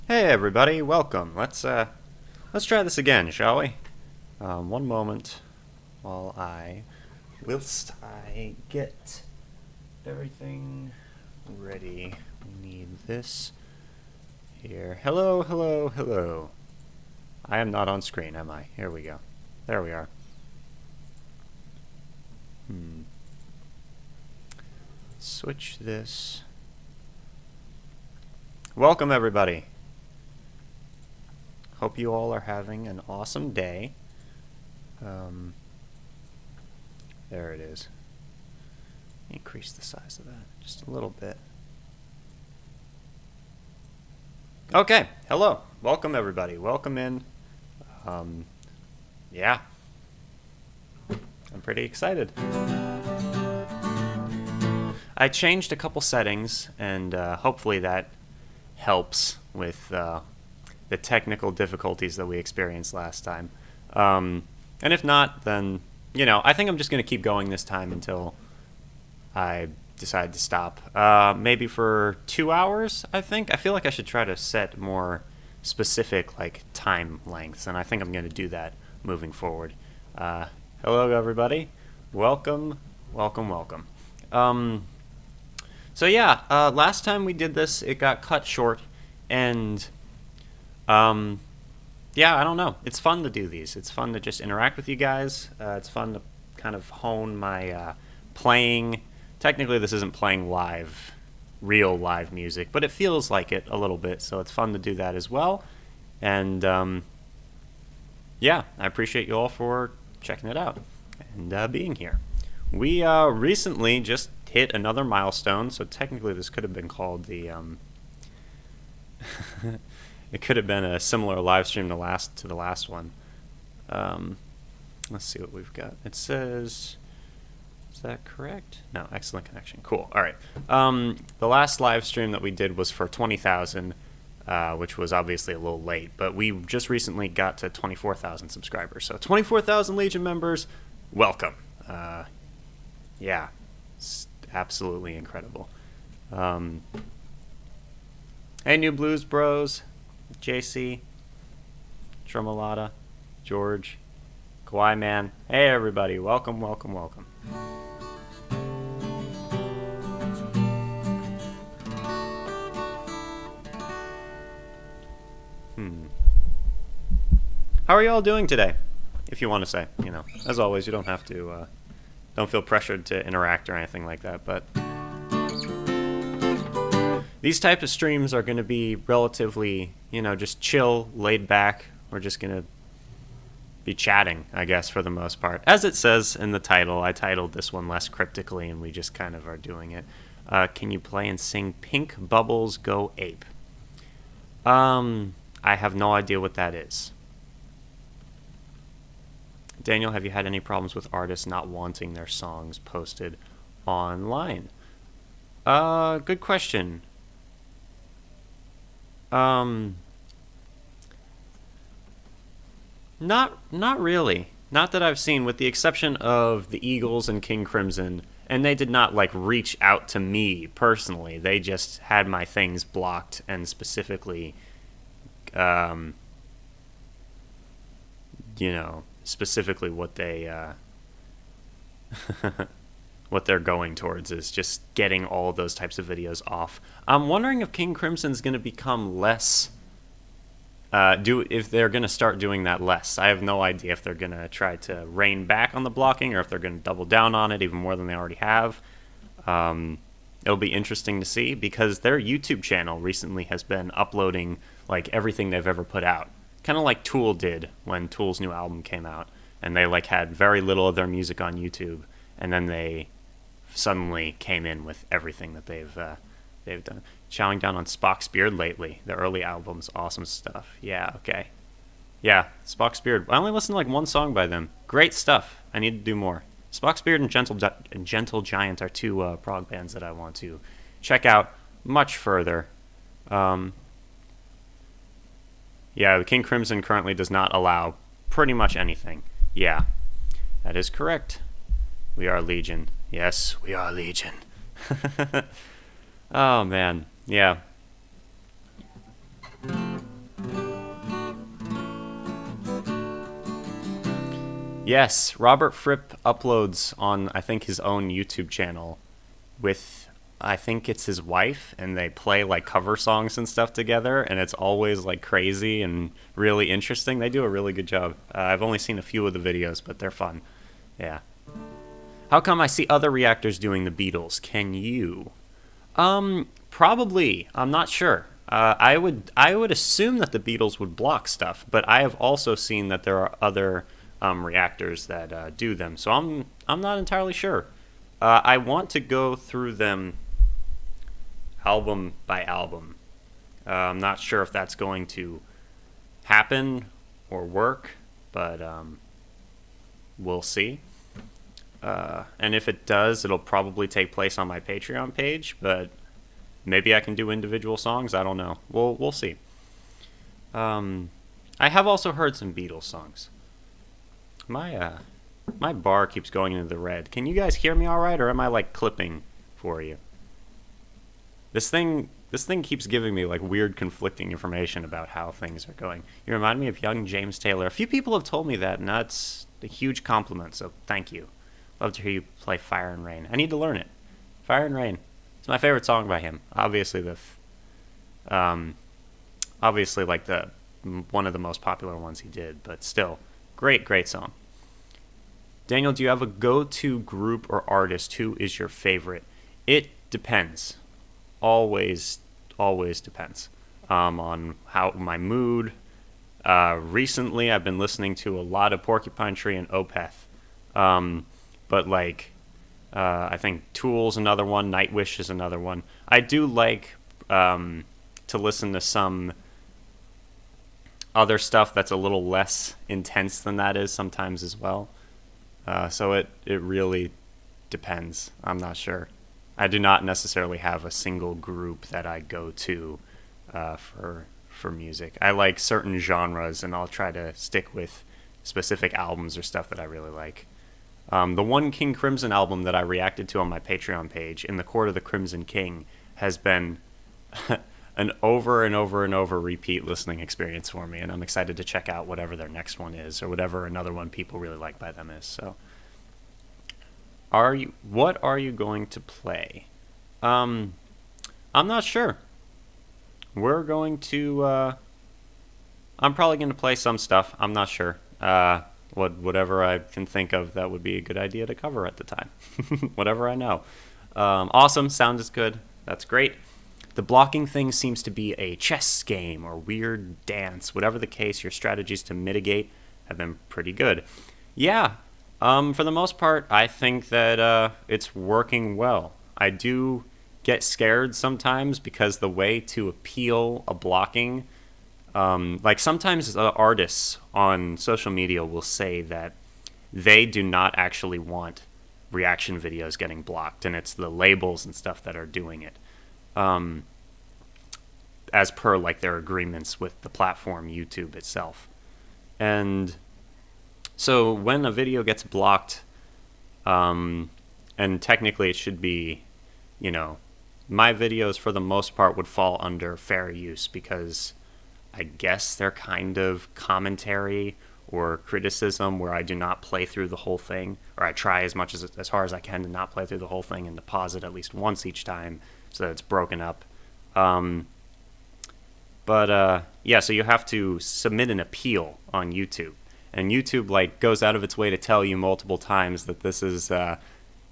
Hey everybody, welcome. Let's try this again, shall we? One moment whilst I get everything ready. We need this here. Hello, hello, hello. I am not on screen, am I? Here we go. There we are. Switch this. Welcome everybody. Hope you all are having an awesome day. There it is. Increase the size of that just a little bit. Okay, hello. Welcome everybody. Welcome in. Yeah. I'm pretty excited. I changed a couple settings, and hopefully that helps with the technical difficulties that we experienced last time. And if not, then, I think I'm just going to keep going this time until I decide to stop. Maybe for 2 hours, I think. I feel like I should try to set more specific, time lengths, and I think I'm going to do that moving forward. Hello, everybody. Welcome, welcome, welcome. So yeah, last time we did this, it got cut short, and yeah, I don't know. It's fun to do these. It's fun to just interact with you guys. It's fun to kind of hone my playing. Technically, this isn't playing real live music, but it feels like it a little bit, so it's fun to do that as well. And yeah, I appreciate you all for checking it out and being here. We recently just hit another milestone, so technically this could have been called the it could have been a similar live stream to the last one. Let's see what we've got. It says, is that correct? No, excellent connection. Cool. All right. The last live stream that we did was for 20,000, which was obviously a little late, but we just recently got to 24,000 subscribers. So 24,000 Legion members, welcome. Yeah, it's absolutely incredible. Hey, New Blues Bros, JC, Tremolata, George, Kawaii Man. Hey, everybody. Welcome, welcome, welcome. How are you all doing today? If you want to say, as always, you don't have to, don't feel pressured to interact or anything like that, but these types of streams are going to be relatively, just chill, laid back. We're just going to be chatting, I guess, for the most part. As it says in the title, I titled this one less cryptically, and we just kind of are doing it. Can you play and sing Pink Bubbles Go Ape? I have no idea what that is. Daniel, have you had any problems with artists not wanting their songs posted online? Good question. Not really. Not that I've seen, with the exception of the Eagles and King Crimson, and they did not reach out to me personally. They just had my things blocked and specifically, specifically what they what they're going towards is just getting all of those types of videos off. I'm wondering if King Crimson's going to become less, if they're going to start doing that less. I have no idea if they're going to try to rein back on the blocking or if they're going to double down on it even more than they already have. It'll be interesting to see, because their YouTube channel recently has been uploading everything they've ever put out. Kind of like Tool did when Tool's new album came out, and they had very little of their music on YouTube, and then they suddenly came in with everything that they've done. Chowing down on Spock's Beard lately. The early albums, awesome stuff. Yeah, okay. Yeah, Spock's Beard. I only listened to one song by them. Great stuff. I need to do more. Spock's Beard and Gentle Giant are two prog bands that I want to check out much further. Yeah, the King Crimson currently does not allow pretty much anything. Yeah, that is correct. We are Legion. Yes, we are Legion. Oh, man. Yeah. Yes, Robert Fripp uploads on, I think, his own YouTube channel with, I think it's his wife, and they play like cover songs and stuff together, and it's always like crazy and really interesting. They do a really good job. I've only seen a few of the videos, but they're fun. Yeah. How come I see other reactors doing the Beatles? Can you? Probably. I'm not sure. I would assume that the Beatles would block stuff, but I have also seen that there are other reactors that do them. So I'm not entirely sure. I want to go through them album by album. I'm not sure if that's going to happen or work, but we'll see. And if it does, it'll probably take place on my Patreon page, but maybe I can do individual songs. I don't know. We'll see. I have also heard some Beatles songs. My bar keeps going into the red. Can you guys hear me all right, or am I like clipping for you? This thing keeps giving me like weird conflicting information about how things are going. You remind me of young James Taylor. A few people have told me that, and that's a huge compliment, so thank you. Love to hear you play Fire and Rain. I need to learn it. Fire and Rain. It's my favorite song by him. Obviously like the one of the most popular ones he did, but still, great song. Daniel, do you have a go-to group or artist? Who is your favorite? It depends. Always depends on how my mood. Recently, I've been listening to a lot of Porcupine Tree and Opeth. But like, I think Tool's another one. Nightwish is another one. I do like to listen to some other stuff that's a little less intense than that is sometimes as well. So it really depends. I'm not sure. I do not necessarily have a single group that I go to for music. I like certain genres, and I'll try to stick with specific albums or stuff that I really like. The one King Crimson album that I reacted to on my Patreon page, In the Court of the Crimson King, has been an over and over and over repeat listening experience for me, and I'm excited to check out whatever their next one is, or whatever another one people really like by them is. So, what are you going to play? I'm not sure. We're going to I'm probably going to play some stuff. I'm not sure. Whatever I can think of that would be a good idea to cover at the time. Whatever I know. Awesome. Sound is good. That's great. The blocking thing seems to be a chess game or weird dance. Whatever the case, your strategies to mitigate have been pretty good. Yeah. For the most part, I think that it's working well. I do get scared sometimes because the way to appeal a blocking, like sometimes artists on social media will say that they do not actually want reaction videos getting blocked, and it's the labels and stuff that are doing it. As per like their agreements with the platform YouTube itself. And so when a video gets blocked, and technically it should be, my videos for the most part would fall under fair use, because I guess they're kind of commentary or criticism where I do not play through the whole thing, or I try as hard as I can to not play through the whole thing and to pause it at least once each time so that it's broken up. Yeah, so you have to submit an appeal on YouTube. And YouTube like goes out of its way to tell you multiple times that this is,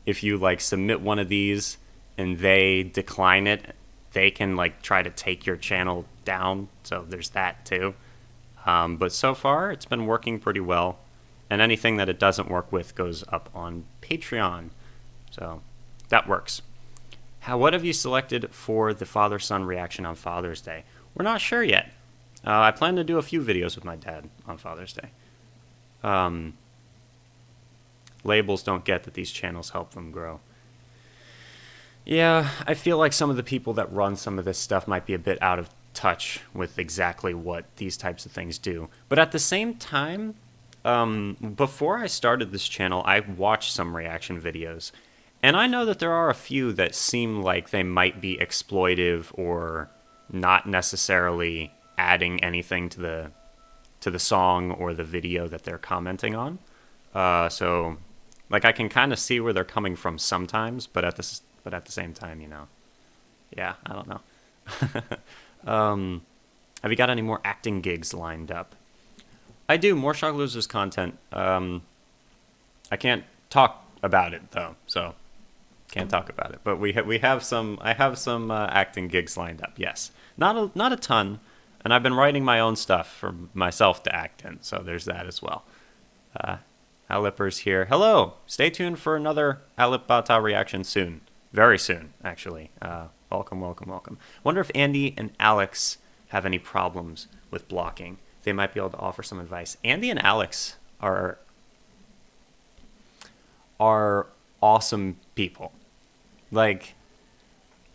if you like submit one of these and they decline it, they can like try to take your channel down. So there's that too. But so far it's been working pretty well. And anything that it doesn't work with goes up on Patreon. So that works. What have you selected for the father-son reaction on Father's Day? We're not sure yet. I plan to do a few videos with my dad on Father's Day. Labels don't get that these channels help them grow. Yeah, I feel like some of the people that run some of this stuff might be a bit out of touch with exactly what these types of things do. But at the same time, before I started this channel, I watched some reaction videos. And I know that there are a few that seem like they might be exploitive or not necessarily adding anything to the song or the video that they're commenting on. So like I can kind of see where they're coming from sometimes, but at the same time, yeah, I don't know. Have you got any more acting gigs lined up? I do, more Shock Losers content. I can't talk about it though, so can't talk about it. But we have some. I have some acting gigs lined up. Yes, not a ton, and I've been writing my own stuff for myself to act in. So there's that as well. Alipper's here. Hello. Stay tuned for another Alip Bata reaction soon. Very soon, actually. Welcome. Wonder if Andy and Alex have any problems with blocking. They might be able to offer some advice. Andy and Alex are awesome people. Like,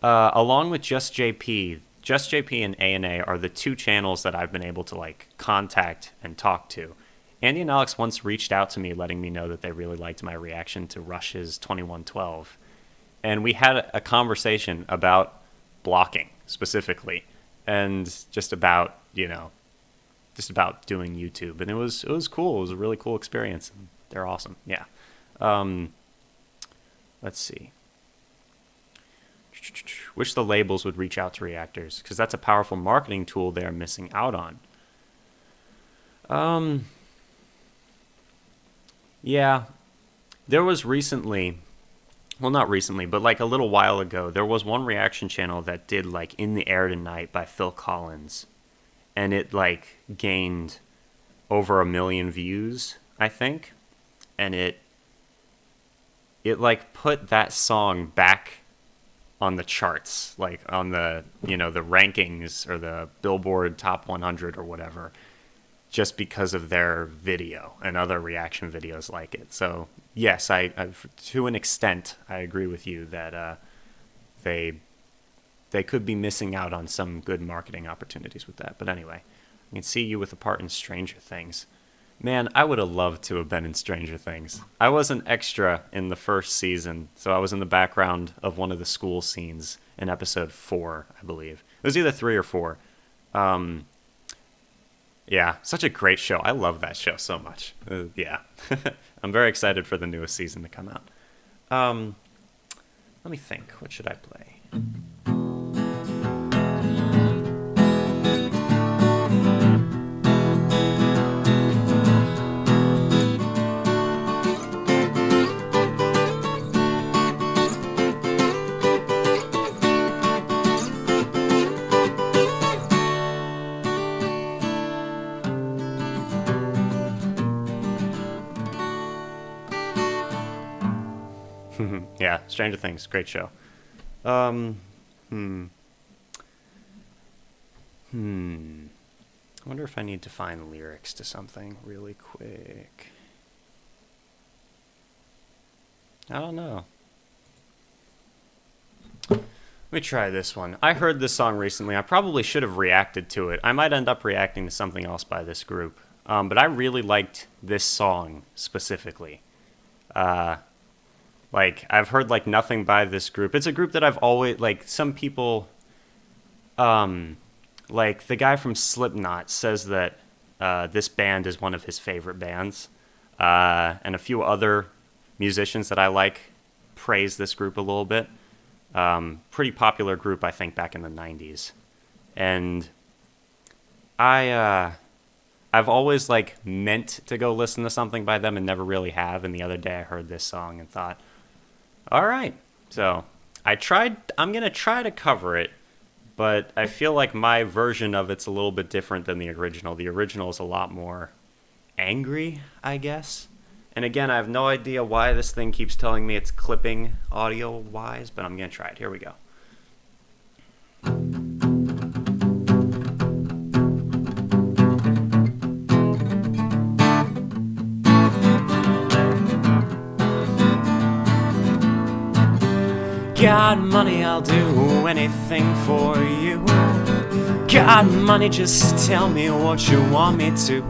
along with Just JP and A&A are the two channels that I've been able to like contact and talk to. Andy and Alex once reached out to me letting me know that they really liked my reaction to Rush's 2112. And we had a conversation about blocking specifically and just about doing YouTube. And it was cool. It was a really cool experience. They're awesome. Yeah. Let's see. Wish the labels would reach out to reactors because that's a powerful marketing tool they're missing out on. Yeah, there was recently, well, not recently, but like a little while ago, there was one reaction channel that did like In the Air Tonight by Phil Collins, and it like gained over 1 million views, I think, and it like put that song back on the charts, like on the, the rankings or the Billboard Top 100 or whatever, just because of their video and other reaction videos like it. So yes, I to an extent, I agree with you that they could be missing out on some good marketing opportunities with that. But anyway, I can see you with a part in Stranger Things. Man, I would have loved to have been in Stranger Things. I was an extra in the first season, so I was in the background of one of the school scenes in episode 4, I believe. It was either 3 or 4. Yeah, such a great show. I love that show so much. Yeah. I'm very excited for the newest season to come out. Let me think. What should I play? Yeah, Stranger Things, great show. I wonder if I need to find lyrics to something really quick. I don't know. Let me try this one. I heard this song recently. I probably should have reacted to it. I might end up reacting to something else by this group. But I really liked this song specifically. Like, I've heard, like, nothing by this group. It's a group that I've always, like, some people, like, the guy from Slipknot says that this band is one of his favorite bands. And a few other musicians that I like praise this group a little bit. Pretty popular group, I think, back in the 90s. And I've always, like, meant to go listen to something by them and never really have. And the other day I heard this song and thought, all right, so I'm going to try to cover it, but I feel like my version of it's a little bit different than the original. The original is a lot more angry, I guess. And again, I have no idea why this thing keeps telling me it's clipping audio-wise, but I'm going to try it. Here we go. Got money, I'll do anything for you. Got money, just tell me what you want me to.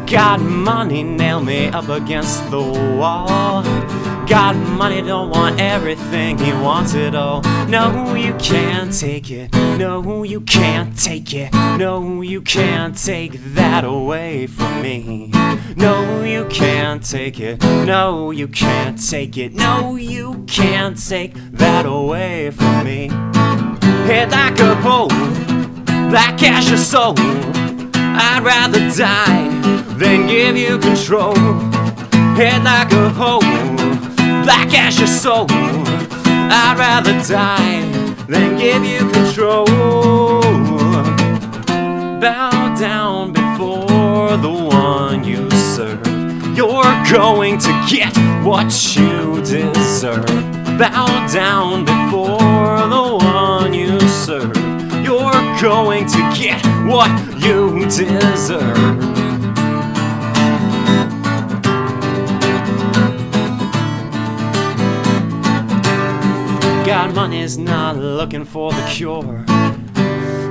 Got money, nail me up against the wall. Got money, don't want everything, he wants it all. No, you can't take it. No, you can't take it. No, you can't take that away from me. No, you can't take it. No, you can't take it. No, you can't take that away from me. Head like a hole, like as your soul. I'd rather die than give you control. Head like a hole, like as your soul. I'd rather die than give you control. Bow down before the one you serve. You're going to get what you deserve. Bow down before the one you serve. You're going to get what you deserve. God, money's not looking for the cure.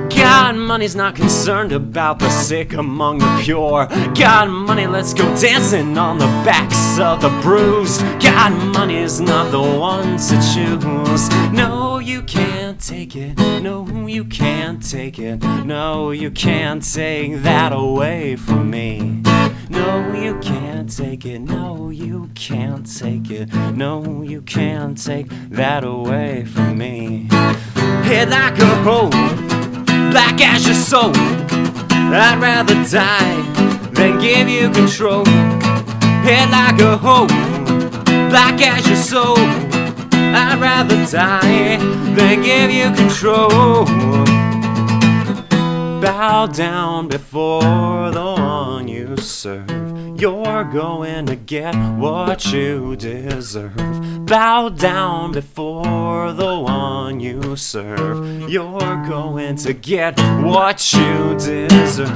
God, money's not concerned about the sick among the pure. God, money, let's go dancing on the backs of the bruised. God, money's not the one to choose. No, you can't take it. No, you can't take it. No, you can't take that away from me. No, you can't take it. No, you can't take it. No, you can't take that away from me. Head like a hole, like as your soul. I'd rather die than give you control. Head like a hole, like as your soul. I'd rather die than give you control. Bow down before the one you serve. You're going to get what you deserve. Bow down before the one you serve. You're going to get what you deserve.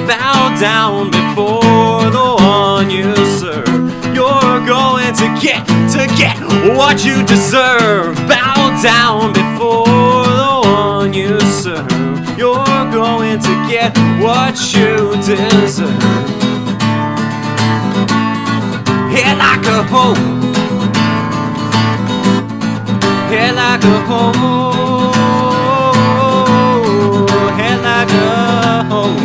Bow down before the one you serve. You're going to get what you deserve. Bow down before the one you serve. You're going to get what you deserve. Head like a hole. Head like a hole. Head like a hole.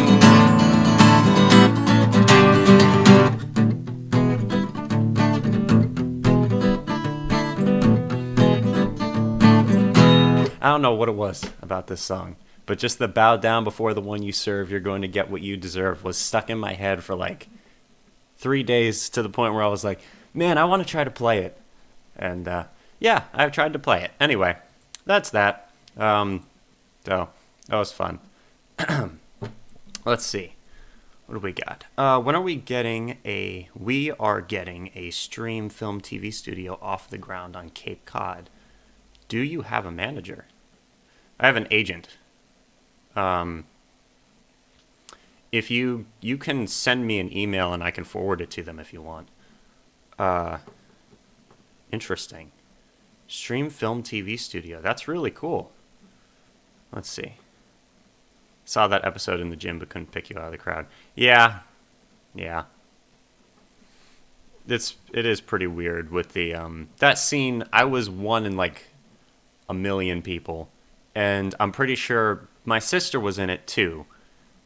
I don't know what it was about this song, but just the bow down before the one you serve, you're going to get what you deserve was stuck in my head for like 3 days, to the point where I was like, man, I want to try to play it. And yeah, I've tried to play it. Anyway, that's that. So that was fun. Let's see. What do we got? When are we getting we are getting a stream film TV studio off the ground on Cape Cod. Do you have a manager? I have an agent. If you can send me an email and I can forward it to them if you want. Interesting. Stream Film TV Studio. That's really cool. Let's see. Saw that episode in the gym but couldn't pick you out of the crowd. Yeah. It is pretty weird with the that scene. I was one in like a million people, and I'm pretty sure my sister was in it too.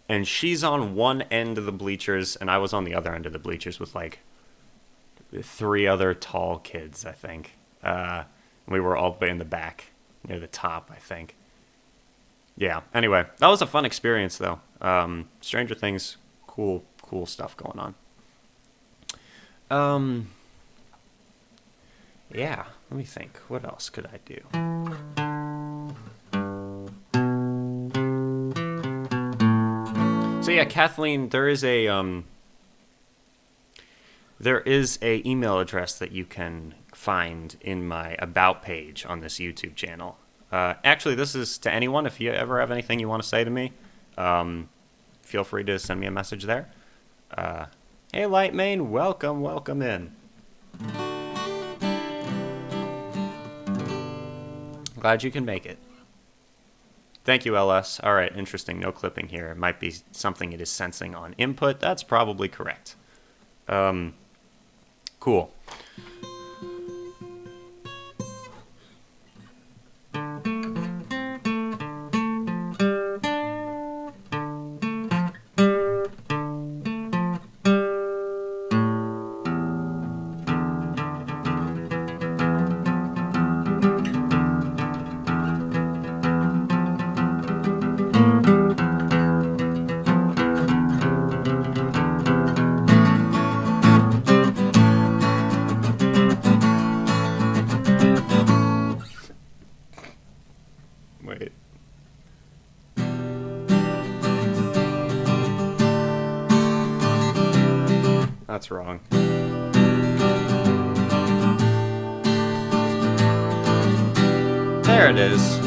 And she's on one end of the bleachers, and I was on the other end of the bleachers with like 3 other tall kids, I think. We were all the way in the back, near the top, I think. Yeah, anyway, that was a fun experience, though. Stranger Things, cool stuff going on. Yeah, let me think. What else could I do? So yeah, Kathleen, there is a email address that you can find in my About page on this YouTube channel. Actually, this is to anyone. If you ever have anything you want to say to me, feel free to send me a message there. Hey, Lightmane, welcome in. Glad you can make it. Thank you, LS. All right, interesting. No clipping here. It might be something it is sensing on input. That's probably correct. Cool. Wait. That's wrong. There it is.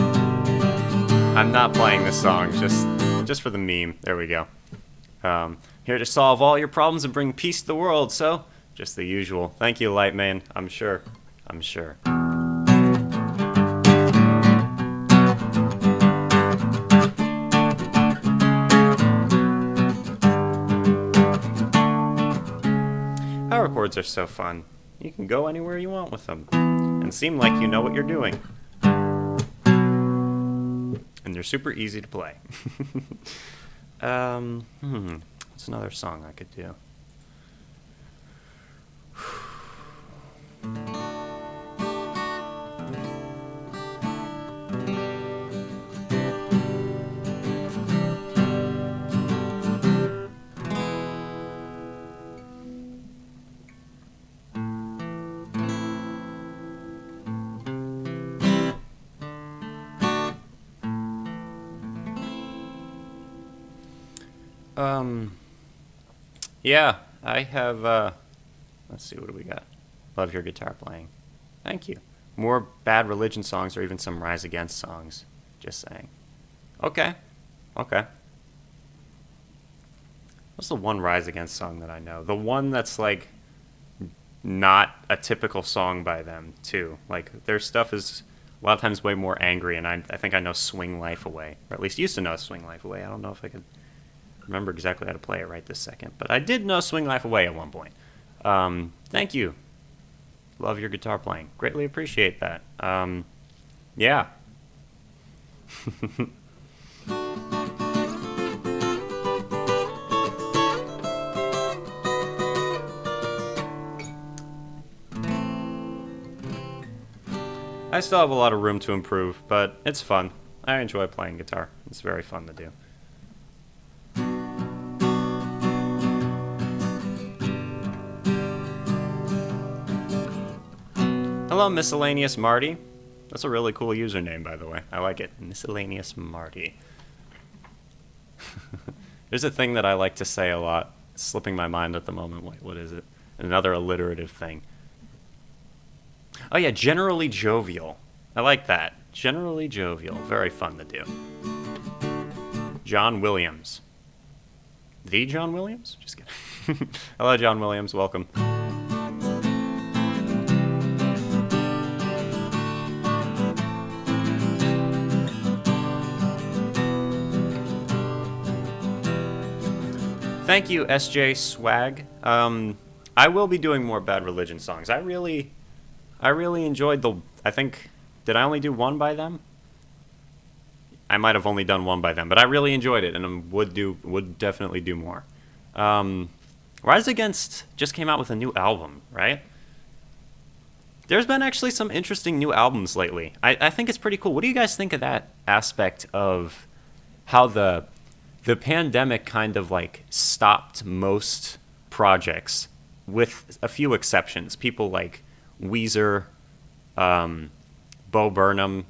I'm not playing this song, just for the meme. There we go. Here to solve all your problems and bring peace to the world, so just the usual. Thank you, Lightman. I'm sure. Power chords are so fun. You can go anywhere you want with them and seem like you know what you're doing. And they're super easy to play. What's another song I could do? Yeah, I have, let's see, what do we got? Love your guitar playing. Thank you. More Bad Religion songs or even some Rise Against songs. Just saying. Okay. What's the one Rise Against song that I know? The one that's, like, not a typical song by them, too. Like, their stuff is a lot of times way more angry, and I think I know Swing Life Away. Or at least used to know Swing Life Away. I don't know if I could remember exactly how to play it right this second, but I did know Swing Life Away at one point. Thank you. Love your guitar playing. Greatly appreciate that. Yeah. I still have a lot of room to improve, but it's fun. I enjoy playing guitar. It's very fun to do. Hello, Miscellaneous Marty. That's a really cool username, by the way. I like it. Miscellaneous Marty. There's a thing that I like to say a lot. It's slipping my mind at the moment. Wait, what is it? Another alliterative thing. Oh, yeah, generally jovial. I like that. Generally jovial. Very fun to do. John Williams. The John Williams? Just kidding. Hello, John Williams. Welcome. Thank you, SJ Swag. I will be doing more Bad Religion songs. I really enjoyed I think, did I only do one by them? I might have only done one by them, but I really enjoyed it, and I would definitely do more. Rise Against just came out with a new album, right? There's been actually some interesting new albums lately. I think it's pretty cool. What do you guys think of that aspect of how the pandemic kind of like stopped most projects, with a few exceptions? People like Weezer, Bo Burnham,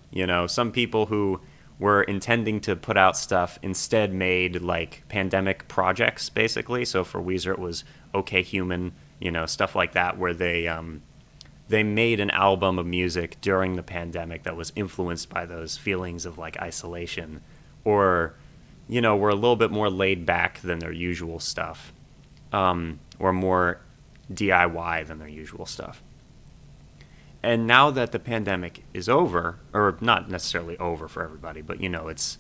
some people who were intending to put out stuff instead made like pandemic projects, basically. So for Weezer, it was OK Human, stuff like that, where they made an album of music during the pandemic that was influenced by those feelings of like isolation, or were a little bit more laid back than their usual stuff, or more DIY than their usual stuff. And now that the pandemic is over, or not necessarily over for everybody, but it's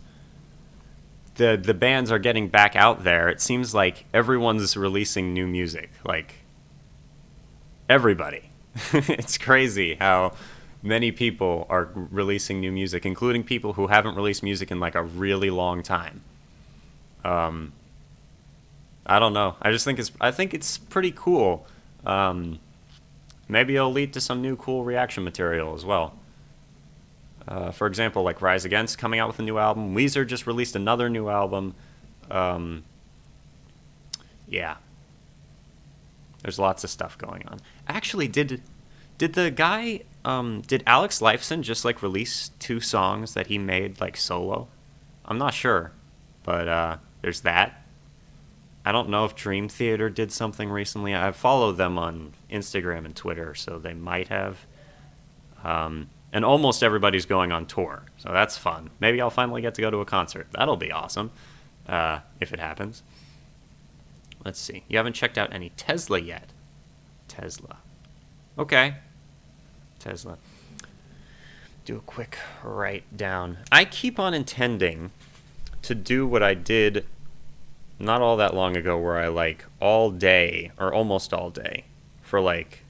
the bands are getting back out there. It seems like everyone's releasing new music, like everybody. It's crazy how many people are releasing new music, including people who haven't released music in like a really long time. I don't know. I think it's pretty cool. Maybe it'll lead to some new cool reaction material as well. For example, like Rise Against coming out with a new album. Weezer just released another new album. Yeah. There's lots of stuff going on. Actually, did Did the guy, did Alex Lifeson just, like, release 2 songs that he made, like, solo? I'm not sure, but there's that. I don't know if Dream Theater did something recently. I follow them on Instagram and Twitter, so they might have. And almost everybody's going on tour, so that's fun. Maybe I'll finally get to go to a concert. That'll be awesome, if it happens. Let's see. You haven't checked out any Tesla yet. Tesla. Okay. Tesla. Do a quick write down. I keep on intending to do what I did not all that long ago, where I, like, all day, or almost all day, for, like,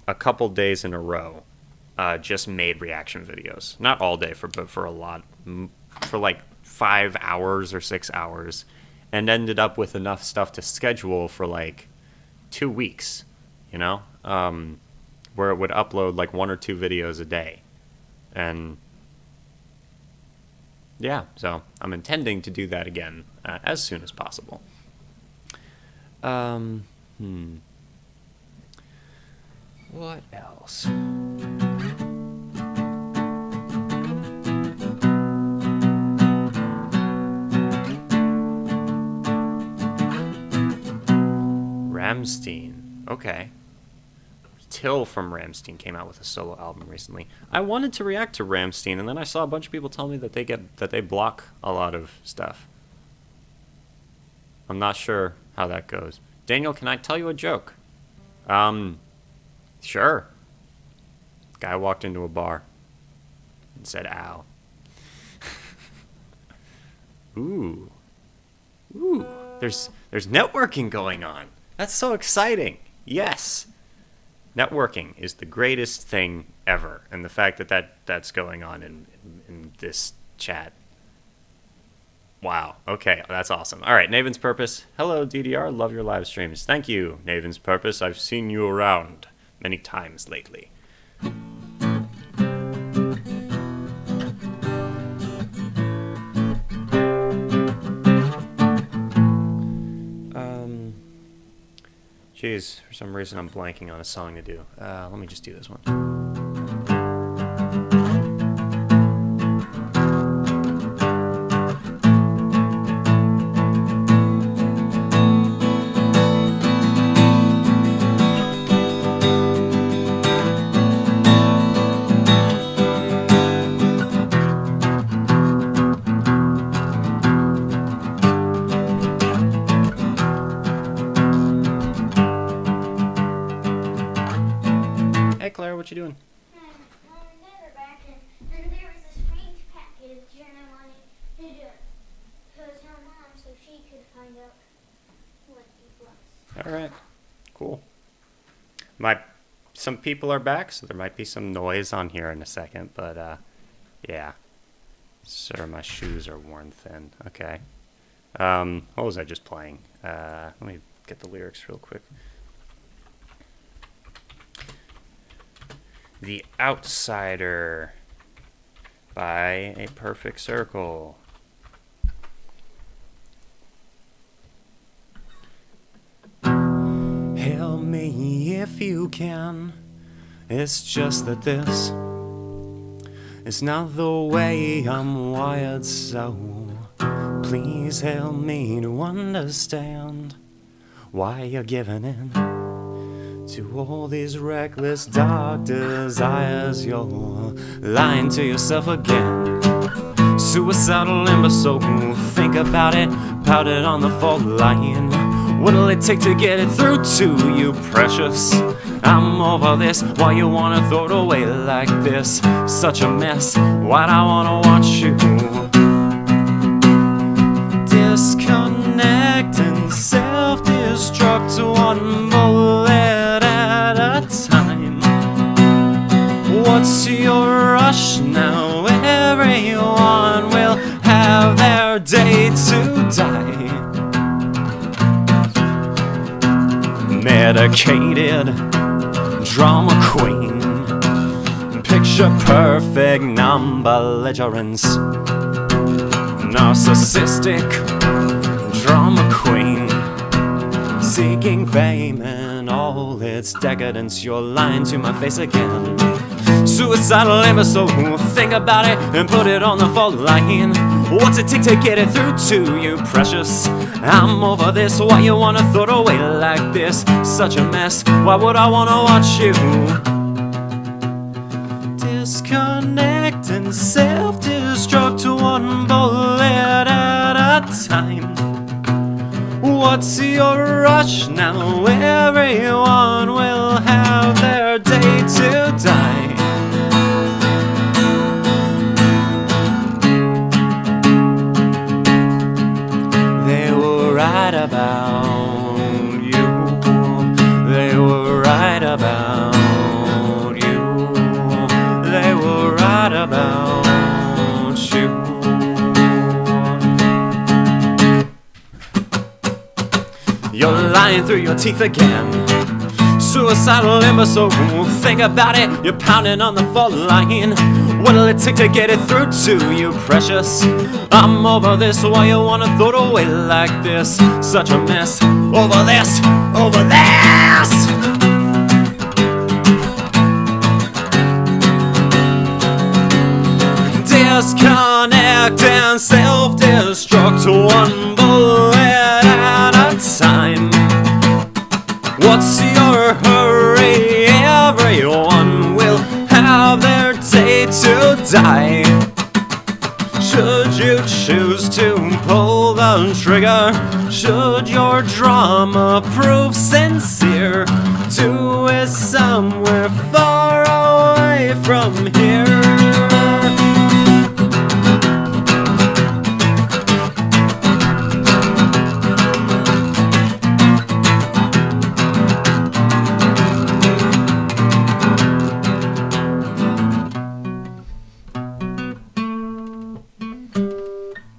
a couple days in a row, just made reaction videos. Not all day, but for a lot, for, like, 5 hours or 6 hours, and ended up with enough stuff to schedule for, like, 2 weeks, you know? Where it would upload, like, 1 or 2 videos a day. And yeah, so I'm intending to do that again as soon as possible. What else? Rammstein. Okay. Till from Rammstein came out with a solo album recently. I wanted to react to Rammstein, and then I saw a bunch of people tell me that they block a lot of stuff. I'm not sure how that goes. Daniel, can I tell you a joke? Sure. Guy walked into a bar and said, "Ow." Ooh. There's networking going on. That's so exciting. Yes. Networking is the greatest thing ever, and the fact that's going on in this chat. Wow. Okay, that's awesome. All right, Naven's Purpose. Hello, DDR. Love your live streams. Thank you, Naven's Purpose. I've seen you around many times lately. Jeez, for some reason I'm blanking on a song to do. Let me just do this one. What you doing? And there was a strange package, and I wanted to tell Mom so she could find out what it was. All right, cool. Some people are back, so there might be some noise on here in a second, but yeah. Sir, my shoes are worn thin. Okay. What was I just playing? Let me get the lyrics real quick. The Outsider by A Perfect Circle. Help me if you can. It's just that this is not the way I'm wired, so please help me to understand why you're giving in to all these reckless dark desires. You're lying to yourself again. Suicidal imbecile, think about it, pout it on the fault line. What'll it take to get it through to you, precious? I'm over this, why you wanna throw it away like this? Such a mess, why'd I wanna watch you disconnect and self-destruct, one bullet at a time? What's your rush now? Everyone will have their day to die. Medicated drama queen, picture perfect non-belligerence, narcissistic drama queen, seeking fame and all all its decadence, you're lying to my face again. Suicidal imbecile, think about it and put it on the fault line. What's it take to get it through to you, precious? I'm over this, why you wanna throw it away like this? Such a mess, why would I wanna watch you disconnect and self-destruct one bullet at a time? What's your rush now? Everyone will have their day to die. They were right about you. They were right about you. They were right about you. You're lying through your teeth again. Suicidal imbecile, think about it. You're pounding on the fault line. What'll it take to get it through to you, precious? I'm over this, why you wanna throw it away like this? Such a mess, over this, over this. Disconnect and self-destruct one bullet at a time. What's your hurry? Everyone will have their day to die. Should you choose to pull the trigger? Should your drama prove sincere? Do it somewhere far away from here.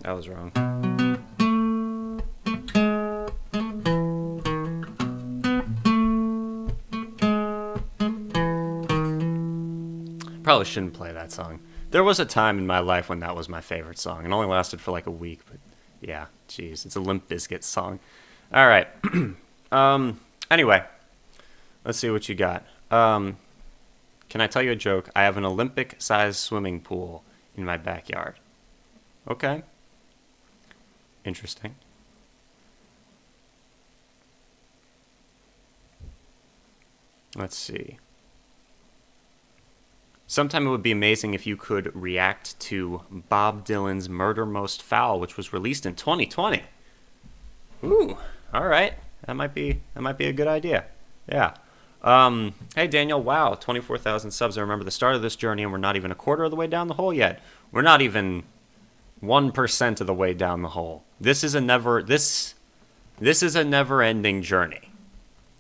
That was wrong. Probably shouldn't play that song. There was a time in my life when that was my favorite song. It only lasted for like a week, but yeah, jeez, it's a Limp Bizkit song. All right. Anyway, let's see what you got. Can I tell you a joke? I have an Olympic-sized swimming pool in my backyard. Okay. Interesting. Let's see. Sometime it would be amazing if you could react to Bob Dylan's Murder Most Foul, which was released in 2020. Ooh, all right. That might be a good idea. Yeah. Hey Daniel, wow, 24,000 subs. I remember the start of this journey and we're not even a quarter of the way down the hole yet. We're not even 1% of the way down the hole. This is a never-ending journey.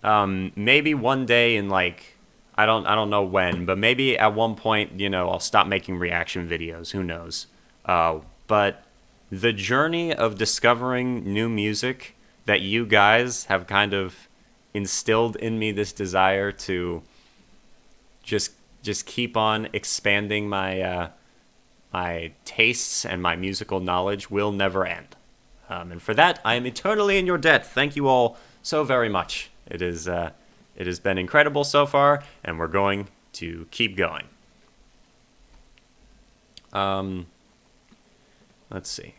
Maybe one day in like I don't know when, but maybe at one point, I'll stop making reaction videos. Who knows? But the journey of discovering new music that you guys have kind of instilled in me, this desire to just keep on expanding my my tastes and my musical knowledge, will never end. And for that, I am eternally in your debt. Thank you all so very much. It has been incredible so far, and we're going to keep going. Let's see.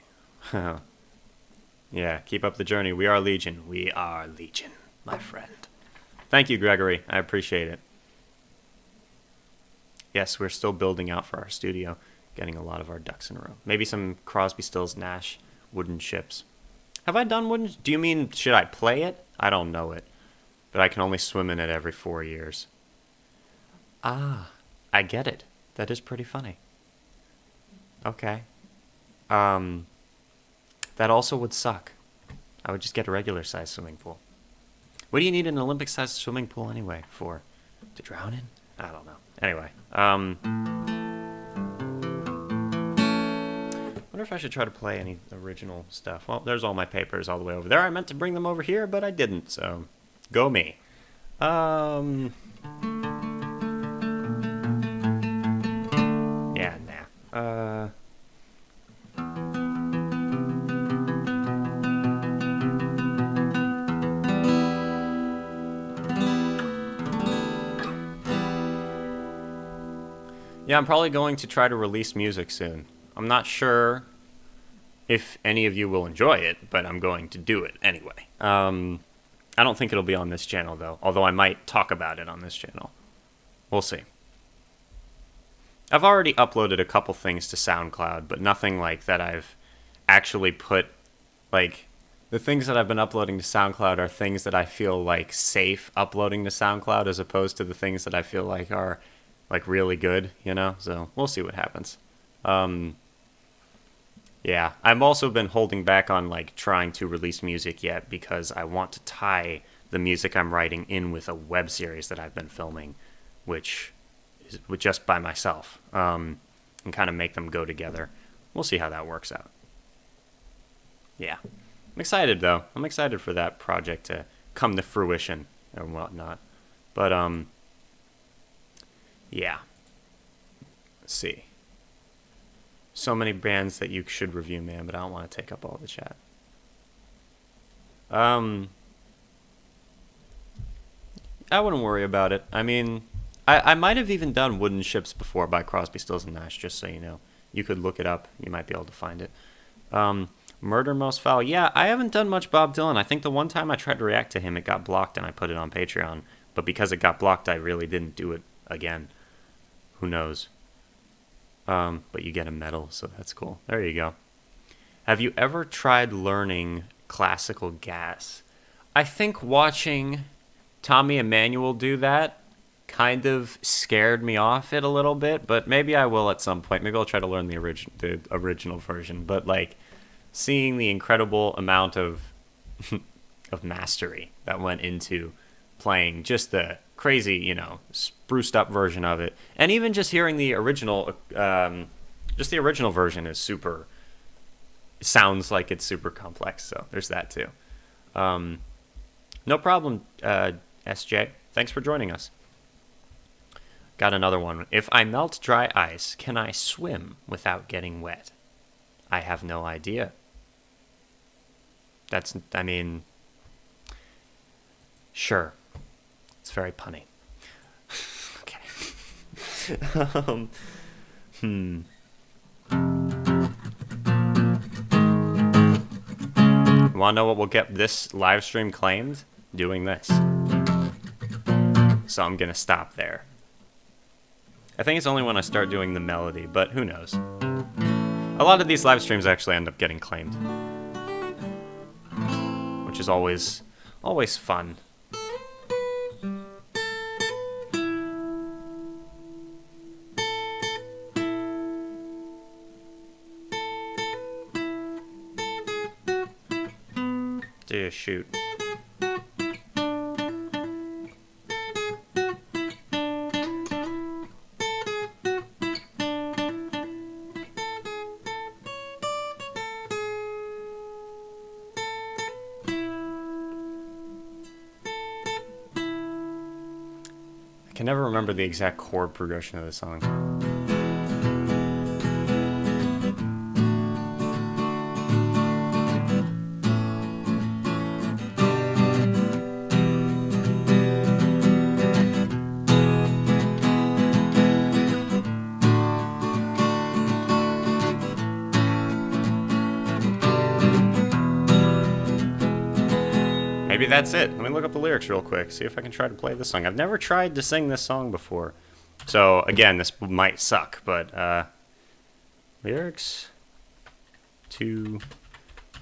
Yeah, keep up the journey. We are Legion. We are Legion, my friend. Thank you, Gregory. I appreciate it. Yes, we're still building out for our studio, getting a lot of our ducks in a row. Maybe some Crosby, Stills, Nash wooden ships. Have I done wooden? Do you mean, should I play it? I don't know it. But I can only swim in it every 4 years. Ah, I get it. That is pretty funny. Okay. That also would suck. I would just get a regular-sized swimming pool. What do you need an Olympic-sized swimming pool anyway for? To drown in? I don't know. Anyway, wonder if I should try to play any original stuff. Well, there's all my papers all the way over there. I meant to bring them over here, but I didn't, so go me. Yeah, nah. Yeah, I'm probably going to try to release music soon. I'm not sure if any of you will enjoy it, but I'm going to do it anyway. I don't think it'll be on this channel, though, although I might talk about it on this channel. We'll see. I've already uploaded a couple things to SoundCloud, but nothing like that I've actually put, like, the things that I've been uploading to SoundCloud are things that I feel, like, safe uploading to SoundCloud as opposed to the things that I feel like are, like, really good, you know? So we'll see what happens. Yeah, I've also been holding back on, like, trying to release music yet because I want to tie the music I'm writing in with a web series that I've been filming, which is just by myself, and kind of make them go together. We'll see how that works out. Yeah. I'm excited, though. I'm excited for that project to come to fruition and whatnot. But, yeah. Let's see. So many bands that you should review, man, but I don't want to take up all the chat. I wouldn't worry about it. I mean, I might have even done Wooden Ships before by Crosby, Stills, and Nash, just so you know. You could look it up. You might be able to find it. Murder Most Foul. Yeah, I haven't done much Bob Dylan. I think the one time I tried to react to him, it got blocked, and I put it on Patreon. But because it got blocked, I really didn't do it again. Who knows? But you get a medal, so that's cool. There you go. Have you ever tried learning classical gas? I think watching Tommy Emmanuel do that kind of scared me off it a little bit, but maybe I will at some point. Maybe I'll try to learn the original version. But, like, seeing the incredible amount of of mastery that went into playing just the crazy, you know, spruced up version of it, and even just hearing the original, just the original version is super, sounds like it's super complex, so there's that too. No problem, SJ. Thanks for joining us. Got another one. If I melt dry ice, can I swim without getting wet? I have no idea. I mean, sure. It's very punny. Okay. You want to know what will get this live stream claimed? Doing this. So I'm going to stop there. I think it's only when I start doing the melody, but who knows. A lot of these live streams actually end up getting claimed, which is always fun. Dude, shoot. I can never remember the exact chord progression of the song. Maybe that's it. Let me look up the lyrics real quick, see if I can try to play this song. I've never tried to sing this song before. So, again, this might suck, but, lyrics to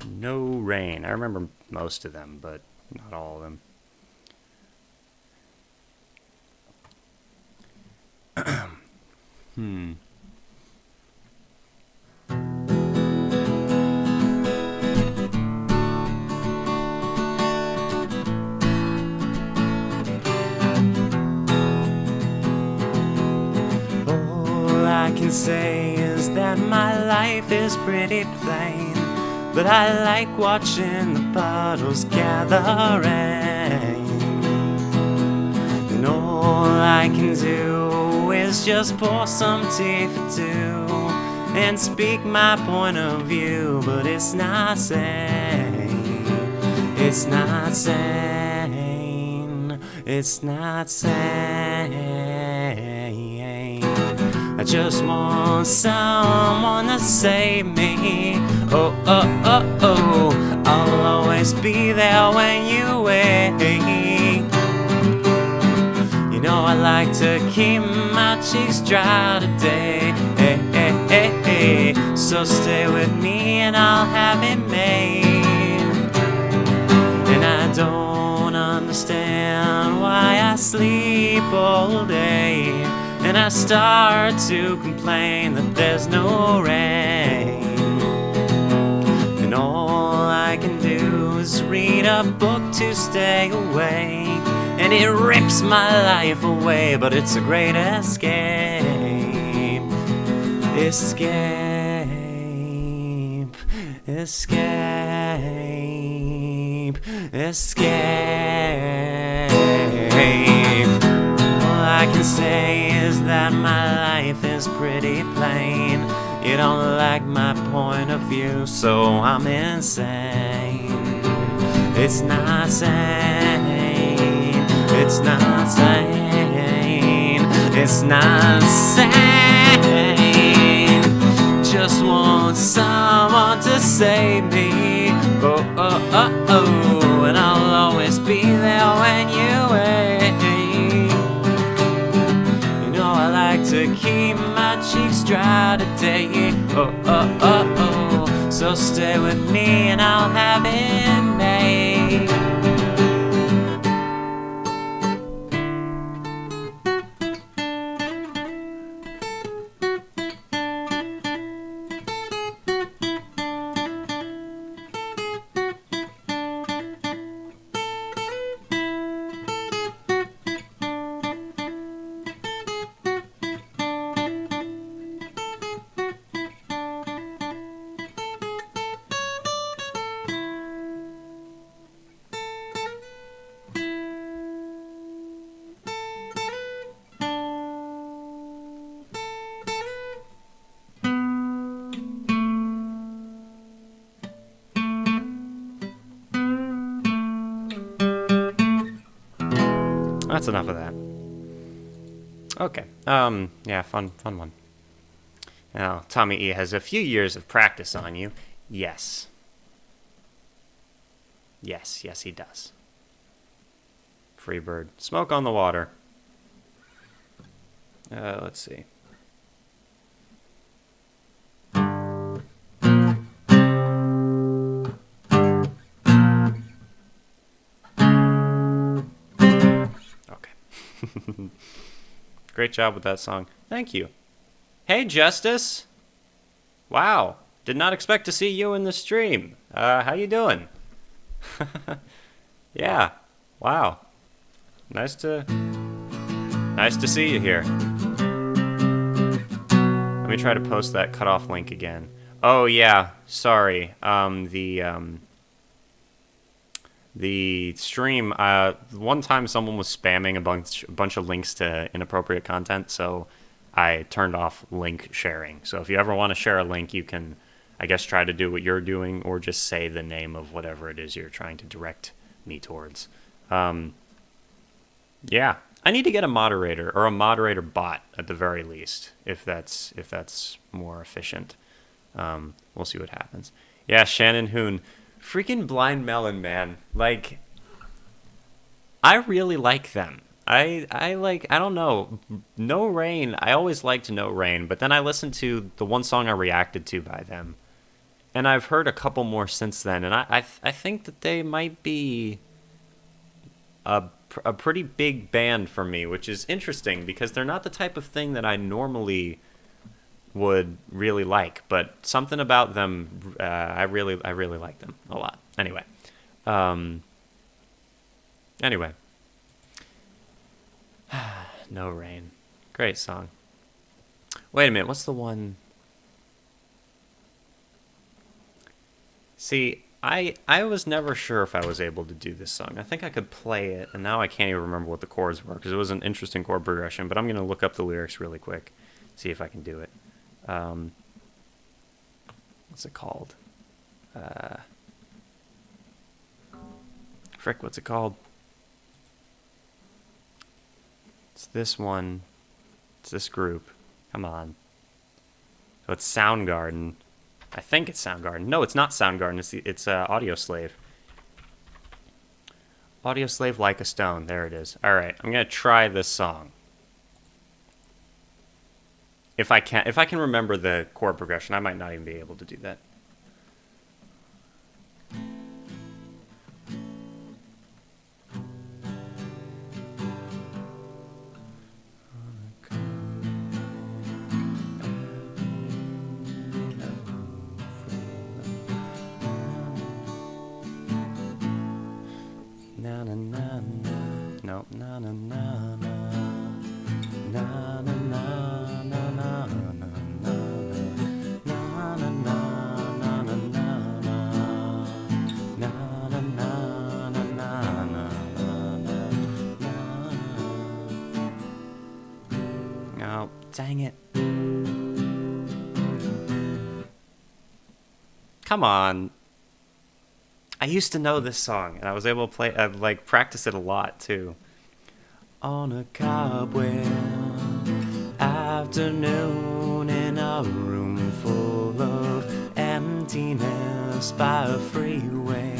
No Rain. I remember most of them, but not all of them. I can say is that my life is pretty plain, but I like watching the puddles gathering, and all I can do is just pour some tea for two and speak my point of view, but it's not sane, it's not sane, it's not sane. I just want someone to save me. Oh, oh, oh, oh, I'll always be there when you wake. You know I like to keep my cheeks dry today. Hey, hey, hey, hey. So stay with me and I'll have it made. And I don't understand why I sleep all day, and I start to complain that there's no rain. And all I can do is read a book to stay awake, and it rips my life away, but it's a great escape. Escape. Escape. Escape. All I can say is that my life is pretty plain. You don't like my point of view, so I'm insane. It's not sane. It's not sane. It's not sane. Just want someone to save me. Oh, oh, oh, oh. And I'll always be there when you wait. You know I like to keep my cheeks dry today. Oh, oh, oh, oh. So stay with me and I'll have it made. That's enough of that. Okay. Yeah, fun one. Now, Tommy E has a few years of practice on you. Yes. Yes, he does. Freebird. Smoke on the water. Let's see. Great job with that song. Thank you. Hey, Justice. Wow. Did not expect to see you in the stream. How you doing? Yeah. Wow. Nice to see you here. Let me try to post that cutoff link again. Oh yeah. Sorry. The stream, one time someone was spamming a bunch of links to inappropriate content, so I turned off link sharing. So if you ever want to share a link, you can, I guess, try to do what you're doing, or just say the name of whatever it is you're trying to direct me towards. Yeah, I need to get a moderator, or a moderator bot at the very least, if that's more efficient. We'll see what happens. Yeah, Shannon Hoon. Freaking Blind Melon, man. Like, I really like them. I don't know. No Rain, I always liked No Rain, but then I listened to the one song I reacted to by them, and I've heard a couple more since then, and I think that they might be a pretty big band for me, which is interesting, because they're not the type of thing that I normally would really like, but something about them, I really like them a lot. Anyway, No Rain, great song. Wait a minute, what's the one? See, I was never sure if I was able to do this song. I think I could play it, and now I can't even remember what the chords were, because it was an interesting chord progression, but I'm going to look up the lyrics really quick, see if I can do it. What's it called? Frick, what's it called? It's this one. It's this group. Come on. So it's Soundgarden. I think it's Soundgarden. No, it's not Soundgarden. It's Audio Slave. Audio Slave Like a Stone. There it is. All right, I'm gonna try this song. If I can remember the chord progression, I might not even be able to do that. Na na na na. No, na na na na. Na na na na na na na. Na na na na na na. Na na na na na na. Oh, dang it. Come on. I used to know this song, and I was able to play, like, practice it a lot, too. On a cobweb afternoon in a room full of emptiness by a freeway,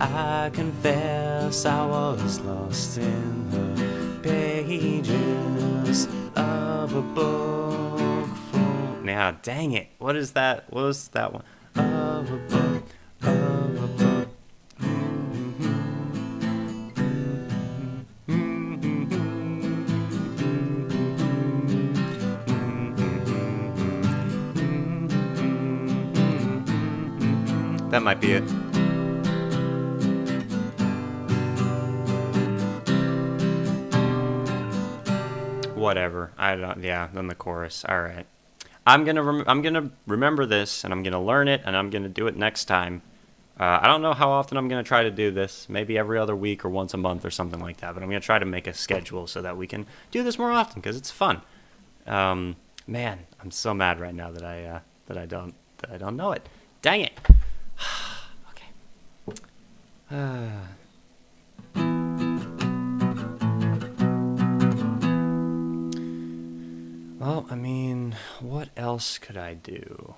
I confess I was lost in the pages of a book full... Now, dang it. What is that? What was that one? Of a book. That might be it. Whatever. I don't. Yeah. Then the chorus. All right. I'm gonna remember this, and I'm gonna learn it, and I'm gonna do it next time. I don't know how often I'm gonna try to do this. Maybe every other week or once a month or something like that. But I'm gonna try to make a schedule so that we can do this more often because it's fun. Man, I'm so mad right now that I don't know it. Dang it. Okay. Well, I mean, what else could I do?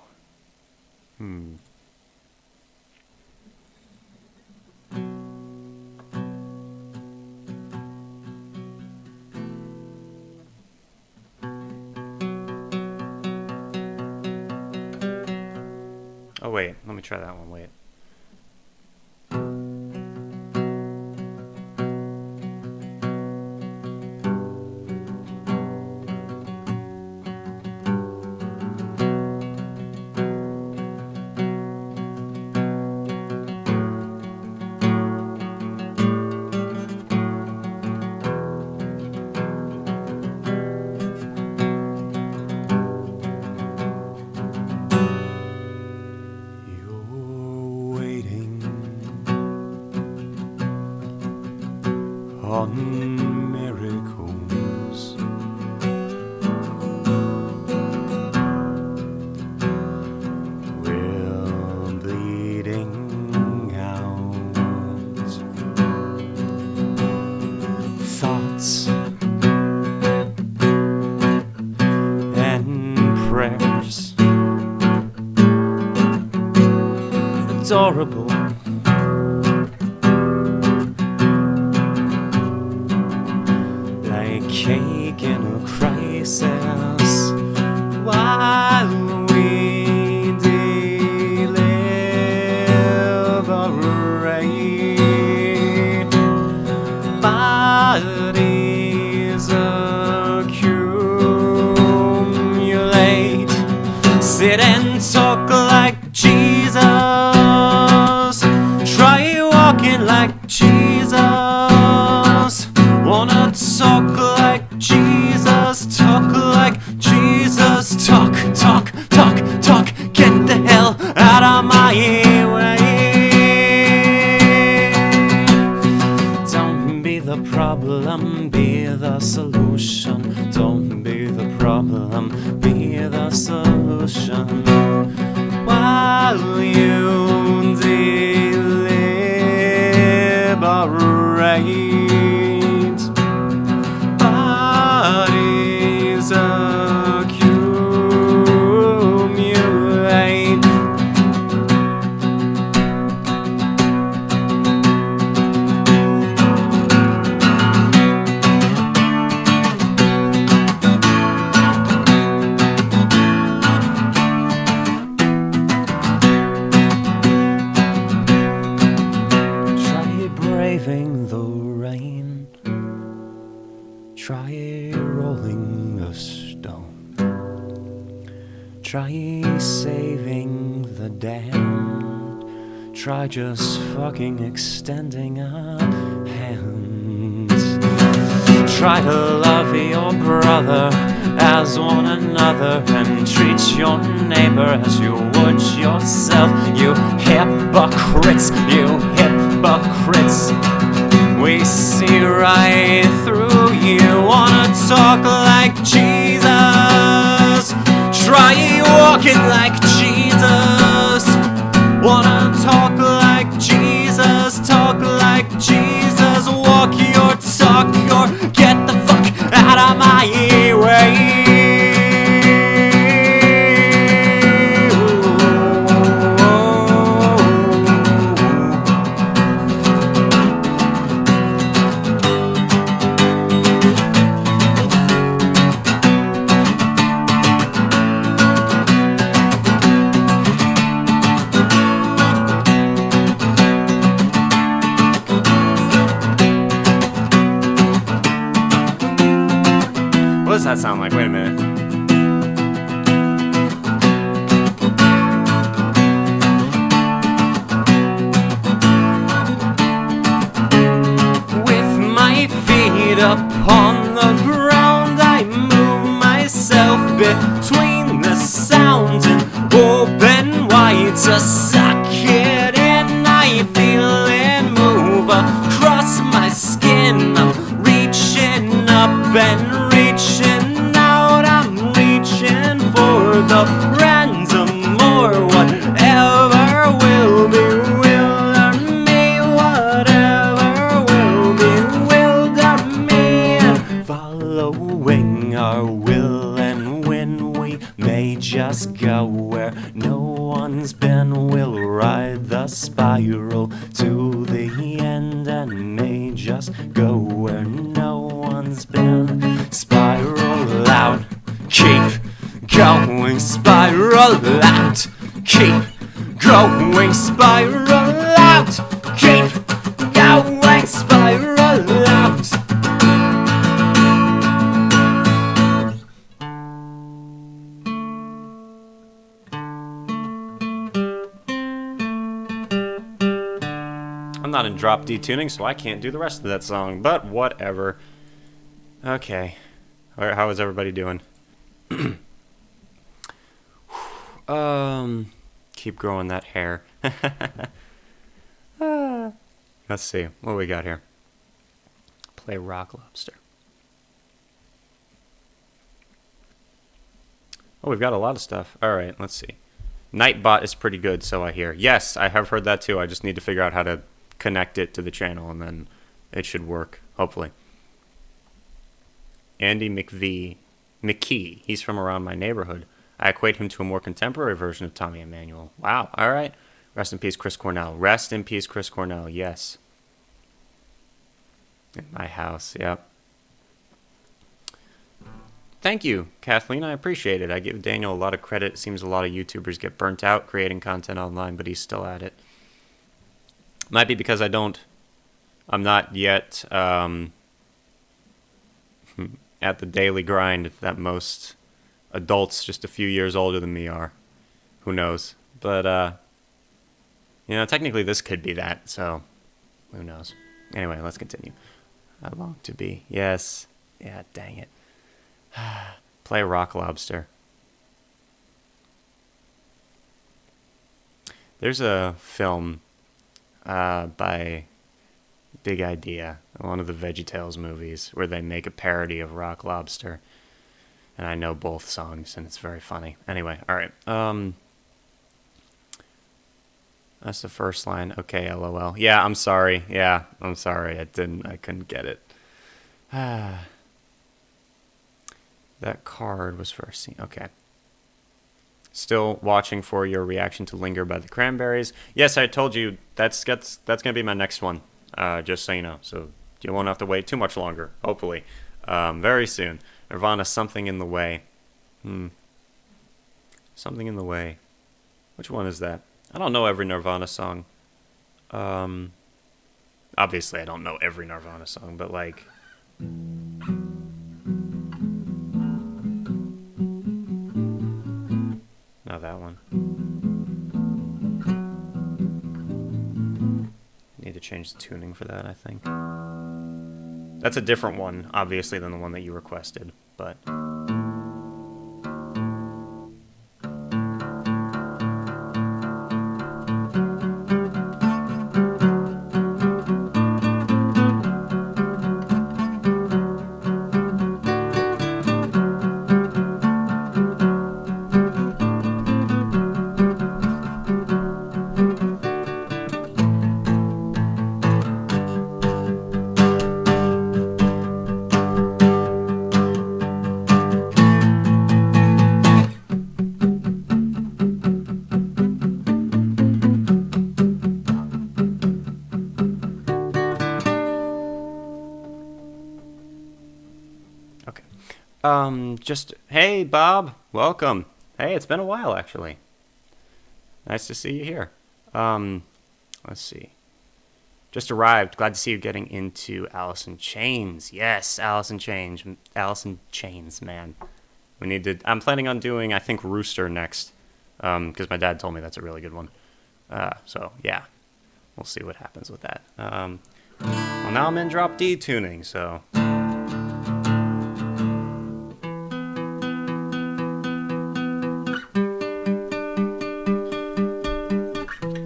Oh, wait. Let me try that one. Wait. On miracles, we're bleeding out thoughts and prayers, adorable. Cake in a crisis while we deliberate. Bodies accumulate. Sit and talk like Jesus. damned. Try just fucking extending a hand. Try to love your brother as one another and treat your neighbor as you would yourself. You hypocrites, you hypocrites. We see right through you. Wanna talk like Jesus? Try walking like Jesus. Wanna talk like Jesus? Talk like Jesus. Walk your talk or get the fuck out of my way. What does that sound like? Wait a minute. With my feet upon the ground, I move myself between the sounds and open wide to suck it in. I feel it move across my skin. I'm reaching up and reaching out, I'm reaching for the random or whatever will be wilder me, whatever will be wilder me. And following our will, and when we may just go where no one's been, we'll ride the spiral to the end and may just go where no one's been. Spiral out, keep going, spiral out, keep going, spiral out, keep going, spiral out. I'm not in drop D tuning, so I can't do the rest of that song, but whatever. Okay. Alright, how is everybody doing? Keep growing that hair. Let's see. What do we got here? Play Rock Lobster. Oh, we've got a lot of stuff. Alright, let's see. Nightbot is pretty good, so I hear. Yes, I have heard that too. I just need to figure out how to connect it to the channel, and then it should work, hopefully. Andy McKee, he's from around my neighborhood. I equate him to a more contemporary version of Tommy Emmanuel. Wow, all right. Rest in peace, Chris Cornell. Rest in peace, Chris Cornell, yes. In my house, yep. Thank you, Kathleen, I appreciate it. I give Daniel a lot of credit. It seems a lot of YouTubers get burnt out creating content online, but he's still at it. Might be because I'm not yet at the daily grind that most adults just a few years older than me are. Who knows? But, you know, technically this could be that, so who knows? Anyway, let's continue. I long to be. Yes. Yeah, dang it. Play Rock Lobster. There's a film by Big Idea, one of the VeggieTales movies, where they make a parody of Rock Lobster. And I know both songs, and it's very funny. Anyway, alright. That's the first line. Okay, LOL. Yeah, I'm sorry. Yeah, I'm sorry. I couldn't get it. That card was first seen. Okay. Still watching for your reaction to Linger by the Cranberries. Yes, I told you that's going to be my next one, just so you know. So you won't have to wait too much longer, hopefully. Very soon. Nirvana, Something in the Way. Something in the Way. Which one is that? I don't know every Nirvana song. Obviously, I don't know every Nirvana song, but like... Not that one. change the tuning for that, I think. That's a different one, obviously, than the one that you requested, but... Hey, Bob, welcome. Hey, it's been a while, actually. Nice to see you here. Let's see. Just arrived. Glad to see you getting into Alice in Chains. Yes, Alice in Chains, man. We need to... I'm planning on doing, I think, Rooster next, because my dad told me that's a really good one. So, yeah. We'll see what happens with that. Well, now I'm in drop D tuning, so...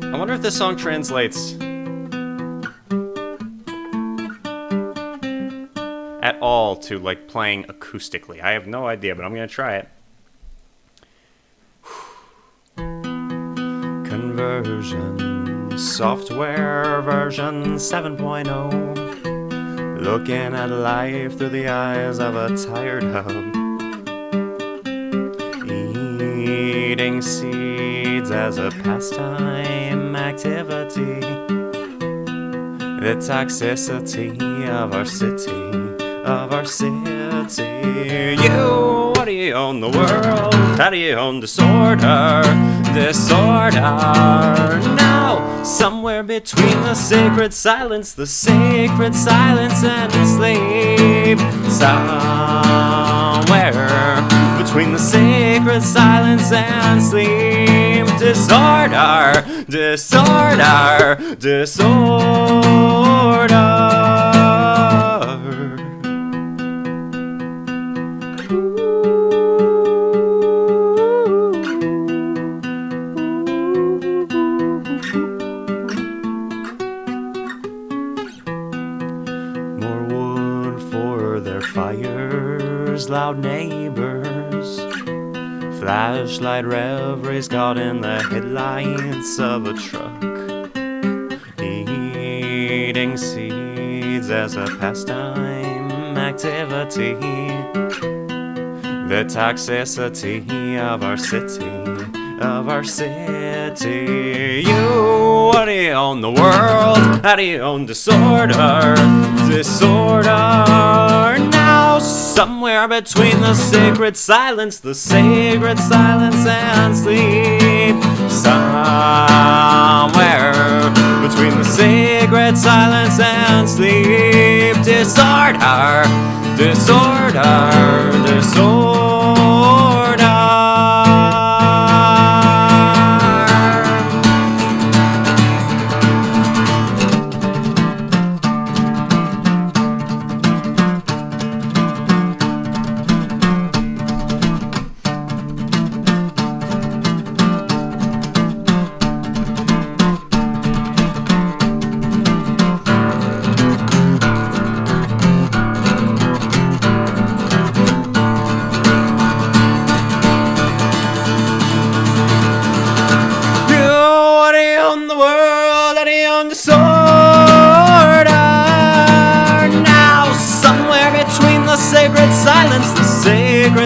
I wonder if this song translates at all to, like, playing acoustically. I have no idea, but I'm going to try it. Conversion, software version 7.0. Looking at life through the eyes of a tired hub. Eating seeds as a pastime activity. The toxicity of our city. You, what do you own the world? How do you own disorder? Now, somewhere between the sacred silence and sleep. Somewhere between the sacred silence and sleep. Disorder. More wood for their fires, loud neighbors. Flashlight reveries caught in the headlights of a truck. Eating seeds as a pastime activity. The toxicity of our city. You, what do you own the world? How do you own disorder? Now, somewhere between the sacred silence and sleep. Somewhere between the sacred silence and sleep. Disorder.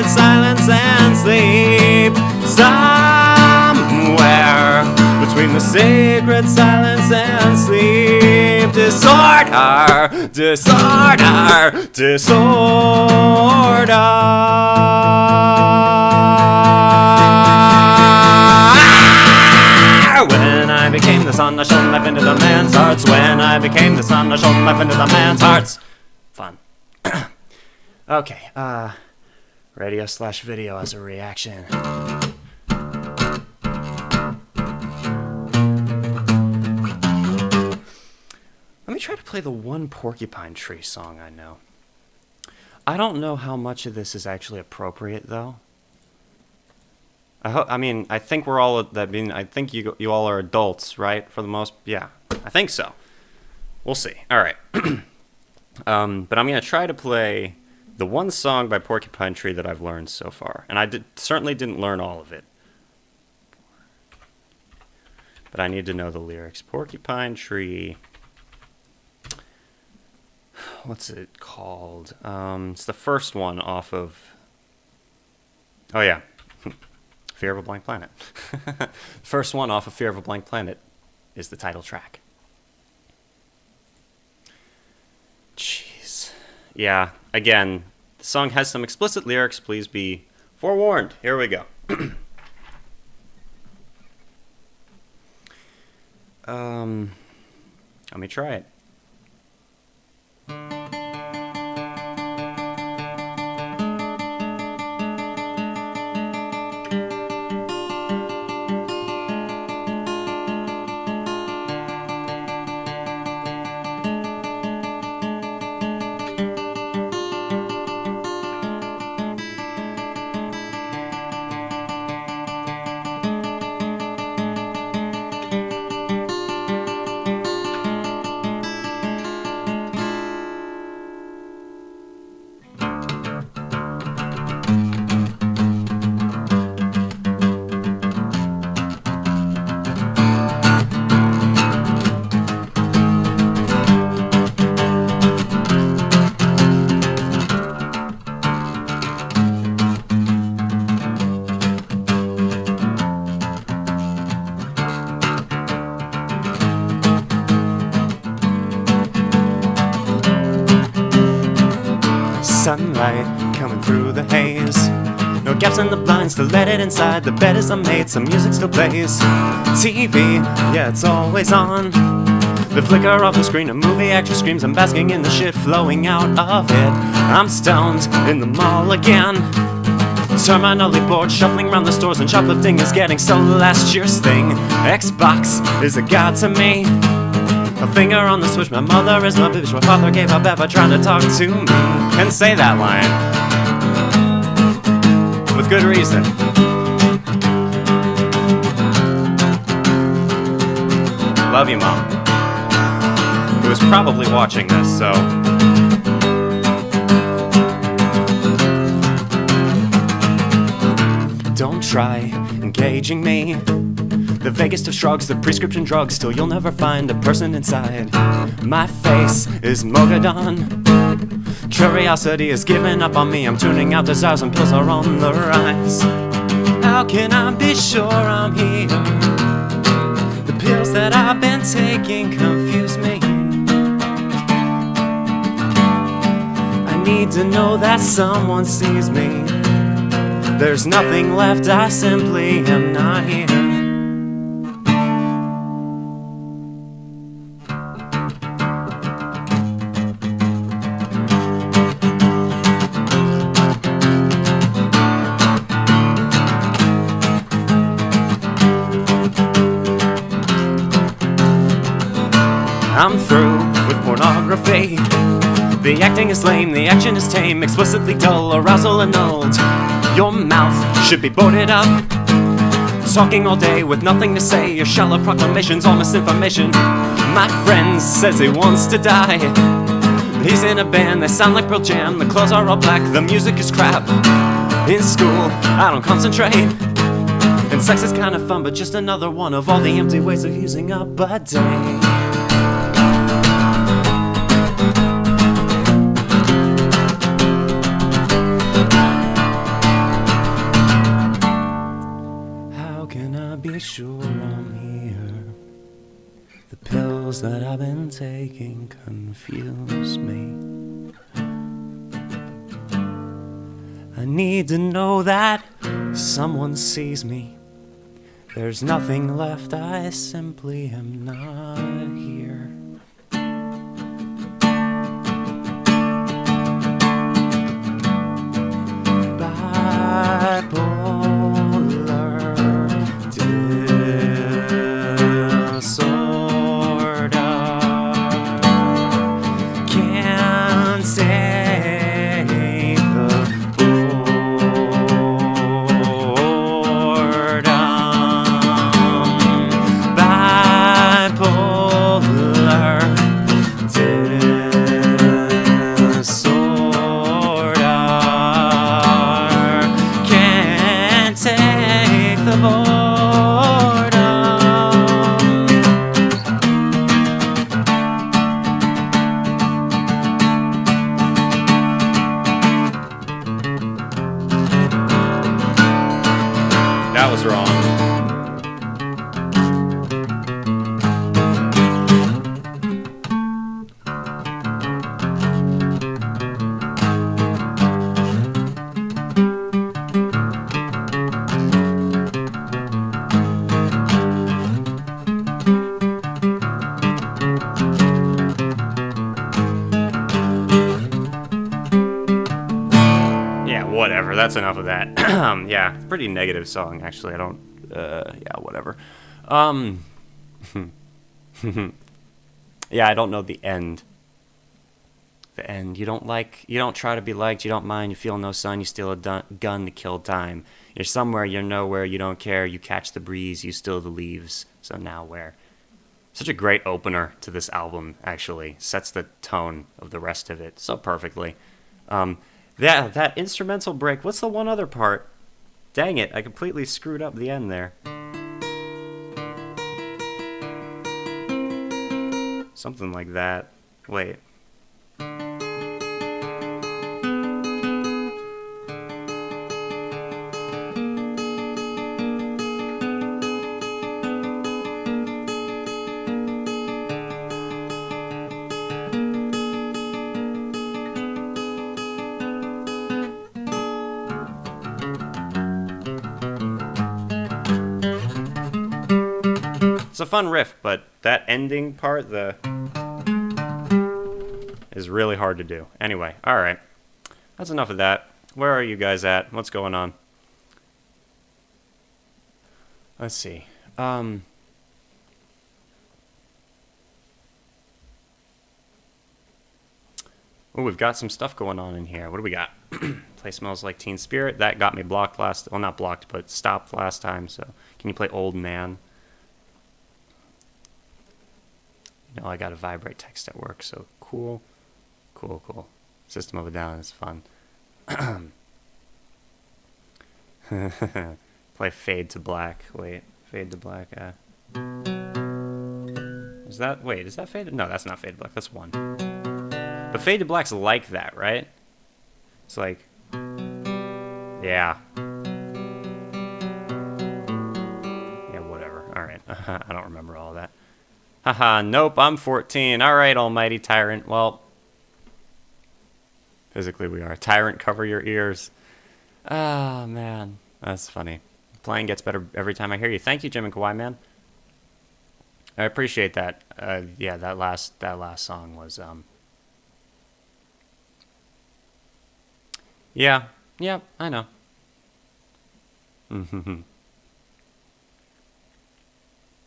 Silence and sleep. Somewhere between the sacred silence and sleep. Disorder. When I became the sun, I shone life into the man's hearts. When I became the sun, I shone life into the man's hearts. Fun. Okay, radio/video as a reaction. try to play the one Porcupine Tree song I know. I don't know how much of this is actually appropriate, though. I think we're all. I think you all are adults, right? For the most, yeah. I think so. We'll see. All right. But I'm gonna try to play the one song by Porcupine Tree that I've learned so far, and I certainly didn't learn all of it. But I need to know the lyrics. Porcupine Tree. What's it called? It's the first one off of... Oh, yeah. Fear of a Blank Planet. First one off of Fear of a Blank Planet is the title track. Jeez. Yeah, again, the song has some explicit lyrics. Please be forewarned. Here we go. Let me try it. Sunlight coming through the haze. No gaps in the blinds to let it inside. The bed is unmade, some music still plays. TV, yeah, it's always on. The flicker of the screen, a movie actress screams. I'm basking in the shit flowing out of it. I'm stoned in the mall again. Terminally bored, shuffling around the stores, and shoplifting is getting so last year's thing. Xbox is a god to me. A finger on the switch, my mother is my bitch. My father gave up ever trying to talk to me. And say that line with good reason. Love you, Mom. Who is probably watching this, so... Don't try engaging me. The vaguest of shrugs, the prescription drugs. Still you'll never find a person inside. My face is Mogadon. Curiosity is giving up on me. I'm tuning out desires and pills are on the rise. How can I be sure I'm here? The pills that I've been taking confuse me. I need to know that someone sees me. There's nothing left, I simply am not here. I'm through with pornography. The acting is lame, the action is tame, explicitly dull, arousal annulled. Your mouth should be boarded up. Talking all day with nothing to say, your shallow proclamations, all misinformation. My friend says he wants to die. He's in a band, they sound like Pearl Jam. The clothes are all black, the music is crap. In school, I don't concentrate. And sex is kind of fun, but just another one of all the empty ways of using up a day. Be sure I'm here. The pills that I've been taking confuse me. I need to know that someone sees me. There's nothing left, I simply am not here. that's enough of that. Yeah, pretty negative song, actually. I don't, yeah, whatever. Yeah, I don't know the end. The end. You don't try to be liked, you don't mind, you feel no sun, you steal a gun to kill time. You're somewhere, you're nowhere, you don't care, you catch the breeze, you steal the leaves, so now where? Such a great opener to this album, actually. Sets the tone of the rest of it so perfectly. That instrumental break, what's the one other part? Dang it, I completely screwed up the end there. Something like that. Wait. It's a fun riff, but that ending part, is really hard to do. Anyway, alright. That's enough of that. Where are you guys at? What's going on? Let's see. Oh, we've got some stuff going on in here. What do we got? Play Smells Like Teen Spirit. That got me blocked last... Well, not blocked, but stopped last time, so... Can you play Old Man? No, I got a vibrate text at work, so cool. Cool. System of a Down is fun. Play Fade to Black. Wait, Fade to Black. Is that... Wait, is that Fade? No, that's not Fade to Black. That's one. But Fade to Black's like that, right? It's like... Yeah. Yeah, whatever. Alright. I don't remember all that. Haha, nope, I'm 14. Alright, almighty tyrant. Well, physically we are. Tyrant, cover your ears. Ah, man. That's funny. Playing gets better every time I hear you. Thank you, Jim and Kawhi, man. I appreciate that. Yeah, that last song was, Yeah, I know.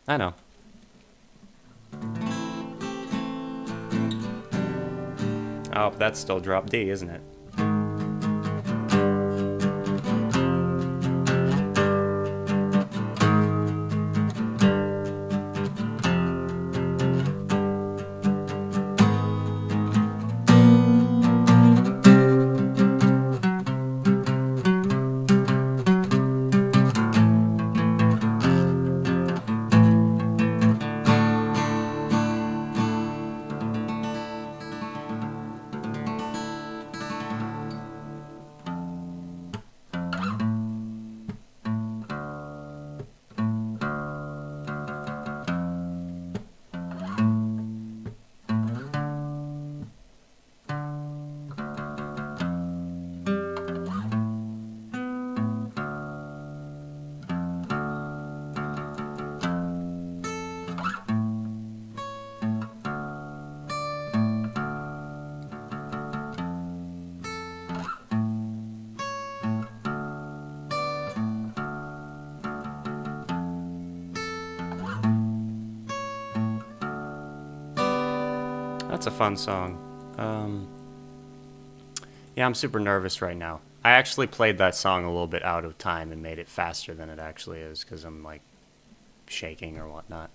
I know. Oh, that's still drop D, isn't it? That's a fun song. Yeah, I'm super nervous right now. I actually played that song a little bit out of time and made it faster than it actually is because I'm like shaking or whatnot.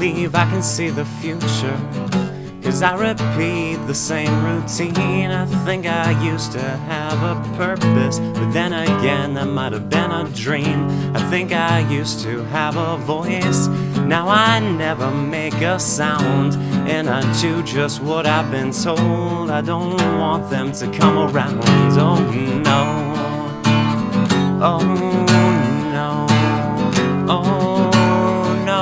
believe I can see the future, 'cause I repeat the same routine. I think I used to have a purpose, but then again that might have been a dream. I think I used to have a voice, now I never make a sound, and I do just what I've been told. I don't want them to come around. Oh no, oh no, oh no.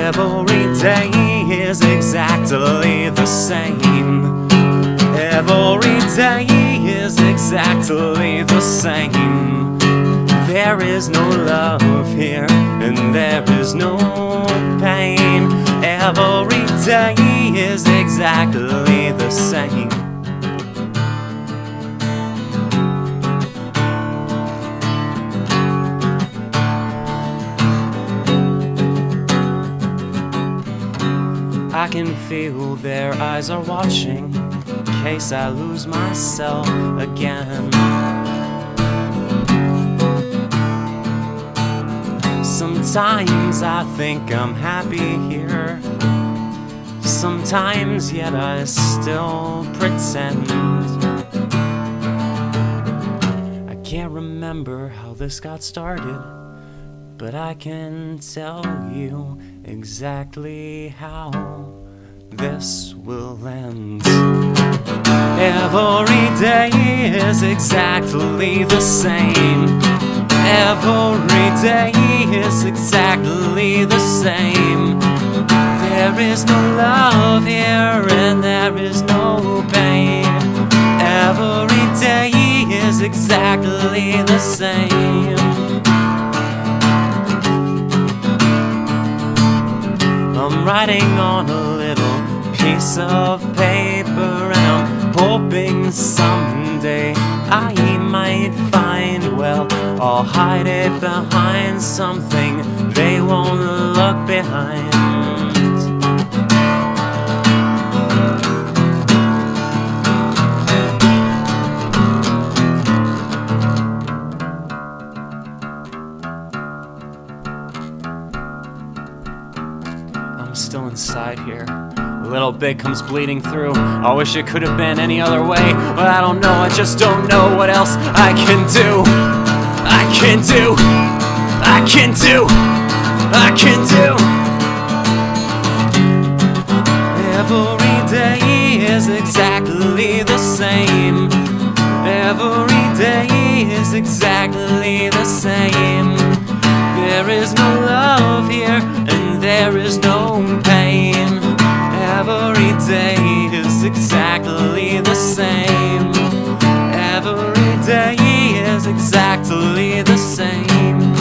Every day is exactly the same. Every day is exactly the same. There is no love here, and there is no pain. Every day is exactly the same. I can feel their eyes are watching, in case I lose myself again. Sometimes I think I'm happy here, sometimes yet I still pretend. I can't remember how this got started, but I can tell you exactly how this will end. Every day is exactly the same. Every day is exactly the same. There is no love here, and there is no pain. Every day is exactly the same. I'm writing on a little piece of paper, and I'm hoping someday I might find, well, I'll hide it behind something they won't look behind. Still inside here. A little bit comes bleeding through. I wish it could have been any other way, but I don't know, I just don't know what else I can do. I can do. I can do. I can do. Every day is exactly the same. Every day is exactly the same. There is no love here, and there is no pain. Every day is exactly the same. Every day is exactly the same.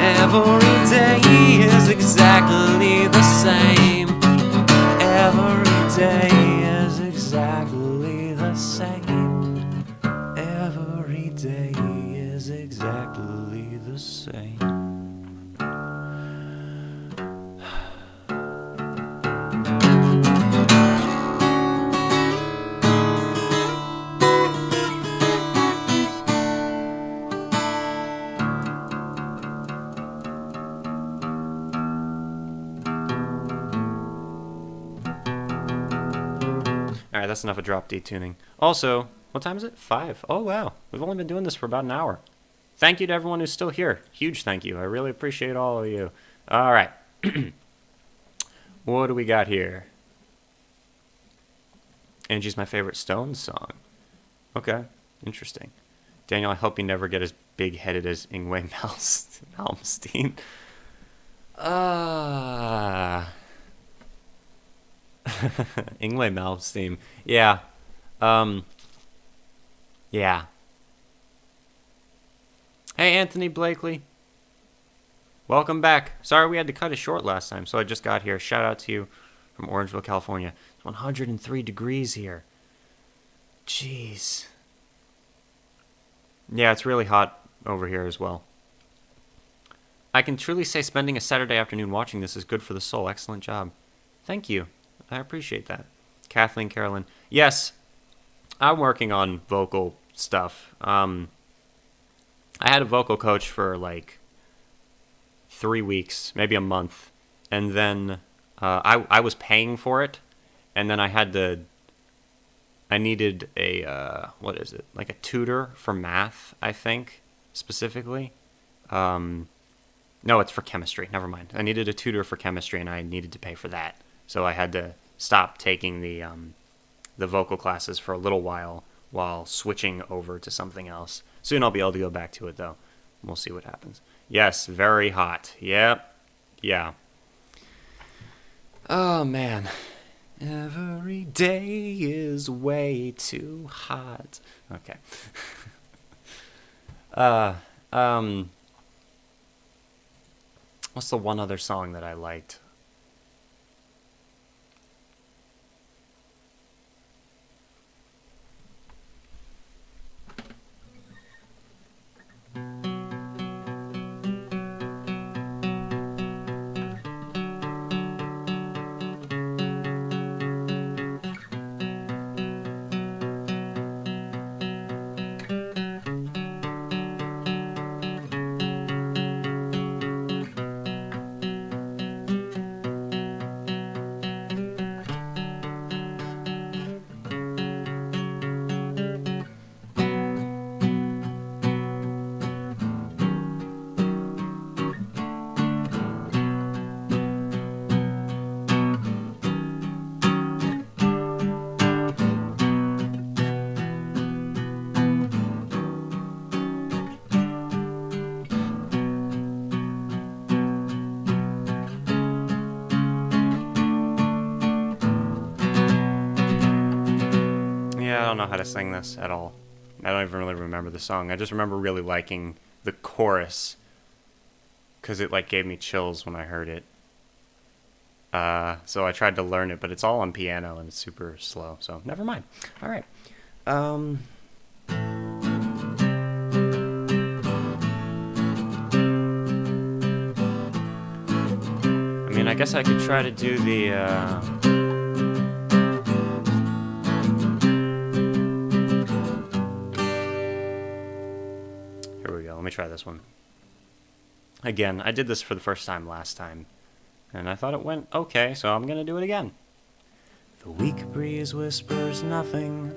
Every day is exactly the same. Every day is exactly the same. Every day is exactly the same. Alright, that's enough of drop D tuning. Also, what time is it? 5. Oh, wow. We've only been doing this for about an hour. Thank you to everyone who's still here. Huge thank you. I really appreciate all of you. Alright. What do we got here? Angie's my favorite Stones song. Okay, interesting. Daniel, I hope you never get as big-headed as Yngwie Malmsteen. Yngwie Malmsteen. Yeah. Yeah. Hey, Anthony Blakely. Welcome back. Sorry we had to cut it short last time, so I just got here. Shout out to you from Orangeville, California. It's 103 degrees here. Jeez. Yeah, it's really hot over here as well. I can truly say spending a Saturday afternoon watching this is good for the soul. Excellent job. Thank you. I appreciate that. Kathleen Carolyn. Yes, I'm working on vocal stuff. I had a vocal coach for like 3 weeks, maybe a month, and then I was paying for it, and then I needed a what is it, like a tutor for math, I think, specifically. No, it's for chemistry. Never mind. I needed a tutor for chemistry, and I needed to pay for that. So I had to stop taking the vocal classes for a little while switching over to something else. Soon I'll be able to go back to it, though. We'll see what happens. Yes, very hot. Yep. Yeah. Oh, man. Every day is way too hot. Okay. What's the one other song that I liked? I don't know how to sing this at all. I don't even really remember the song. I just remember really liking the chorus because it like gave me chills when I heard it. So I tried to learn it, but it's all on piano and it's super slow. So never mind. All right. I mean, I guess I could try to do the. Let me try this one. Again, I did this for the first time last time, and I thought it went okay, so I'm gonna do it again. The weak breeze whispers nothing,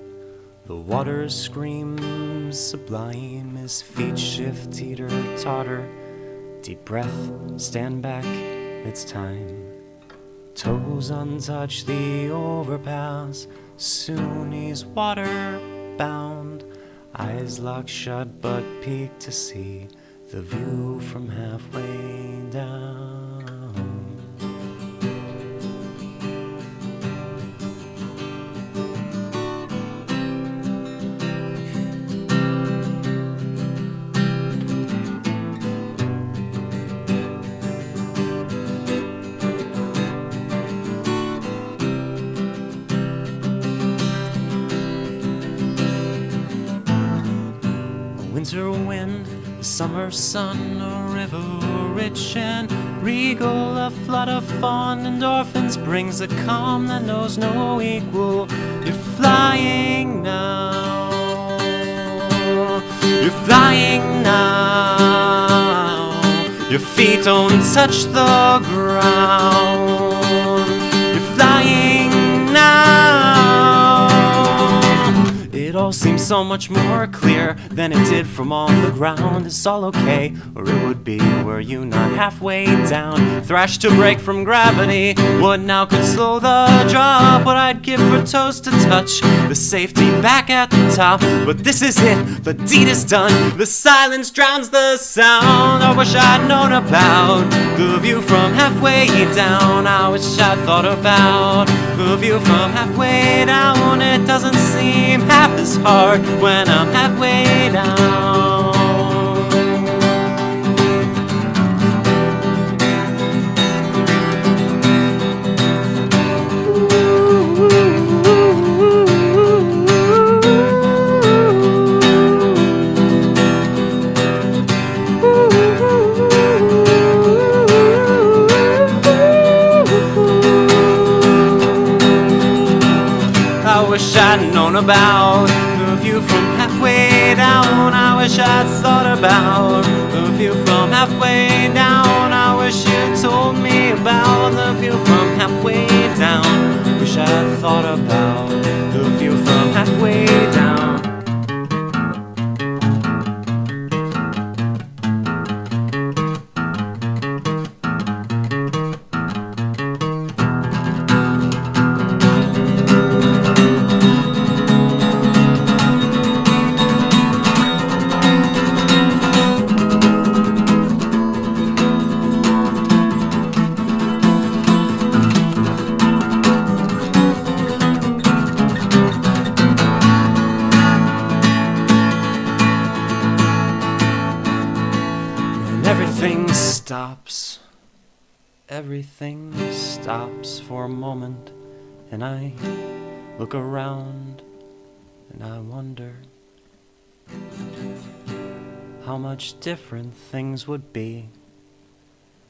the water screams sublime, his feet shift, teeter-totter, deep breath, stand back, it's time. Toes untouched, the overpass, soon he's water-bound. Eyes locked shut but peek to see the view from halfway down. Winter wind, summer sun, a river rich and regal, a flood of fun, endorphins brings a calm that knows no equal. You're flying now, you're flying now, your feet don't touch the ground, you're flying now. It all seems so much more clear than it did from on the ground. It's all okay, or it would be were you not halfway down. Thrashed to break from gravity, what now could slow the drop? What I'd give for toes to touch the safety back at the top. But this is it, the deed is done, the silence drowns the sound. I wish I'd known about the view from halfway down. I wish I'd thought about the view from halfway down. It doesn't seem half as hard when I'm halfway down. I wish I'd known about the The view from halfway down, I wish I'd thought about. The view from halfway down, I wish you told me about. The view from halfway down, wish I'd thought about. The view from halfway down. Everything stops for a moment, and I look around and I wonder how much different things would be.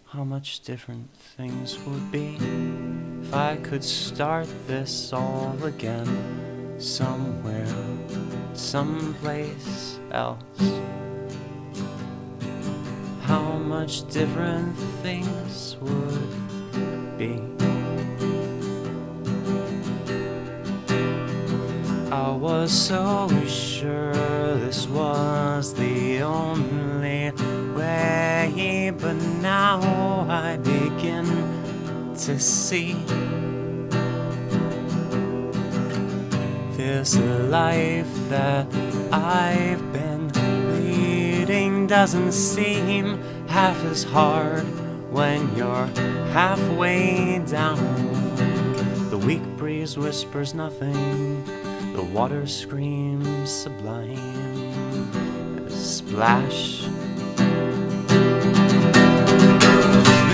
How much different things would be if I could start this all again somewhere, someplace else. How much different things would be. I was so sure this was the only way, but now I begin to see this life that I've been leading doesn't seem half as hard when you're halfway down. The weak breeze whispers nothing, the water screams sublime. A splash.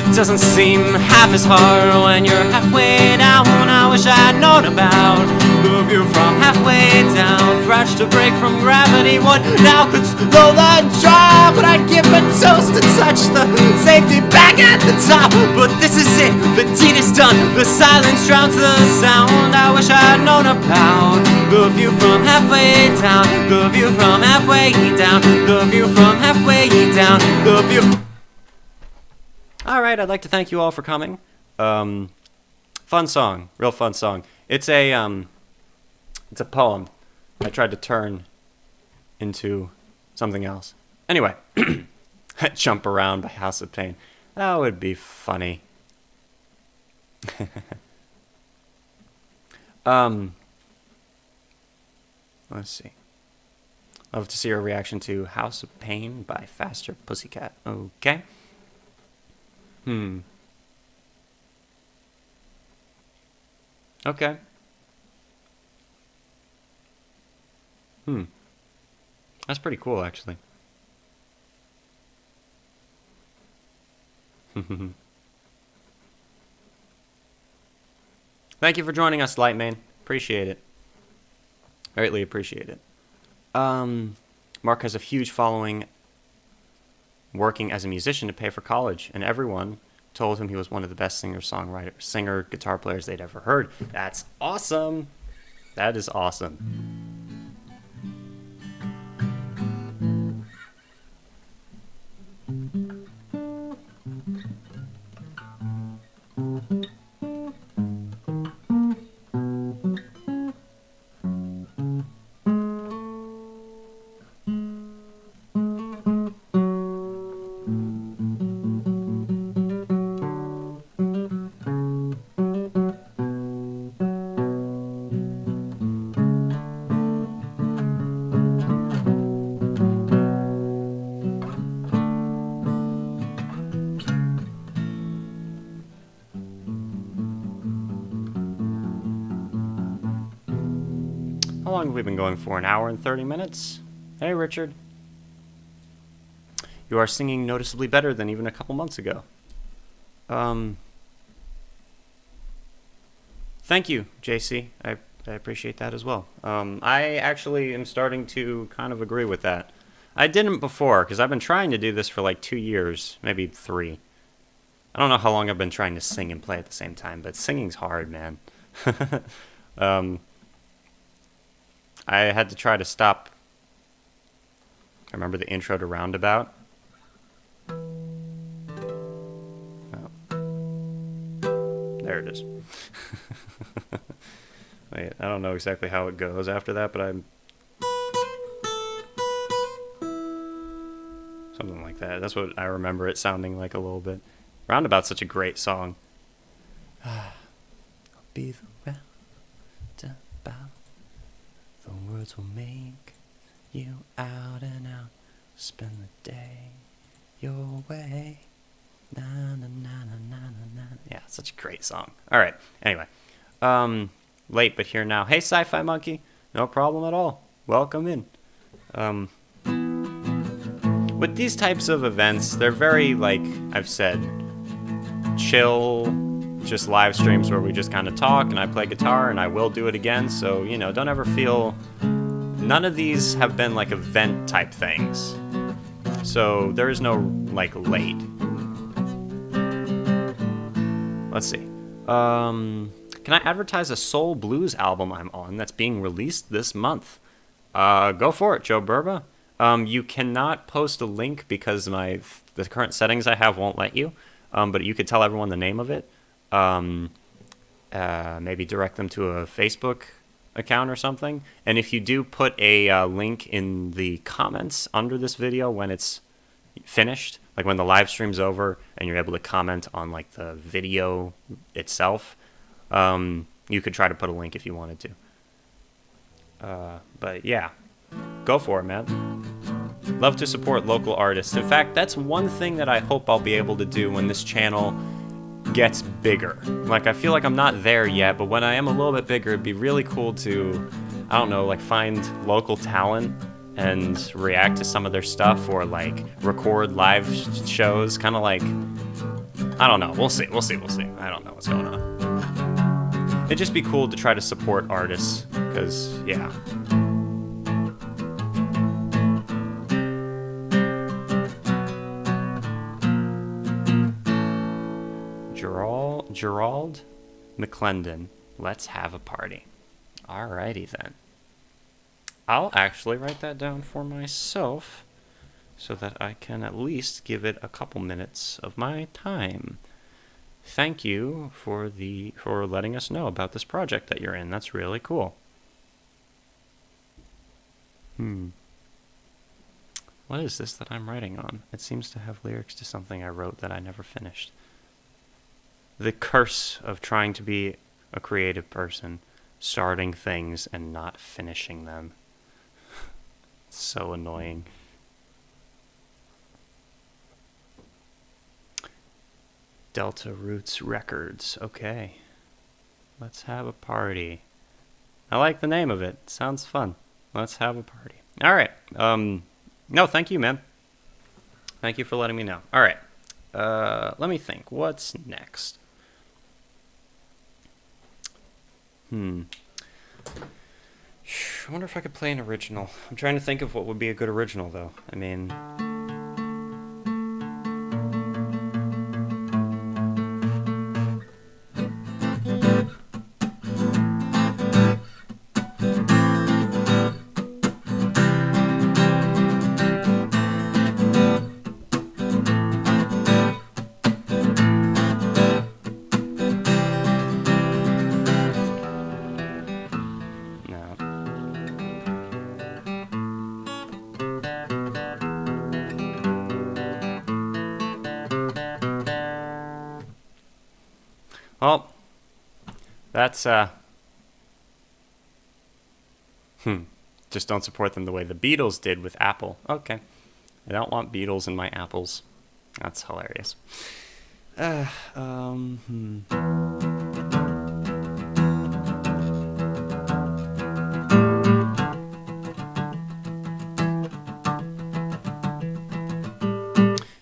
It doesn't seem half as hard when you're halfway down. I wish I'd known about the view from halfway down. Thrashed to break from gravity, what now could slow the drop? But I'd give a toast to touch the safety back at the top. But this is it, the deed is done. The silence drowns the sound. I wish I'd known about the view from halfway down. The view from halfway down. The view from halfway down. The view. Alright, I'd like to thank you all for coming. Fun song, real fun song. It's a poem I tried to turn into something else. Anyway, Jump Around by House of Pain. That would be funny. Let's see. Love to see your reaction to House of Pain by Faster Pussycat. Okay. Okay. That's pretty cool, actually. Thank you for joining us, Lightmane. Appreciate it. Greatly appreciate it. Mark has a huge following working as a musician to pay for college, and everyone told him he was one of the best singer, guitar players they'd ever heard. That's awesome. That is awesome. How long have we been going for? An hour and 30 minutes? Hey, Richard. You are singing noticeably better than even a couple months ago. Thank you, JC. I appreciate that as well. I actually am starting to kind of agree with that. I didn't before, because I've been trying to do this for like 2 years, maybe 3. I don't know how long I've been trying to sing and play at the same time, but singing's hard, man. I had to try to stop. I remember the intro to Roundabout. Oh. There it is. Wait, I don't know exactly how it goes after that, but I'm... Something like that. That's what I remember it sounding like a little bit. Roundabout's such a great song. I'll be the roundabout. The words will make you out and out. Spend the day your way. Na na na na na na. Yeah, such a great song. All right. Anyway, late but here now. Hey, Sci-Fi Monkey. No problem at all. Welcome in. With these types of events, they're very, like I've said, chill, just live streams where we just kind of talk and I play guitar, and I will do it again. So, you know, don't ever feel... None of these have been like event type things. So there is no, like, late. Let's see. Can I advertise a soul blues album I'm on that's being released this month? Go for it, Joe Burba. You cannot post a link because the current settings I have won't let you. But you could tell everyone the name of it. Maybe direct them to a Facebook account or something. And if you do put a link in the comments under this video when it's finished, like when the live stream's over and you're able to comment on like the video itself, you could try to put a link if you wanted to. But yeah, go for it, man. Love to support local artists. In fact, that's one thing that I hope I'll be able to do when this channel gets bigger. Like, I feel like I'm not there yet, but when I am a little bit bigger, it'd be really cool to, I don't know, like find local talent and react to some of their stuff, or like record live shows, kind of like, I don't know. We'll see. I don't know what's going on. It'd just be cool to try to support artists, because, yeah. Gerald McClendon, let's have a party. Alrighty then. I'll actually write that down for myself so that I can at least give it a couple minutes of my time. Thank you for letting us know about this project that you're in. That's really cool. What is this that I'm writing on? It seems to have lyrics to something I wrote that I never finished. The curse of trying to be a creative person, starting things and not finishing them. It's so annoying. Delta Roots Records. Okay. Let's have a party. I like the name of it. Sounds fun. Let's have a party. All right. No, thank you, man. Thank you for letting me know. All right. Let me think. What's next? I wonder if I could play an original. I'm trying to think of what would be a good original, though. I mean... Well, that's, just don't support them the way the Beatles did with Apple. Okay. I don't want Beatles in my apples. That's hilarious.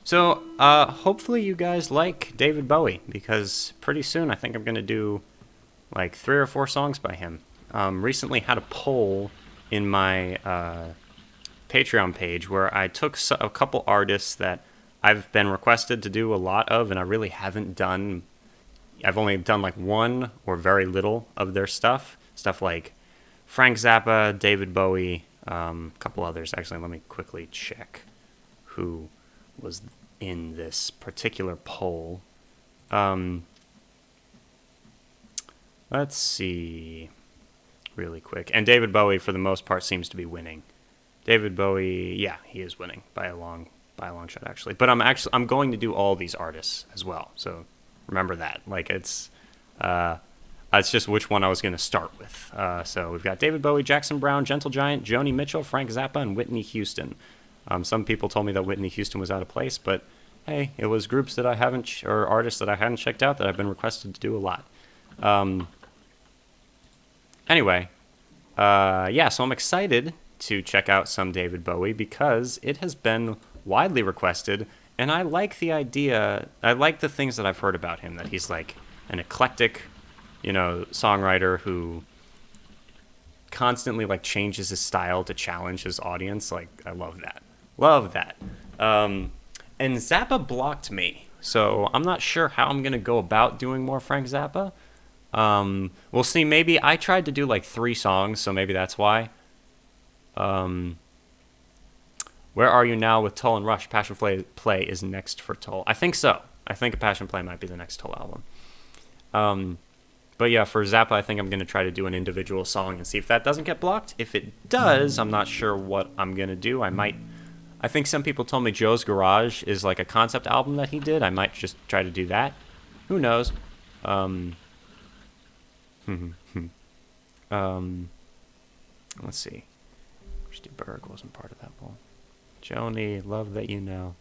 So, hopefully you guys like David Bowie, because pretty soon I think I'm going to do like 3 or 4 songs by him. Recently had a poll in my Patreon page where I took a couple artists that I've been requested to do a lot of, and I really haven't done. I've only done like one or very little of their stuff. Stuff like Frank Zappa, David Bowie, a couple others. Actually, let me quickly check who was in this particular poll. Let's see really quick. And David Bowie, for the most part, seems to be winning. David Bowie, yeah, he is winning by a long shot, actually. But I'm going to do all these artists as well. So remember that. Like, it's just which one I was going to start with. So we've got David Bowie, Jackson Browne, Gentle Giant, Joni Mitchell, Frank Zappa, and Whitney Houston. Some people told me that Whitney Houston was out of place, but hey, it was groups that I haven't, or artists that I hadn't checked out that I've been requested to do a lot. Anyway, yeah, so I'm excited to check out some David Bowie because it has been widely requested, and I like the idea, I like the things that I've heard about him, that he's like an eclectic, songwriter who constantly like changes his style to challenge his audience. Like, I love that. Love that. And Zappa blocked me, so I'm not sure how I'm going to go about doing more Frank Zappa. We'll see. Maybe I tried to do like 3 songs, so maybe that's why. Where Are You Now with Tull and Rush? Passion Play is next for Tull. I think so. I think Passion Play might be the next Tull album. But yeah, for Zappa, I think I'm going to try to do an individual song and see if that doesn't get blocked. If it does, I'm not sure what I'm going to do. I think some people told me Joe's Garage is like a concept album that he did. I might just try to do that. Who knows? Let's see. Christy Berg wasn't part of that poll. Joni, Love That You Know.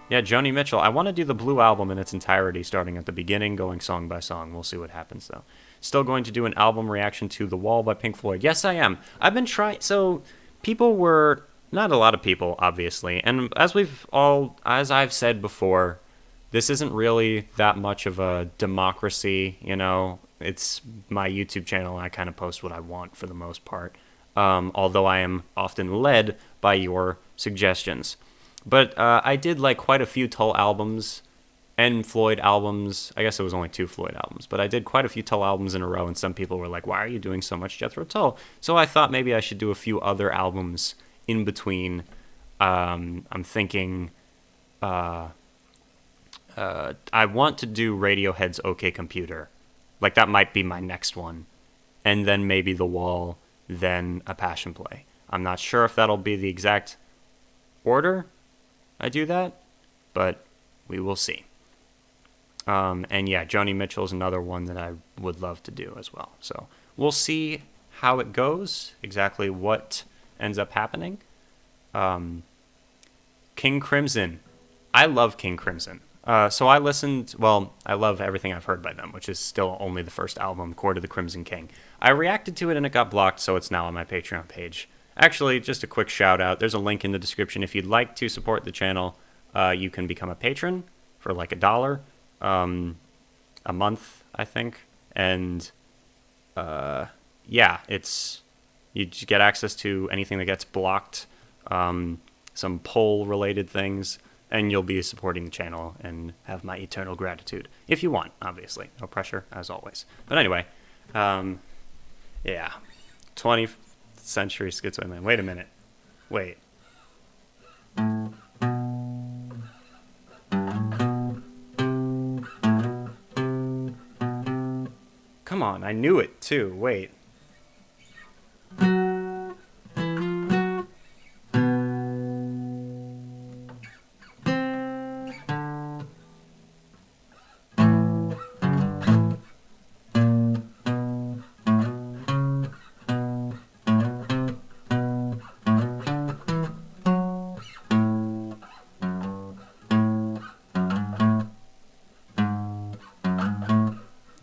Yeah, Joni Mitchell. I want to do the Blue Album in its entirety, starting at the beginning, going song by song. We'll see what happens, though. Still going to do an album reaction to The Wall by Pink Floyd. Yes, I am. I've been trying... So, people were... Not a lot of people, obviously. And as I've said before, this isn't really that much of a democracy, It's my YouTube channel, and I kind of post what I want for the most part. Although I am often led by your suggestions. But I did like quite a few Tull albums and Floyd albums. I guess it was only 2 Floyd albums, but I did quite a few Tull albums in a row, and some people were like, why are you doing so much Jethro Tull? So I thought maybe I should do a few other albums in between. I'm thinking I want to do Radiohead's OK Computer. Like, that might be my next one. And then maybe The Wall, then a Passion Play. I'm not sure if that'll be the exact order I do that, but we will see. And yeah, Joni Mitchell's another one that I would love to do as well. So we'll see how it goes, exactly what ends up happening. King Crimson. I love King Crimson. So I love everything I've heard by them, which is still only the first album, Court of the Crimson King. I reacted to it and it got blocked, so it's now on my Patreon page. Actually, just a quick shout out. There's a link in the description. If you'd like to support the channel, you can become a patron for like $1 a month, I think. And yeah, you just get access to anything that gets blocked, some poll related things, and you'll be supporting the channel and have my eternal gratitude if you want. Obviously, no pressure as always. But anyway, yeah, 20th century schizoid man. Wait a minute. Wait. Come on, I knew it too. Wait.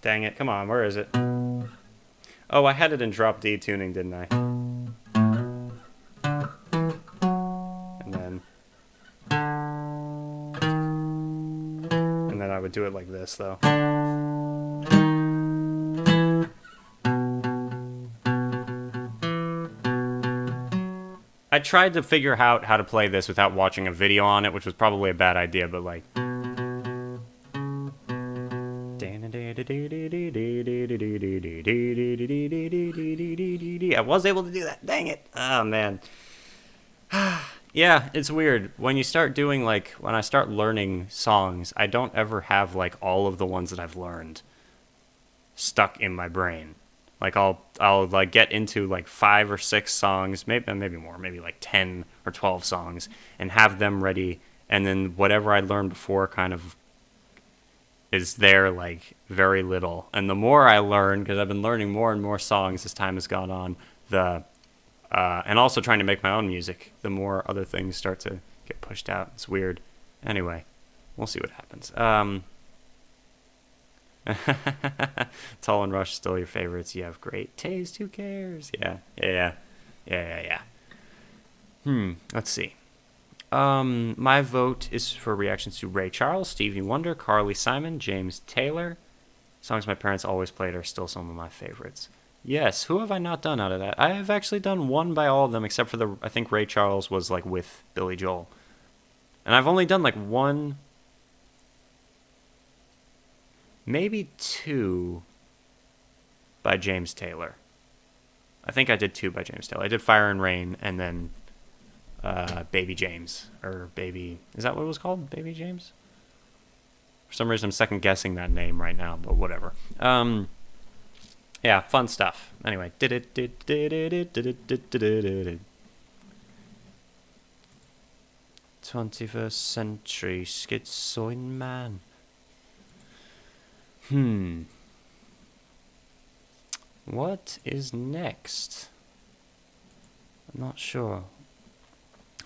Dang it, come on, where is it? Oh, I had it in drop D tuning, didn't I? And then I would do it like this, though. I tried to figure out how to play this without watching a video on it, which was probably a bad idea, but like... I was able to do that. Dang it. Oh, man. Yeah, it's weird. When you start doing, like, when I start learning songs, I don't ever have, like, all of the ones that I've learned stuck in my brain. Like, I'll like, get into, like, 5 or 6 songs, maybe more, maybe, like, 10 or 12 songs, and have them ready, and then whatever I learned before kind of is there, like, very little. And the more I learn, because I've been learning more and more songs as time has gone on, and also trying to make my own music, the more other things start to get pushed out. It's weird. Anyway, we'll see what happens. Tall and Rush still your favorites. You have great taste. Who cares? Yeah. Let's see. My vote is for reactions to Ray Charles, Stevie Wonder, Carly Simon, James Taylor. Songs my parents always played are still some of my favorites. Yes, who have I not done out of that? I have actually done one by all of them, except for I think Ray Charles was, like, with Billy Joel. And I've only done, like, one, maybe 2 by James Taylor. I think I did 2 by James Taylor. I did Fire and Rain, and then Baby James. Or Baby... Is that what it was called? Baby James? For some reason, I'm second-guessing that name right now, but whatever. Yeah, fun stuff. Anyway. 21st century schizoid man. What is next? I'm not sure.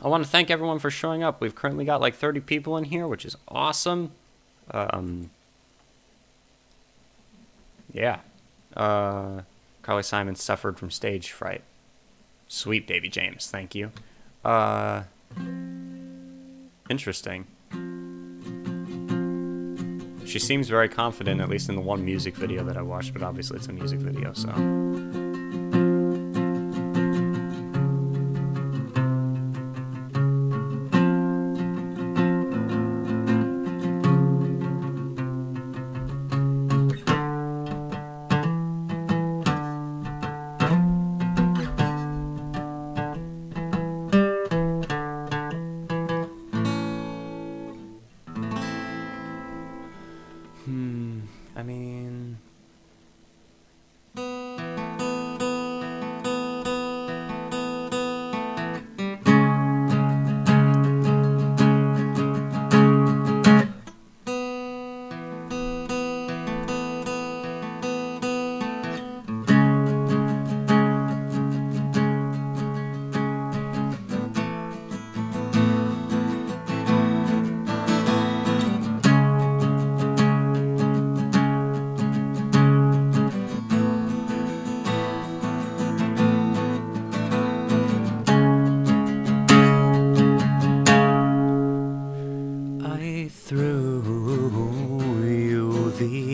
I want to thank everyone for showing up. We've currently got like 30 people in here, which is awesome. Yeah. Carly Simon suffered from stage fright. Sweet Baby James, thank you. Interesting. She seems very confident, at least in the one music video that I watched, but obviously it's a music video, so... I mean...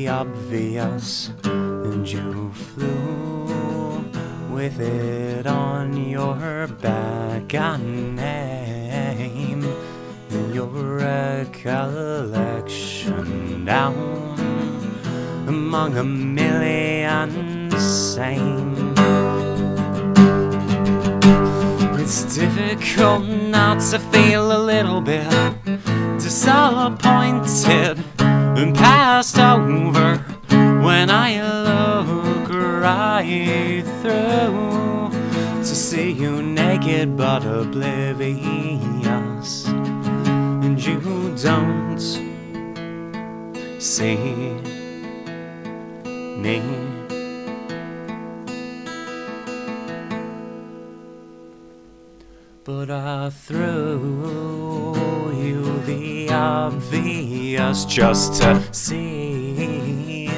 obvious, and you flew with it on your back. I name your recollection down among a million same. It's difficult not to feel a little bit disappointed and passed over when I look right through to see you naked but oblivious, and you don't see me. But I threw you the obvious just to see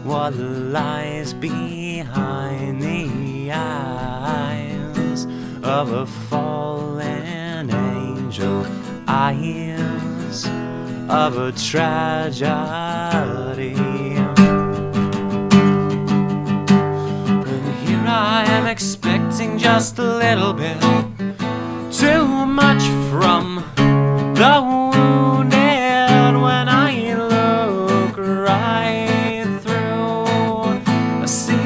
what lies behind the eyes of a fallen angel, eyes of a tragedy. And here I am expecting just a little bit too much from the wounded when I look right through. I see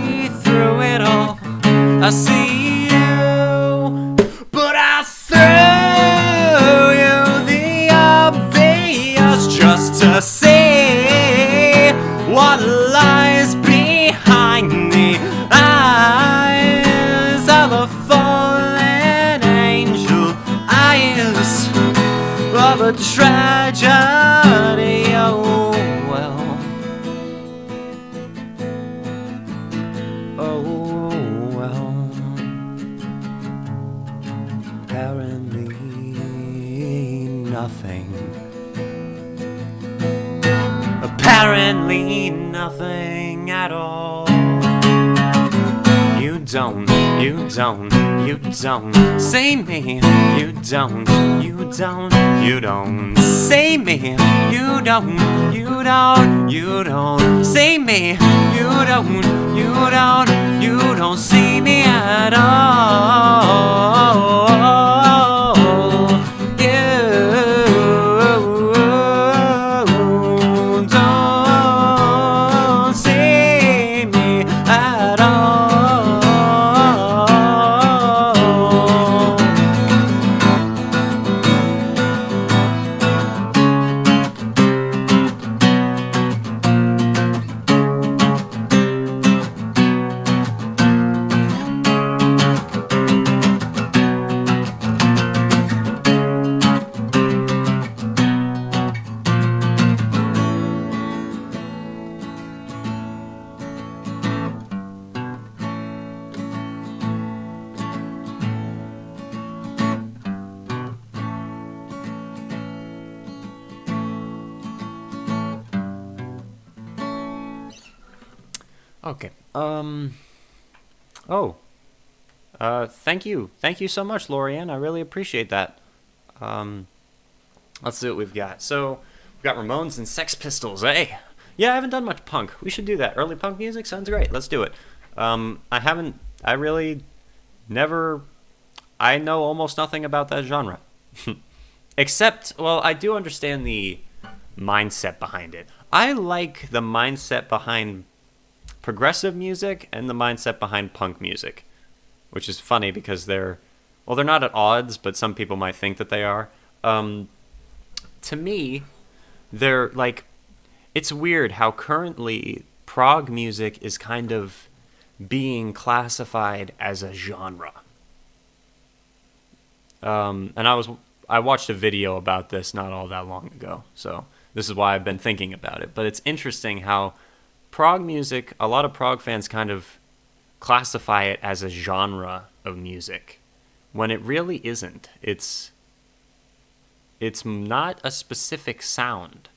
I see you, but I throw you the obvious just to see what lies behind the eyes of a fallen angel, eyes of a tragedy. Oh well. Oh well. Apparently nothing. Apparently nothing at all. You don't say me. You don't say me. You don't say me. You don't see me at all. You don't see me at all. Okay. Thank you. Thank you so much, Lorianne. I really appreciate that. Let's see what we've got. So, we've got Ramones and Sex Pistols, eh? Yeah, I haven't done much punk. We should do that. Early punk music sounds great. Let's do it. I know almost nothing about that genre. Except, well, I do understand the mindset behind it. I like the mindset behind progressive music and the mindset behind punk music, which is funny because they're not at odds, but some people might think that they are. To me, they're like, it's weird how currently prog music is kind of being classified as a genre. And I watched a video about this not all that long ago, so this is why I've been thinking about it. But it's interesting how prog music, a lot of prog fans kind of classify it as a genre of music, when it really isn't. It's not a specific sound.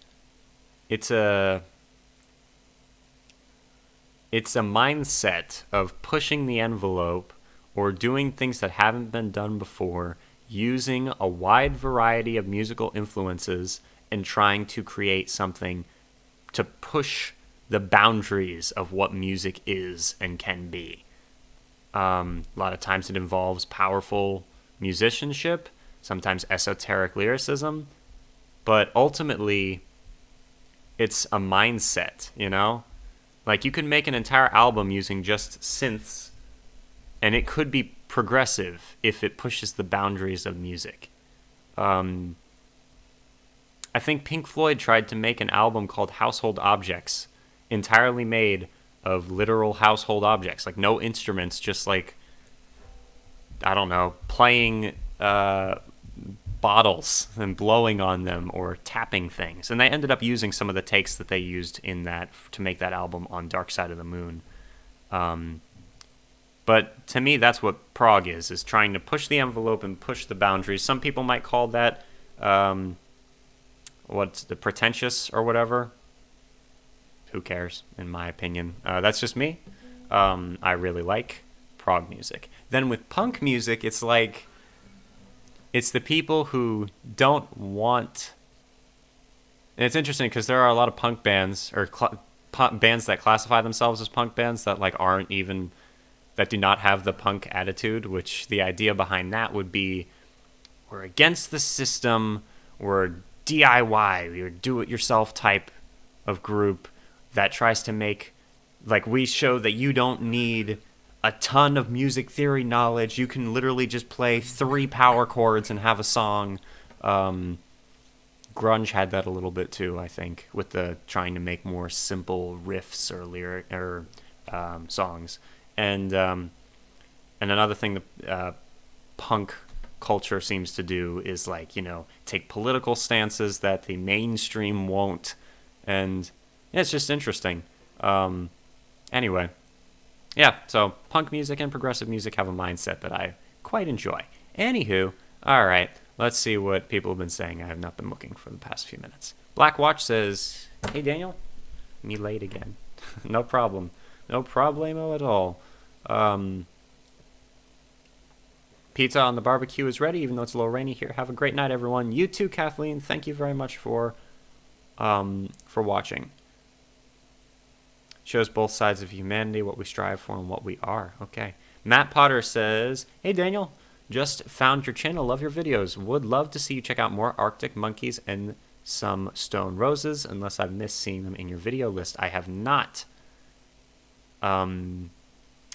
It's a mindset of pushing the envelope or doing things that haven't been done before, using a wide variety of musical influences and trying to create something to push the boundaries of what music is and can be. A lot of times it involves powerful musicianship, sometimes esoteric lyricism, but ultimately it's a mindset, you know? Like, you can make an entire album using just synths, and it could be progressive if it pushes the boundaries of music. I think Pink Floyd tried to make an album called Household Objects, entirely made of literal household objects, like no instruments, just like, I don't know, playing bottles and blowing on them or tapping things. And they ended up using some of the takes that they used in that to make that album on Dark Side of the Moon. But to me, that's what prog is trying to push the envelope and push the boundaries. Some people might call that what's the pretentious or whatever. Who cares, in my opinion. That's just me. I really like prog music. Then with punk music, it's like, it's the people who don't want... And it's interesting because there are a lot of punk bands, or bands that classify themselves as punk bands that like aren't even... that do not have the punk attitude, which the idea behind that would be, we're against the system, we're DIY, we're do-it-yourself type of group that tries to make, like, we show that you don't need a ton of music theory knowledge. You can literally just play 3 power chords and have a song. Grunge had that a little bit too, I think, with the trying to make more simple riffs or songs. And another thing that punk culture seems to do is, like, take political stances that the mainstream won't. And yeah, it's just interesting. Anyway, yeah, so punk music and progressive music have a mindset that I quite enjoy. Anywho, all right, let's see what people have been saying. I have not been looking for the past few minutes. Black Watch says, "Hey, Daniel, me late again." No problem. No problemo at all. Pizza on the barbecue is ready, even though it's a little rainy here. Have a great night, everyone. You too, Kathleen. Thank you very much for watching. Shows both sides of humanity, what we strive for and what we are. Okay. Matt Potter says, "Hey, Daniel, just found your channel. Love your videos. Would love to see you check out more Arctic monkeys and some stone roses, unless I've missed seeing them in your video list." I have not. I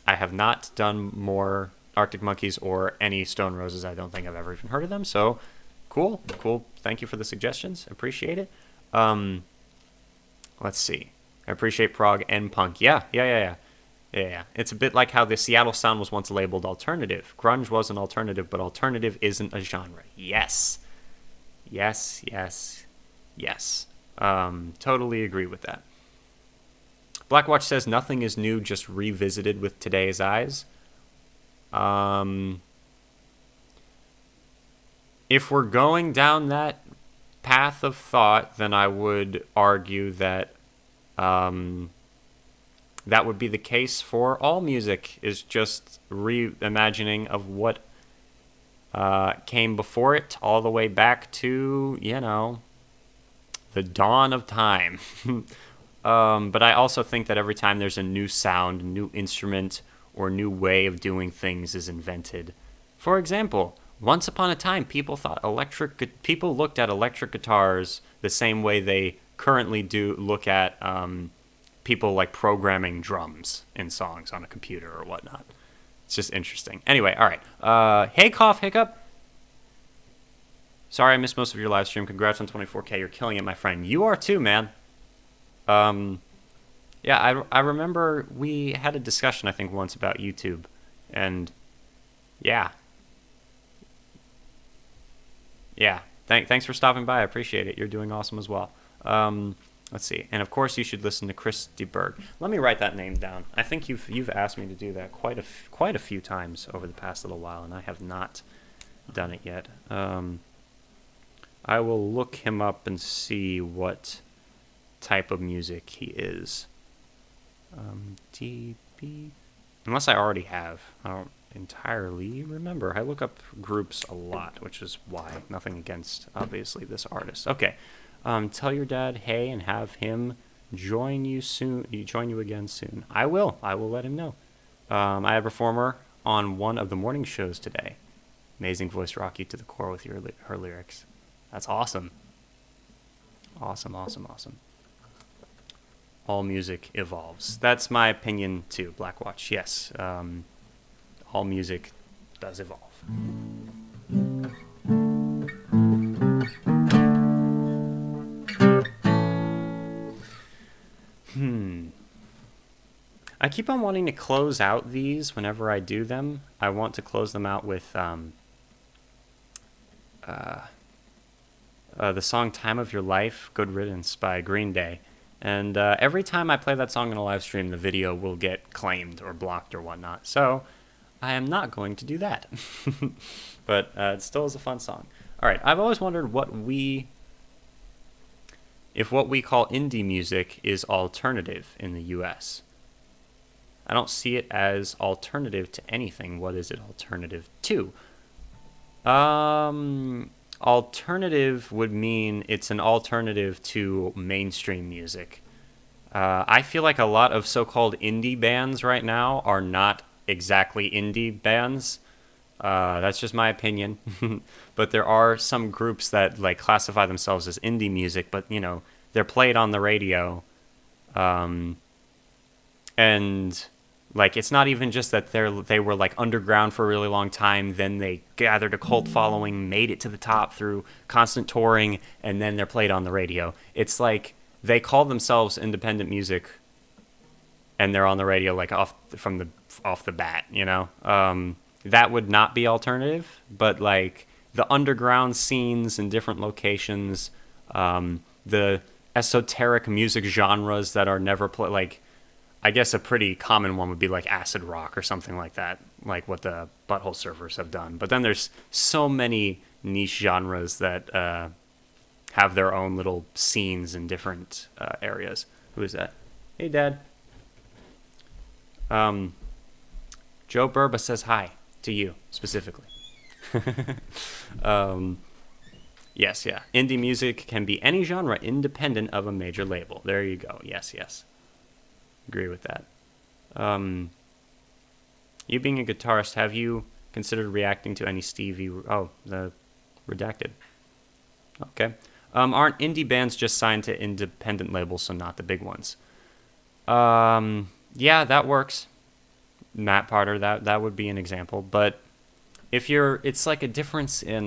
have not done more Arctic monkeys or any stone roses. I don't think I've ever even heard of them. So, cool. Thank you for the suggestions. Appreciate it. Let's see. I appreciate prog and punk. Yeah. It's a bit like how the Seattle sound was once labeled alternative. Grunge was an alternative, but alternative isn't a genre. Yes. Totally agree with that. Blackwatch says, "Nothing is new, just revisited with today's eyes." If we're going down that path of thought, then I would argue that that would be the case for all music, is just reimagining of what came before it, all the way back to, the dawn of time. But I also think that every time there's a new sound, new instrument, or new way of doing things is invented. For example, once upon a time, people looked at electric guitars the same way they currently do look at people like programming drums in songs on a computer or whatnot. It's just interesting. Anyway, all right. Hey, Cough Hiccup. Sorry I missed most of your live stream. Congrats on 24K. You're killing it, my friend. You are too, man. Yeah, I remember we had a discussion, I think, once about YouTube. And, yeah. Thanks for stopping by. I appreciate it. You're doing awesome as well. Let's see. And, of course, you should listen to Chris DeBerg. Let me write that name down. I think you've asked me to do that quite a few times over the past little while, and I have not done it yet. I will look him up and see what type of music he is. DB, unless I already have. I don't entirely remember. I look up groups a lot, which is why. Nothing against, obviously, this artist. Okay. Tell your dad hey and have him join you again soon. I will let him know. I had a performer on one of the morning shows today. Amazing voice, rock you to the core with her lyrics. That's awesome. Awesome. All music evolves. That's my opinion too, Blackwatch. Yes, all music does evolve. I keep on wanting to close out these whenever I do them. I want to close them out with the song Time of Your Life, Good Riddance by Green Day. And every time I play that song in a live stream, the video will get claimed or blocked or whatnot. So I am not going to do that. But it still is a fun song. All right, I've always wondered if what we call indie music is alternative in the U.S. I don't see it as alternative to anything. What is it alternative to? Alternative would mean it's an alternative to mainstream music. I feel like a lot of so-called indie bands right now are not exactly indie bands. That's just my opinion. But there are some groups that like classify themselves as indie music, but they're played on the radio. And Like, it's not even just that they were like underground for a really long time, then they gathered a cult following, made it to the top through constant touring, and then they're played on the radio. It's like they call themselves independent music, and they're on the radio like off the bat, you know? That would not be alternative, but like the underground scenes in different locations, the esoteric music genres that are never played, like, I guess a pretty common one would be like acid rock or something like that, like what the Butthole Surfers have done. But then there's so many niche genres that have their own little scenes in different areas. Who is that? Hey, Dad. Joe Burba says hi to you specifically. Yes, yeah. Indie music can be any genre independent of a major label. There you go. Yes, yes. Agree with that. You being a guitarist, have you considered reacting to any Stevie... Oh, the Redacted. Okay. Aren't indie bands just signed to independent labels, so not the big ones? Yeah, that works. Matt Potter, that would be an example. But if you're... It's like a difference in...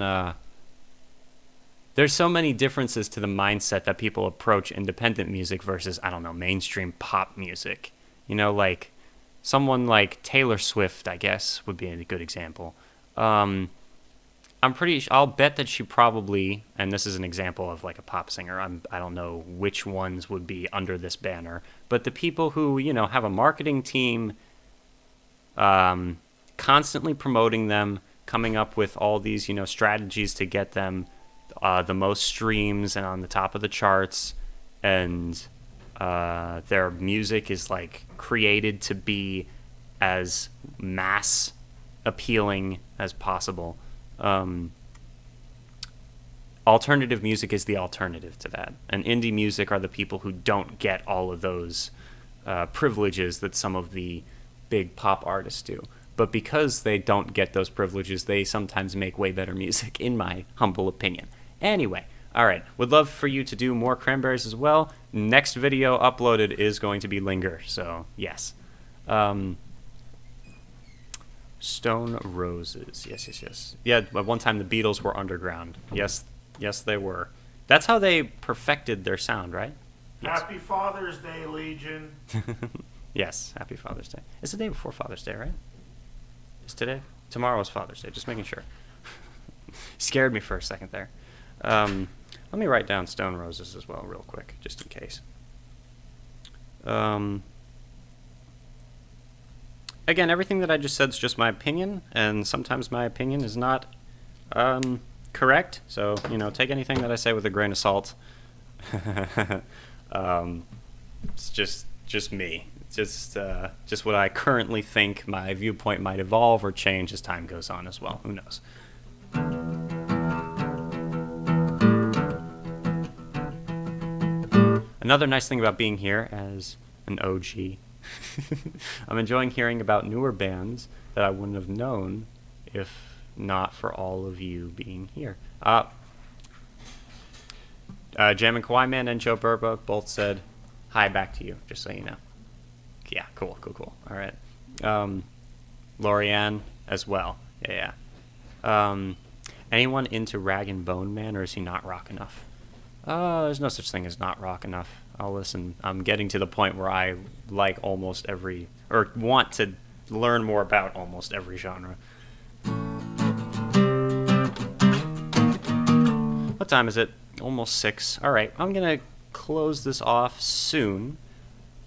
There's so many differences to the mindset that people approach independent music versus, I don't know, mainstream pop music. You know, like someone like Taylor Swift, I guess, would be a good example. I'll bet that she probably, and this is an example of like a pop singer, I don't know which ones would be under this banner, but the people who, you know, have a marketing team constantly promoting them, coming up with all these, you know, strategies to get them the most streams and on the top of the charts, and their music is like created to be as mass appealing as possible. Alternative music is the alternative to that, and indie music are the people who don't get all of those privileges that some of the big pop artists do. But because they don't get those privileges, they sometimes make way better music, in my humble opinion. Anyway, all right. Would love for you to do more Cranberries as well. Next video uploaded is going to be Linger, so yes. Stone Roses. Yes, yes, yes. Yeah, at one time the Beatles were underground. Yes, yes, they were. That's how they perfected their sound, right? Yes. Happy Father's Day, Legion. Yes, happy Father's Day. It's the day before Father's Day, right? Is today? Tomorrow is Father's Day, just making sure. Scared me for a second there. Let me write down Stone Roses as well real quick, just in case. Again, everything that I just said is just my opinion, and sometimes my opinion is not correct, so, you know, take anything that I say with a grain of salt. It's just me. Just what I currently think. My viewpoint might evolve or change as time goes on as well. Who knows? Another nice thing about being here as an OG, I'm enjoying hearing about newer bands that I wouldn't have known if not for all of you being here. Jam and Kawaii Man and Joe Burba both said hi back to you, just so you know. Yeah, cool. All right. Lorianne as well. Yeah. Anyone into Rag and Bone Man, or is he not rock enough? There's no such thing as not rock enough. I'll listen. I'm getting to the point where I like almost every, or want to learn more about almost every genre. What time is it? Almost 6. All right, I'm going to close this off soon.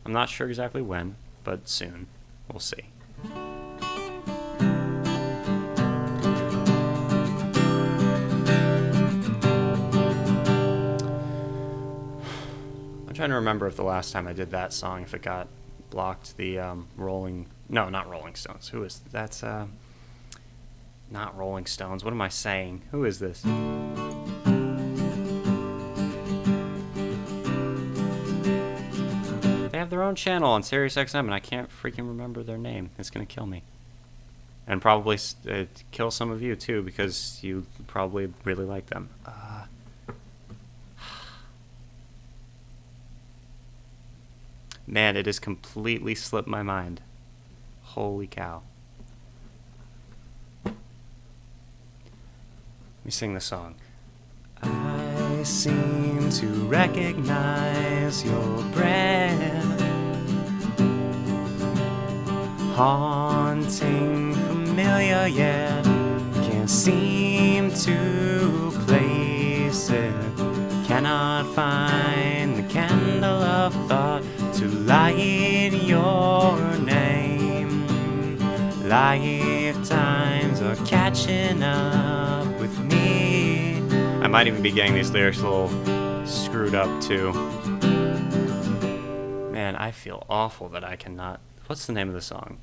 I'm not sure exactly when, but soon. We'll see. I'm trying to remember if the last time I did that song, if it got blocked. The not Rolling Stones. Who is that's not Rolling Stones. What am I saying? Who is this? They have their own channel on SiriusXM, and I can't freaking remember their name. It's gonna kill me, and probably kill some of you too, because you probably really like them. Man, it has completely slipped my mind. Holy cow. Let me sing the song. I seem to recognize your breath, haunting, familiar, yet can't seem to place it. Cannot find the candle of thought to light your name. Lifetimes are catching up with me. I might even be getting these lyrics a little screwed up too. Man, I feel awful that I cannot. What's the name of the song?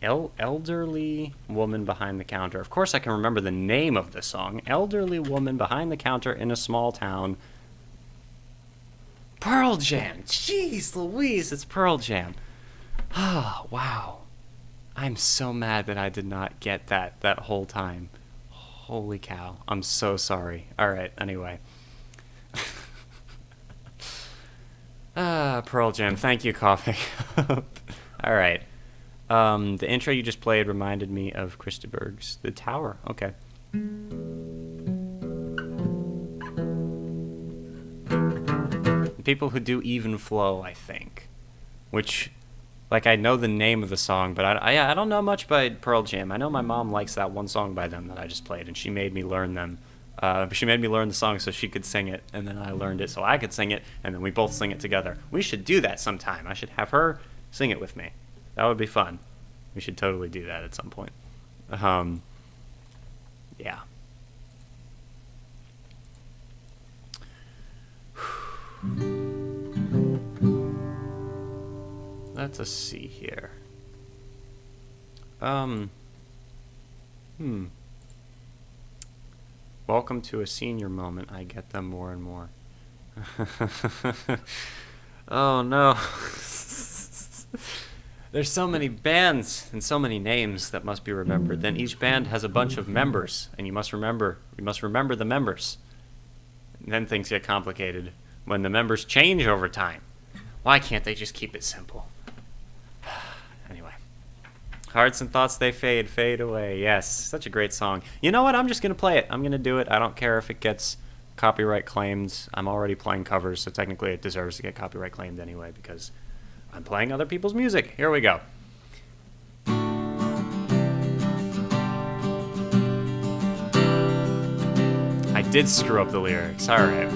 Elderly Woman Behind the Counter. Of course I can remember the name of the song. Elderly Woman Behind the Counter in a Small Town. Pearl Jam. Jeez Louise, it's Pearl Jam. Ah, wow. I'm so mad that I did not get that whole time. Holy cow. I'm so sorry. Alright, anyway. Pearl Jam. Thank you, Coffee. Alright. The intro you just played reminded me of Christenberg's The Tower. Okay. People who do Even Flow, I think. Which, like, I know the name of the song, but I don't know much by Pearl Jam. I know my mom likes that one song by them that I just played, and she made me learn them. She made me learn the song so she could sing it, and then I learned it so I could sing it, and then we both sing it together. We should do that sometime. I should have her sing it with me. That would be fun. We should totally do that at some point. Yeah. Let's see here. Welcome to a senior moment. I get them more and more. Oh no. There's so many bands and so many names that must be remembered. Then each band has a bunch of members, and you must remember the members. And then things get complicated when the members change over time. Why can't they just keep it simple? Anyway. Hearts and thoughts, they fade away. Yes, such a great song. You know what? I'm just going to play it. I'm going to do it. I don't care if it gets copyright claimed. I'm already playing covers, so technically it deserves to get copyright claimed anyway because I'm playing other people's music. Here we go. I did screw up the lyrics. All right.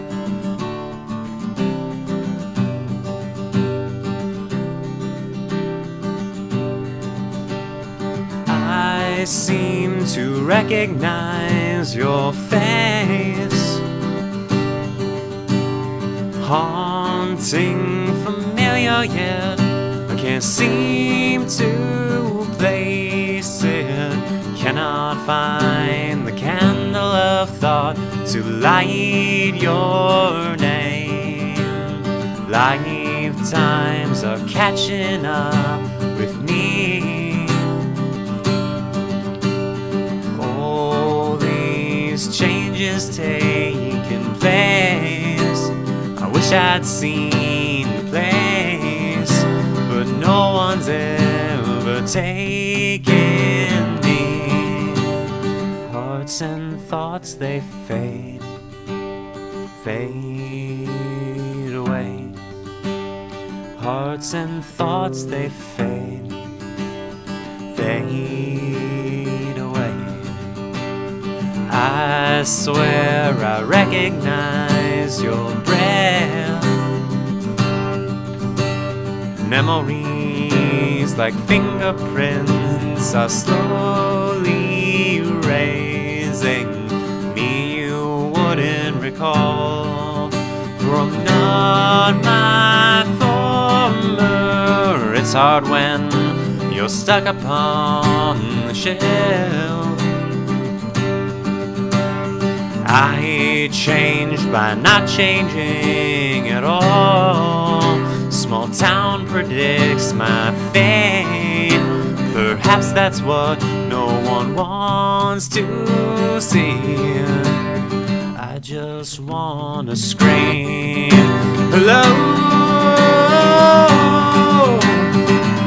I seem to recognize your face, haunting, familiar, yet I can't seem to place it. Cannot find the candle of thought to light your name. Lifetimes are catching up with me. Changes taking place. I wish I'd seen the place, but no one's ever taken me. Hearts and thoughts, they fade away. Hearts and thoughts, they fade away. I swear I recognize your breath. Memories like fingerprints are slowly erasing me. You wouldn't recall from not my former. It's hard when you're stuck upon the shelf. I changed by not changing at all. Small town predicts my fate. Perhaps that's what no one wants to see. I just wanna scream, hello.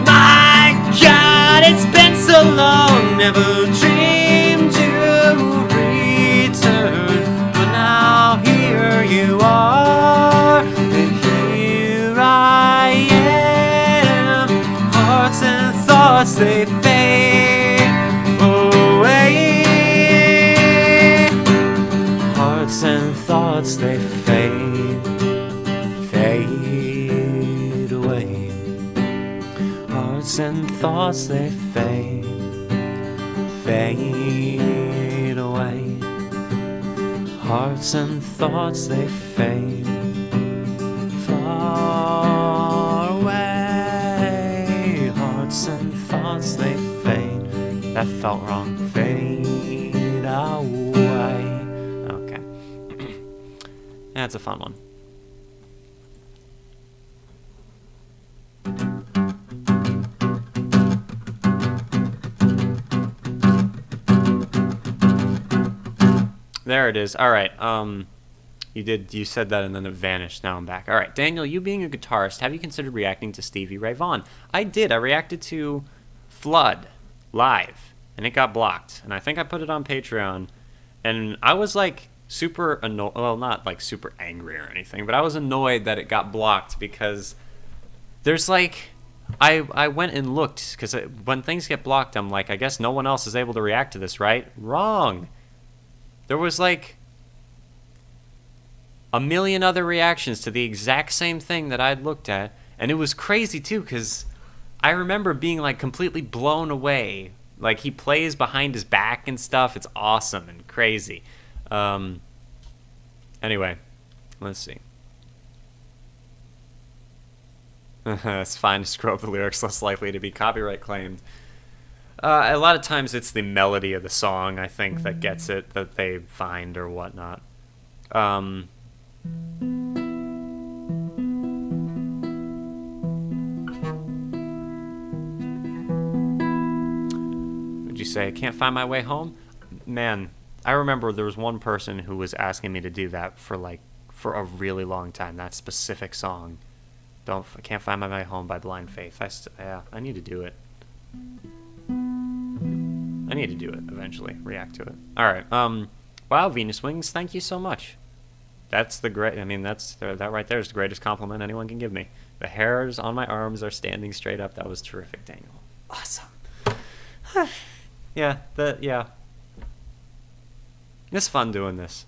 My God, it's been so long, never dreamed you'd return. But now here you are, and here I am. Hearts and thoughts, they fade away. Hearts and thoughts, they fade away. Hearts and thoughts, they fade away. Hearts and thoughts, they fade far away. Hearts and thoughts, they fade. That felt wrong. Fade away. Okay. That's a fun one. There it is. All right. You said that and then it vanished. Now I'm back. All right. Daniel, you being a guitarist, have you considered reacting to Stevie Ray Vaughan? I did. I reacted to Flood live and it got blocked. And I think I put it on Patreon and I was like super annoyed. Well, not like super angry or anything, but I was annoyed that it got blocked because there's like, I went and looked because when things get blocked, I'm like, I guess no one else is able to react to this, right? Wrong. There was like a million other reactions to the exact same thing that I'd looked at. And it was crazy too, because I remember being like completely blown away. Like he plays behind his back and stuff. It's awesome and crazy. Anyway, let's see. It's fine to screw up the lyrics, less likely to be copyright claimed. A lot of times it's the melody of the song, I think, that gets it, that they find or whatnot. Would you say, I can't find my way home? Man, I remember there was one person who was asking me to do that for a really long time, that specific song. I Can't Find My Way Home by Blind Faith. I need to do it. I need to do it eventually. React to it. All right. Wow, Venus Wings, thank you so much. That's the great. I mean, that right there is the greatest compliment anyone can give me. The hairs on my arms are standing straight up. That was terrific, Daniel. Awesome. Yeah. It's fun doing this.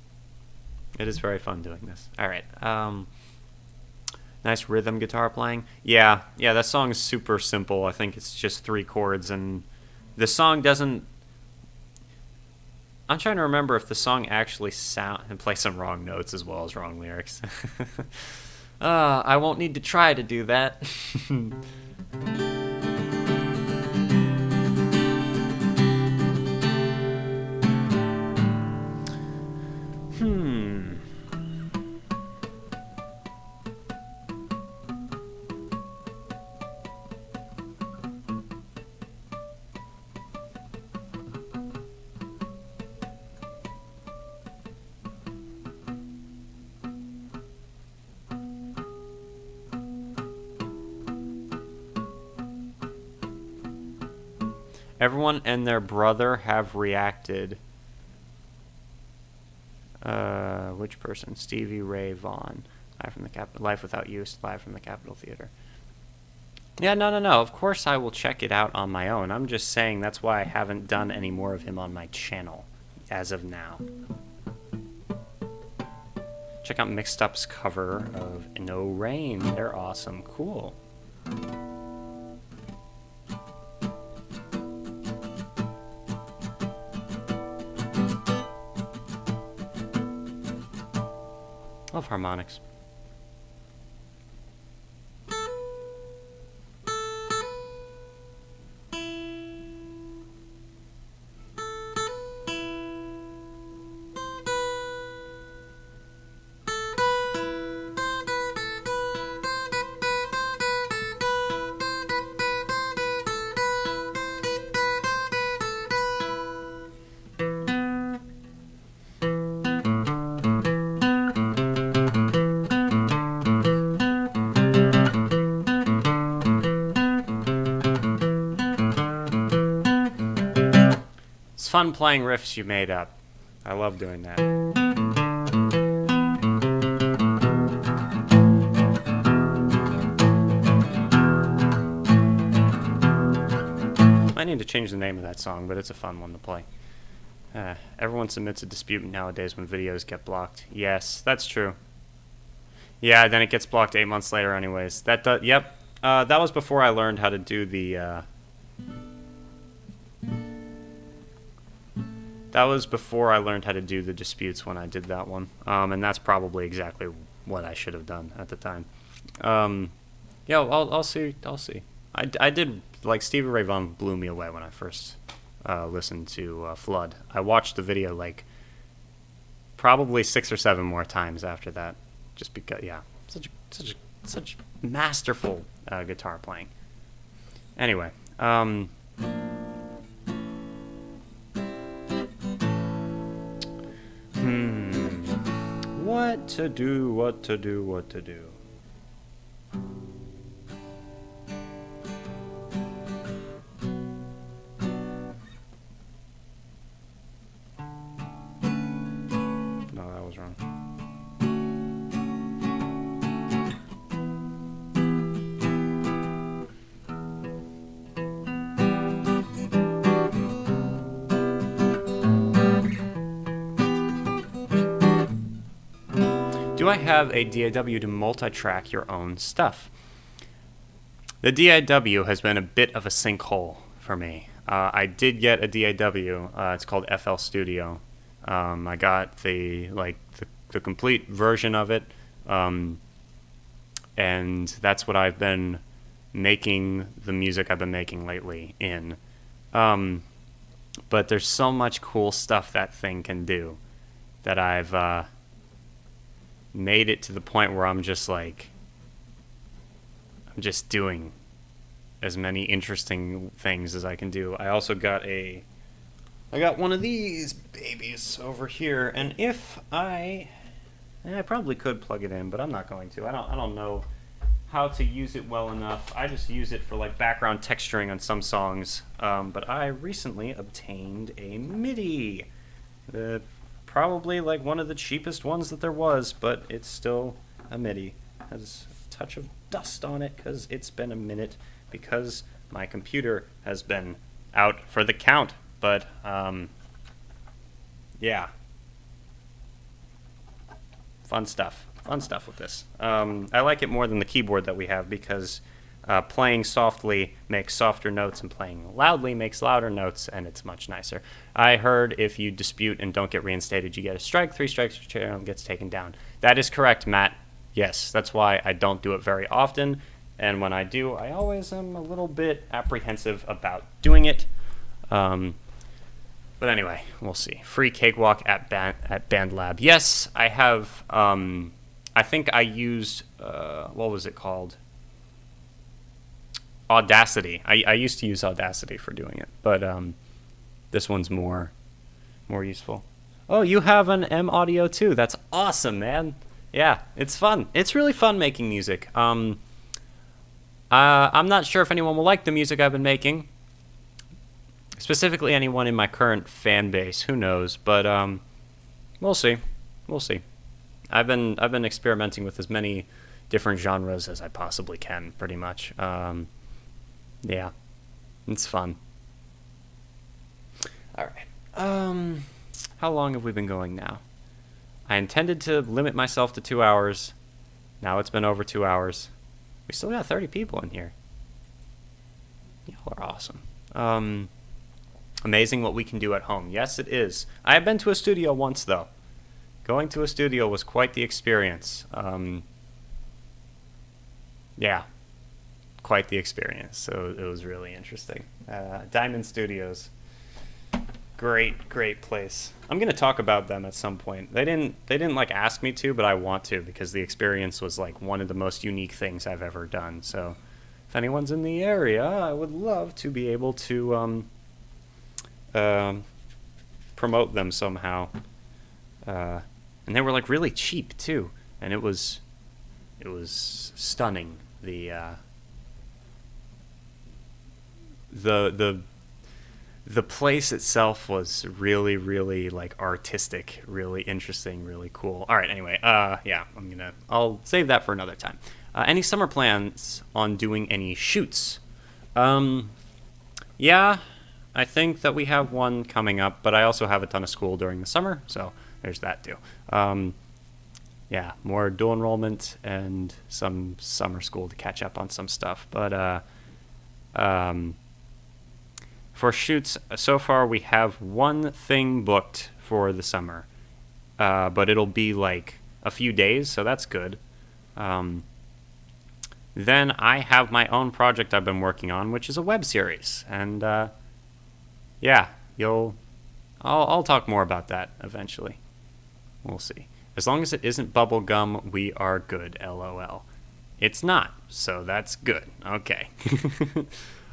It is very fun doing this. All right. Nice rhythm guitar playing. Yeah. That song is super simple. I think it's just 3 chords and. The song doesn't... I'm trying to remember if the song actually and play some wrong notes as well as wrong lyrics. I won't need to try to do that. Everyone and their brother have reacted. Which person? Stevie Ray Vaughan. Life Without You, live from the Capitol Theater. Yeah, no. Of course I will check it out on my own. I'm just saying that's why I haven't done any more of him on my channel as of now. Check out Mixed Up's cover of No Rain. They're awesome. Cool. Love harmonics. It's fun playing riffs you made up. I love doing that. I need to change the name of that song, but it's a fun one to play. Everyone submits a dispute nowadays when videos get blocked. Yes, that's true. Yeah, then it gets blocked 8 months later anyways. Yep. That was before I learned how to do the, That was before I learned how to do the disputes when I did that one. And that's probably exactly what I should have done at the time. Yeah, I'll see. I did, like, Stevie Ray Vaughan blew me away when I first listened to Flood. I watched the video, like, probably 6 or 7 more times after that. Just because, yeah, such masterful guitar playing. Anyway, what to do? No, that was wrong. Do I have a DAW to multi-track your own stuff? The DAW has been a bit of a sinkhole for me. I did get a DAW. It's called FL Studio. I got the complete version of it, and that's what I've been making the music I've been making lately in. But there's so much cool stuff that thing can do that I've made it to the point where I'm just doing as many interesting things as I can do. I also got I got one of these babies over here, and if I probably could plug it in, but I'm not going to. I don't know how to use it well enough. I just use it for like background texturing on some songs. But I recently obtained a MIDI. Probably like one of the cheapest ones that there was, but it's still a MIDI. Has a touch of dust on it because it's been a minute, because my computer has been out for the count. But yeah, fun stuff with this. I like it more than the keyboard that we have, because playing softly makes softer notes and playing loudly makes louder notes, and it's much nicer. I heard if you dispute and don't get reinstated, you get a strike. 3 strikes, your channel gets taken down. That is correct, Matt. Yes, that's why I don't do it very often, and when I do, I always am a little bit apprehensive about doing it. But anyway, we'll see. Free cakewalk at BandLab. Yes, I have. I think I used what was it called? Audacity. I used to use Audacity for doing it, but this one's more useful. Oh, you have an M Audio too. That's awesome, man. Yeah, it's fun. It's really fun making music. I'm not sure if anyone will like the music I've been making. Specifically, anyone in my current fan base. Who knows? But we'll see. We'll see. I've been experimenting with as many different genres as I possibly can, pretty much. Yeah, it's fun. All right. How long have we been going now? I intended to limit myself to 2 hours. Now it's been over 2 hours. We still got 30 people in here. Y'all are awesome. Amazing what we can do at home. Yes, it is. I have been to a studio once, though. Going to a studio was quite the experience. Yeah, quite the experience. So it was really interesting. Diamond Studios, great place. I'm gonna talk about them at some point. They didn't like ask me to, but I want to, because the experience was like one of the most unique things I've ever done. So if anyone's in the area, I would love to be able to promote them somehow. And they were like really cheap too, and it was stunning. The the place itself was really, really like artistic, really interesting, really cool. All right, anyway, yeah, I'll save that for another time. Any summer plans on doing any shoots? Yeah, I think that we have one coming up, but I also have a ton of school during the summer, so there's that too. Yeah, more dual enrollment and some summer school to catch up on some stuff. But for shoots, so far we have one thing booked for the summer, but it'll be like a few days, so that's good. Then I have my own project I've been working on, which is a web series, and yeah, I'll talk more about that eventually. We'll see. As long as it isn't bubblegum, we are good, LOL. It's not, so that's good. Okay.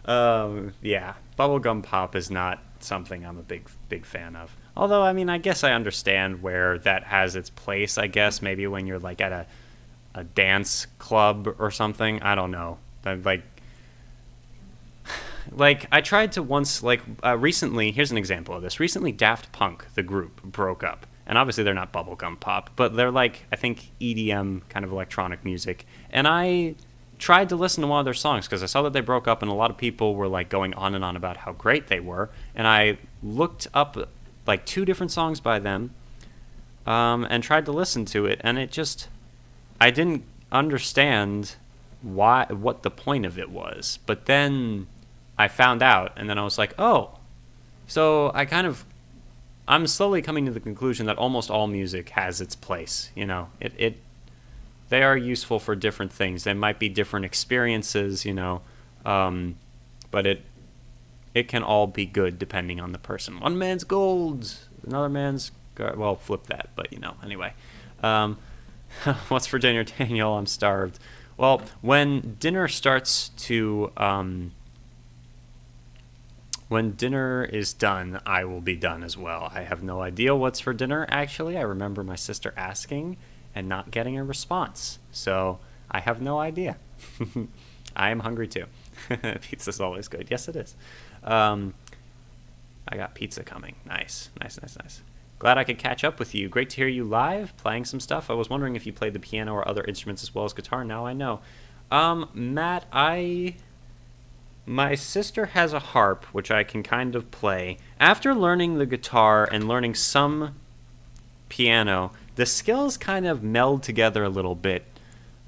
Yeah, bubblegum pop is not something I'm a big fan of. Although, I mean, I guess I understand where that has its place, I guess. Maybe when you're, like, at a dance club or something. I don't know. Like, I tried to once, recently, here's an example of this. Recently, Daft Punk, the group, broke up. And obviously they're not bubblegum pop, but they're like, I think, EDM kind of electronic music. And I tried to listen to one of their songs because I saw that they broke up and a lot of people were like going on and on about how great they were. And I looked up like 2 different songs by them and tried to listen to it. And it just, I didn't understand what the point of it was. But then I found out and then I was like, oh, so I'm slowly coming to the conclusion that almost all music has its place. You know, they are useful for different things. They might be different experiences, you know, but it can all be good depending on the person. One man's gold, another man's well, flip that, but you know, anyway. What's for dinner, Daniel? I'm starved. Well, when dinner starts to when dinner is done, I will be done as well. I have no idea what's for dinner, actually. I remember my sister asking and not getting a response. So I have no idea. I am hungry too. Pizza's always good. Yes, it is. I got pizza coming. Nice. Glad I could catch up with you. Great to hear you live, playing some stuff. I was wondering if you played the piano or other instruments as well as guitar. Now I know. Matt, my sister has a harp, which I can kind of play. After learning the guitar and learning some piano, the skills kind of meld together a little bit.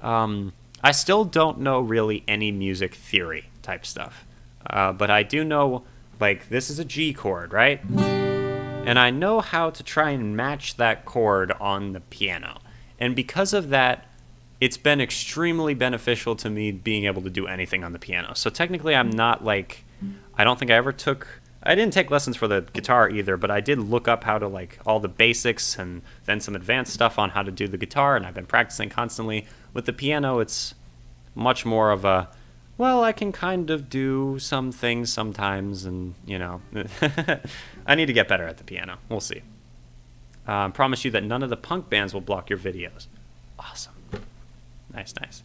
I still don't know really any music theory type stuff. But I do know, like, this is a G chord, right? And I know how to try and match that chord on the piano. And because of that, it's been extremely beneficial to me being able to do anything on the piano. So technically I'm not like, I don't think I didn't take lessons for the guitar either, but I did look up how to like all the basics and then some advanced stuff on how to do the guitar, and I've been practicing constantly. With the piano, it's much more of a, well, I can kind of do some things sometimes, and, you know, I need to get better at the piano. We'll see. Promise you that none of the punk bands will block your videos. Awesome. Nice.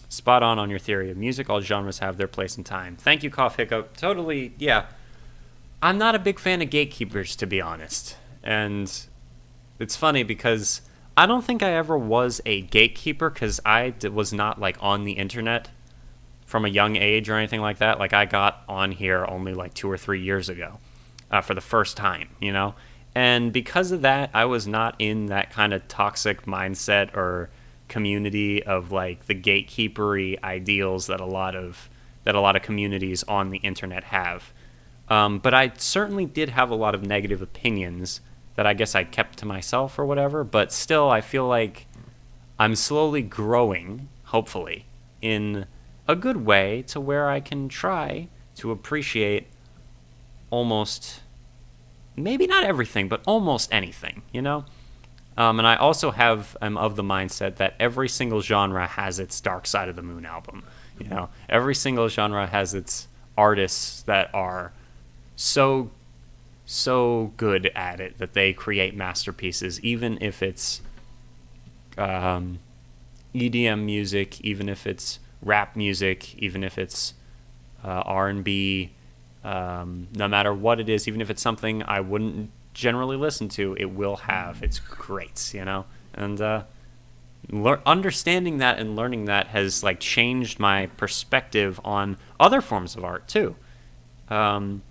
Spot on your theory of music. All genres have their place and time. Thank you, Cough Hiccup. Totally, yeah. I'm not a big fan of gatekeepers, to be honest. And it's funny because I don't think I ever was a gatekeeper because I was not, like, on the internet from a young age or anything like that. Like, I got on here only, like, 2 or 3 years ago for the first time, you know? And because of that, I was not in that kind of toxic mindset or community of like the gatekeepery ideals that a lot of communities on the internet have. But I certainly did have a lot of negative opinions that I guess I kept to myself or whatever. But still, I feel like I'm slowly growing, hopefully, in a good way to where I can try to appreciate almost, maybe not everything, but almost anything, you know? And I also am of the mindset that every single genre has its Dark Side of the Moon album. You know, every single genre has its artists that are so good at it that they create masterpieces, even if it's EDM music, even if it's rap music, even if it's R&B, No matter what it is, even if it's something I wouldn't generally listen to, it will have its greats, you know? And understanding that and learning that has like changed my perspective on other forms of art too. And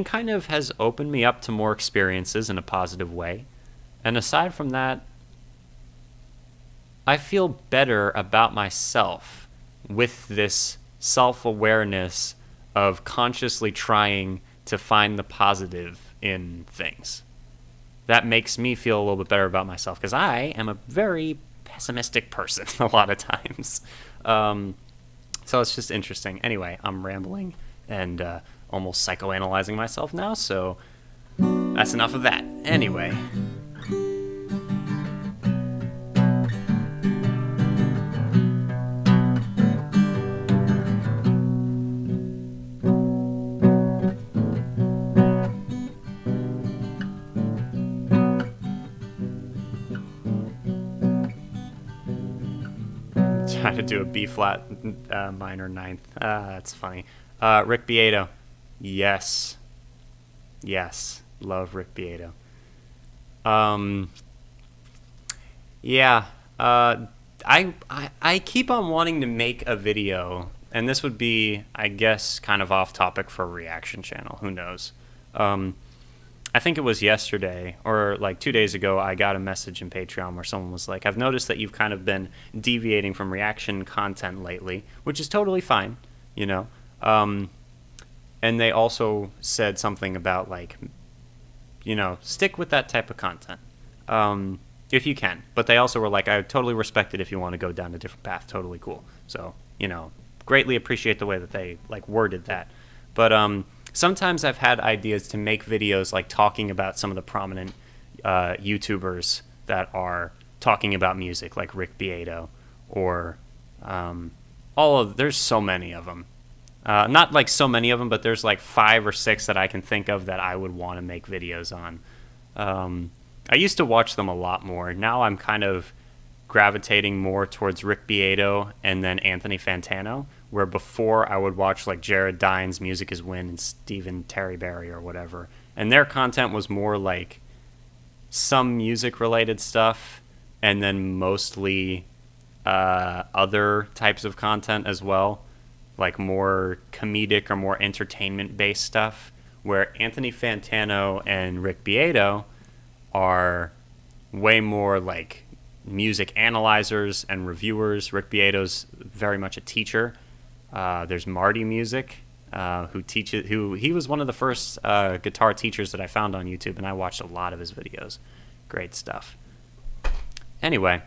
kind of has opened me up to more experiences in a positive way. And aside from that, I feel better about myself with this self-awareness of consciously trying to find the positive in things. That makes me feel a little bit better about myself, because I am a very pessimistic person a lot of times. So it's just interesting. Anyway, I'm rambling and almost psychoanalyzing myself now, so that's enough of that. Anyway. Trying to do a B flat minor ninth. That's funny. Rick Beato. Yes. Love Rick Beato. Yeah. I keep on wanting to make a video, and this would be, I guess, kind of off topic for a reaction channel. Who knows? I think it was yesterday or like 2 days ago, I got a message in Patreon where someone was like, I've noticed that you've kind of been deviating from reaction content lately, which is totally fine, you know? And they also said something about like, you know, stick with that type of content if you can. But they also were like, I totally respect it if you want to go down a different path. Totally cool. So, you know, greatly appreciate the way that they like worded that. But sometimes I've had ideas to make videos like talking about some of the prominent YouTubers that are talking about music, like Rick Beato or there's so many of them. Not like so many of them, but there's like 5 or 6 that I can think of that I would want to make videos on. I used to watch them a lot more. Now I'm kind of gravitating more towards Rick Beato and then Anthony Fantano, where before I would watch like Jared Dines, Music Is Win, and Stephen Terryberry or whatever. And their content was more like some music-related stuff and then mostly other types of content as well, like more comedic or more entertainment-based stuff, where Anthony Fantano and Rick Beato are way more like music analyzers and reviewers. Rick Beato's very much a teacher. There's Marty Music, who he was one of the first guitar teachers that I found on YouTube, and I watched a lot of his videos. Great stuff. Anyway,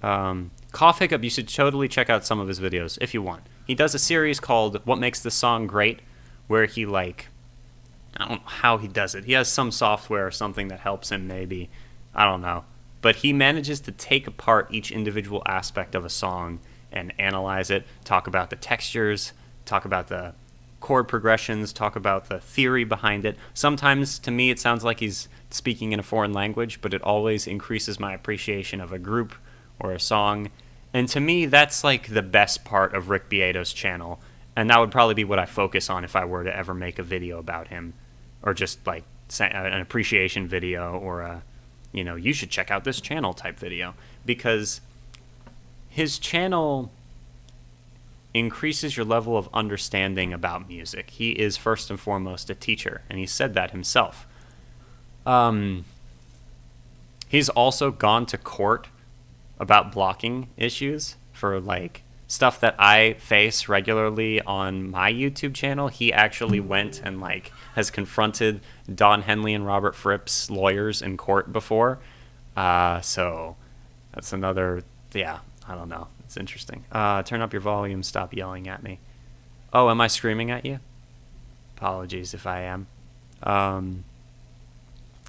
Cough Hiccup, you should totally check out some of his videos if you want. He does a series called What Makes the Song Great, where he like, I don't know how he does it. He has some software or something that helps him maybe. I don't know. But he manages to take apart each individual aspect of a song and analyze it, talk about the textures, talk about the chord progressions, talk about the theory behind it. Sometimes, to me, it sounds like he's speaking in a foreign language, but it always increases my appreciation of a group or a song. And to me, that's like the best part of Rick Beato's channel. And that would probably be what I focus on if I were to ever make a video about him, or just like an appreciation video or a, you know, you should check out this channel type video, because his channel increases your level of understanding about music. He is first and foremost a teacher, and he said that himself. He's also gone to court about blocking issues for like stuff that I face regularly on my YouTube channel. He actually went and like has confronted Don Henley and Robert Fripp's lawyers in court before. So that's another, yeah, I don't know. It's interesting. Turn up your volume. Stop yelling at me. Oh, am I screaming at you? Apologies if I am.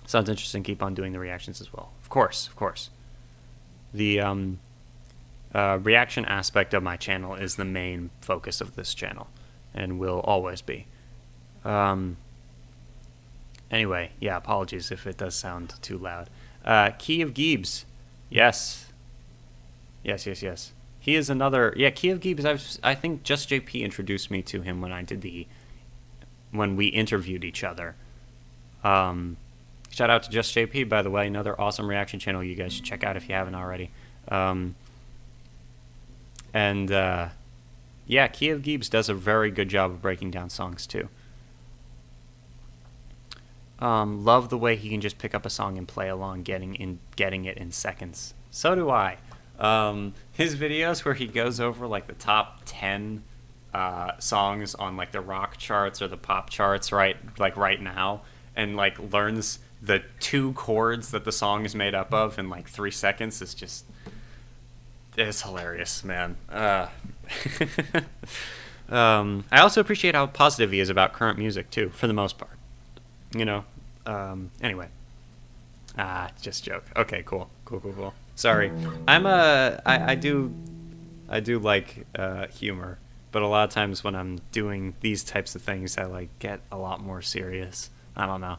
Sounds interesting. Keep on doing the reactions as well. Of course. The reaction aspect of my channel is the main focus of this channel and will always be. Anyway, yeah, apologies if it does sound too loud. Key of Giebs. Yes. He is another... Yeah, Key of Giebs, I think Just JP introduced me to him when I did the when we interviewed each other. Shout out to Just JP, by the way, another awesome reaction channel you guys should check out if you haven't already. Yeah, Kiev Gibbs does a very good job of breaking down songs too. Love the way he can just pick up a song and play along, getting it in seconds. So do I. His videos where he goes over like the top 10 songs on like the rock charts or the pop charts right now, and like learns the 2 chords that the song is made up of in like 3 seconds is just, it's hilarious, man. I also appreciate how positive he is about current music too, for the most part. You know. Anyway. Just joke. Okay, cool. Sorry. I do like humor, but a lot of times when I'm doing these types of things, I like get a lot more serious. I don't know.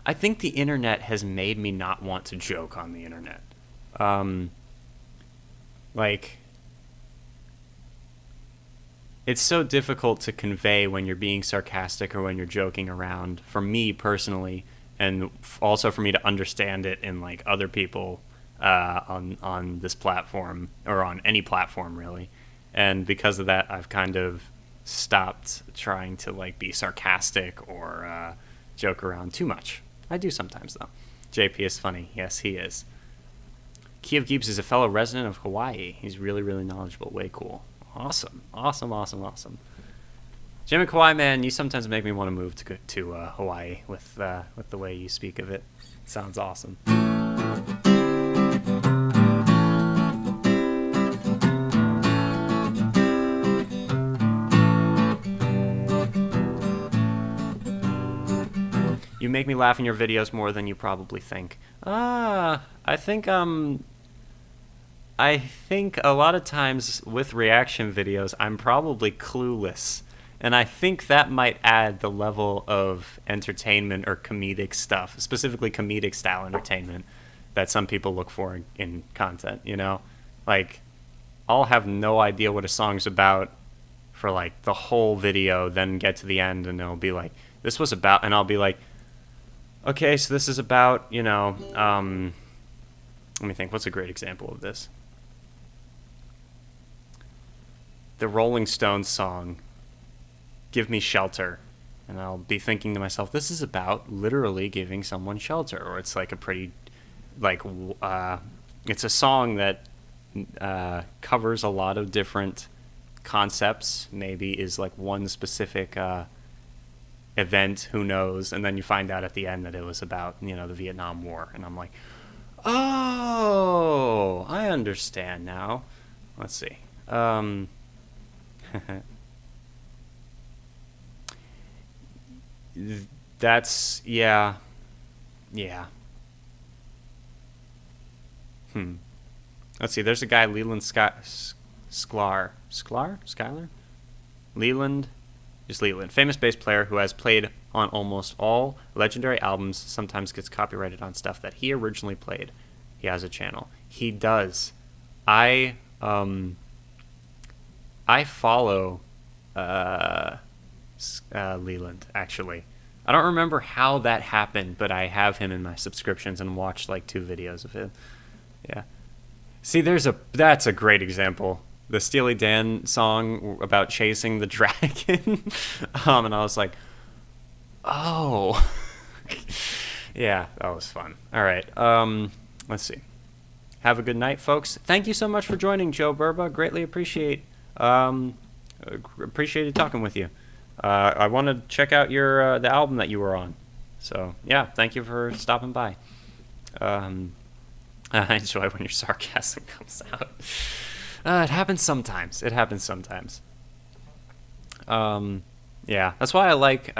I think the internet has made me not want to joke on the internet. Like, it's so difficult to convey when you're being sarcastic or when you're joking around, for me personally, and also for me to understand it in like other people on this platform, or on any platform really. And because of that, I've kind of stopped trying to like be sarcastic or joke around too much. I do sometimes though. JP is funny. Yes, he is. Kiev Gibbs is a fellow resident of Hawaii. He's really, really knowledgeable. Way cool. Awesome. Jimmy Kawhi, man, you sometimes make me want to move to Hawaii with the way you speak of it. Sounds awesome. You make me laugh in your videos more than you probably think. I think a lot of times with reaction videos, I'm probably clueless. And I think that might add the level of entertainment or comedic stuff, specifically comedic style entertainment, that some people look for in content, you know? Like, I'll have no idea what a song's about for like the whole video, then get to the end and it'll be like, this was about, and I'll be like, okay, so this is about, you know, let me think, what's a great example of this? The Rolling Stones song, Give Me Shelter. And I'll be thinking to myself, this is about literally giving someone shelter. Or it's like a pretty, like, it's a song that covers a lot of different concepts. Maybe is like one specific event, who knows, and then you find out at the end that it was about, you know, the Vietnam War, and I'm like, oh, I understand now. Let's see. That's, yeah. Let's see, there's a guy, Leland Sklar? Leland? Just Leland, famous bass player who has played on almost all legendary albums, sometimes gets copyrighted on stuff that he originally played. He has a channel. He does. I follow Leland, actually. I don't remember how that happened, but I have him in my subscriptions and watched like 2 videos of him. Yeah. See, that's a great example. The Steely Dan song about chasing the dragon. And I was like, oh. Yeah, that was fun. All right. Let's see. Have a good night, folks. Thank you so much for joining, Joe Burba. Greatly appreciated talking with you. I want to check out your the album that you were on. So, yeah, thank you for stopping by. I enjoy when your sarcasm comes out. It happens sometimes. Yeah, that's why I like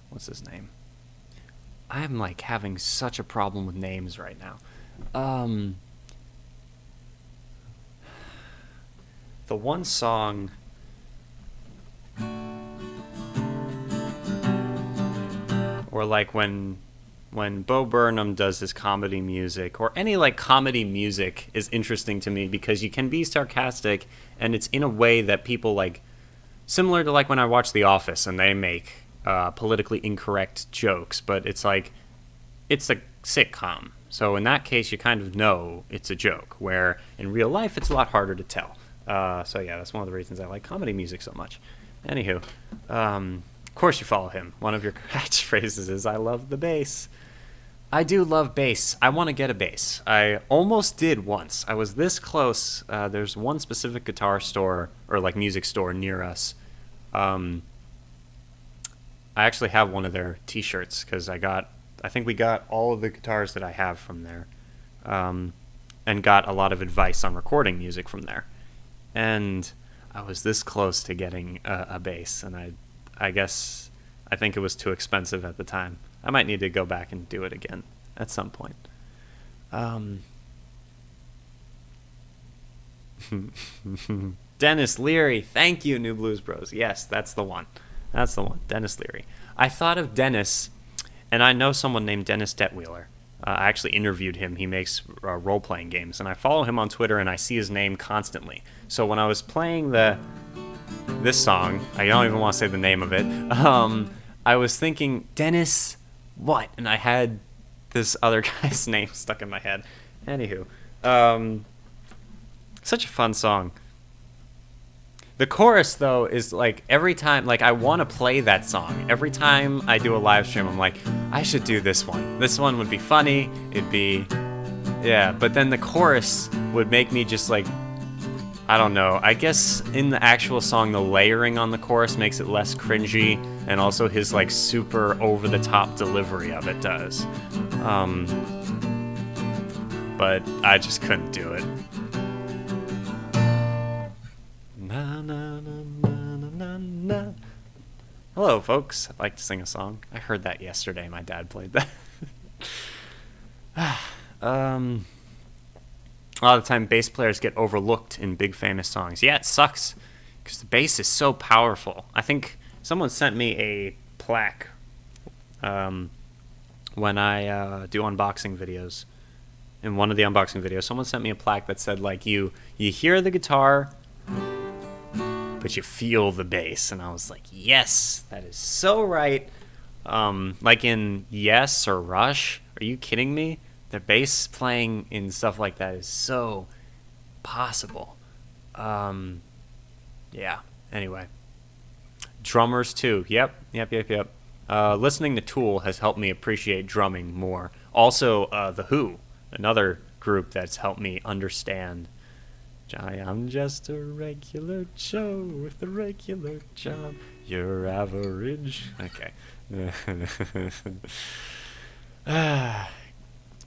what's his name? I'm like having such a problem with names right now. The one song, or like when Bo Burnham does his comedy music, or any like comedy music is interesting to me because you can be sarcastic and it's in a way that people like similar to like when I watch The Office and they make politically incorrect jokes, but it's like it's a sitcom. So in that case, you kind of know it's a joke, where in real life, it's a lot harder to tell. So yeah, that's one of the reasons I like comedy music so much. Anywho, of course you follow him. One of your catchphrases is, I love the bass. I do love bass. I want to get a bass. I almost did once. I was this close. There's one specific guitar store, or like music store near us. I actually have one of their t-shirts, because I think we got all of the guitars that I have from there, and got a lot of advice on recording music from there. And I was this close to getting a bass, and I guess I think it was too expensive at the time. I might need to go back and do it again at some point. Dennis Leary, thank you, New Blues Bros. Yes, that's the one. That's the one, Dennis Leary. I thought of Dennis, and I know someone named Dennis Detweiler. I actually interviewed him. He makes role-playing games, and I follow him on Twitter, and I see his name constantly. So when I was playing this song, I don't even want to say the name of it, I was thinking, Dennis what? And I had this other guy's name stuck in my head. Anywho, such a fun song. The chorus, though, is like every time, like I want to play that song. Every time I do a live stream, I'm like, I should do this one. This one would be funny. It'd be, yeah. But then the chorus would make me just like, I don't know. I guess in the actual song, the layering on the chorus makes it less cringy, and also his like super over-the-top delivery of it does. But I just couldn't do it. Na, na, na, na, na, na. Hello, folks. I'd like to sing a song. I heard that yesterday. My dad played that. A lot of the time, bass players get overlooked in big famous songs. Yeah, it sucks because the bass is so powerful. I think someone sent me a plaque when I do unboxing videos. In one of the unboxing videos, someone sent me a plaque that said, like, you hear the guitar, but you feel the bass. And I was like, yes, that is so right. Like in Yes or Rush. Are you kidding me? The bass playing in stuff like that is so possible. Yeah, anyway. Drummers too. Yep. Listening to Tool has helped me appreciate drumming more. Also, The Who, another group that's helped me understand. I'm just a regular Joe with a regular job. You're average. Okay.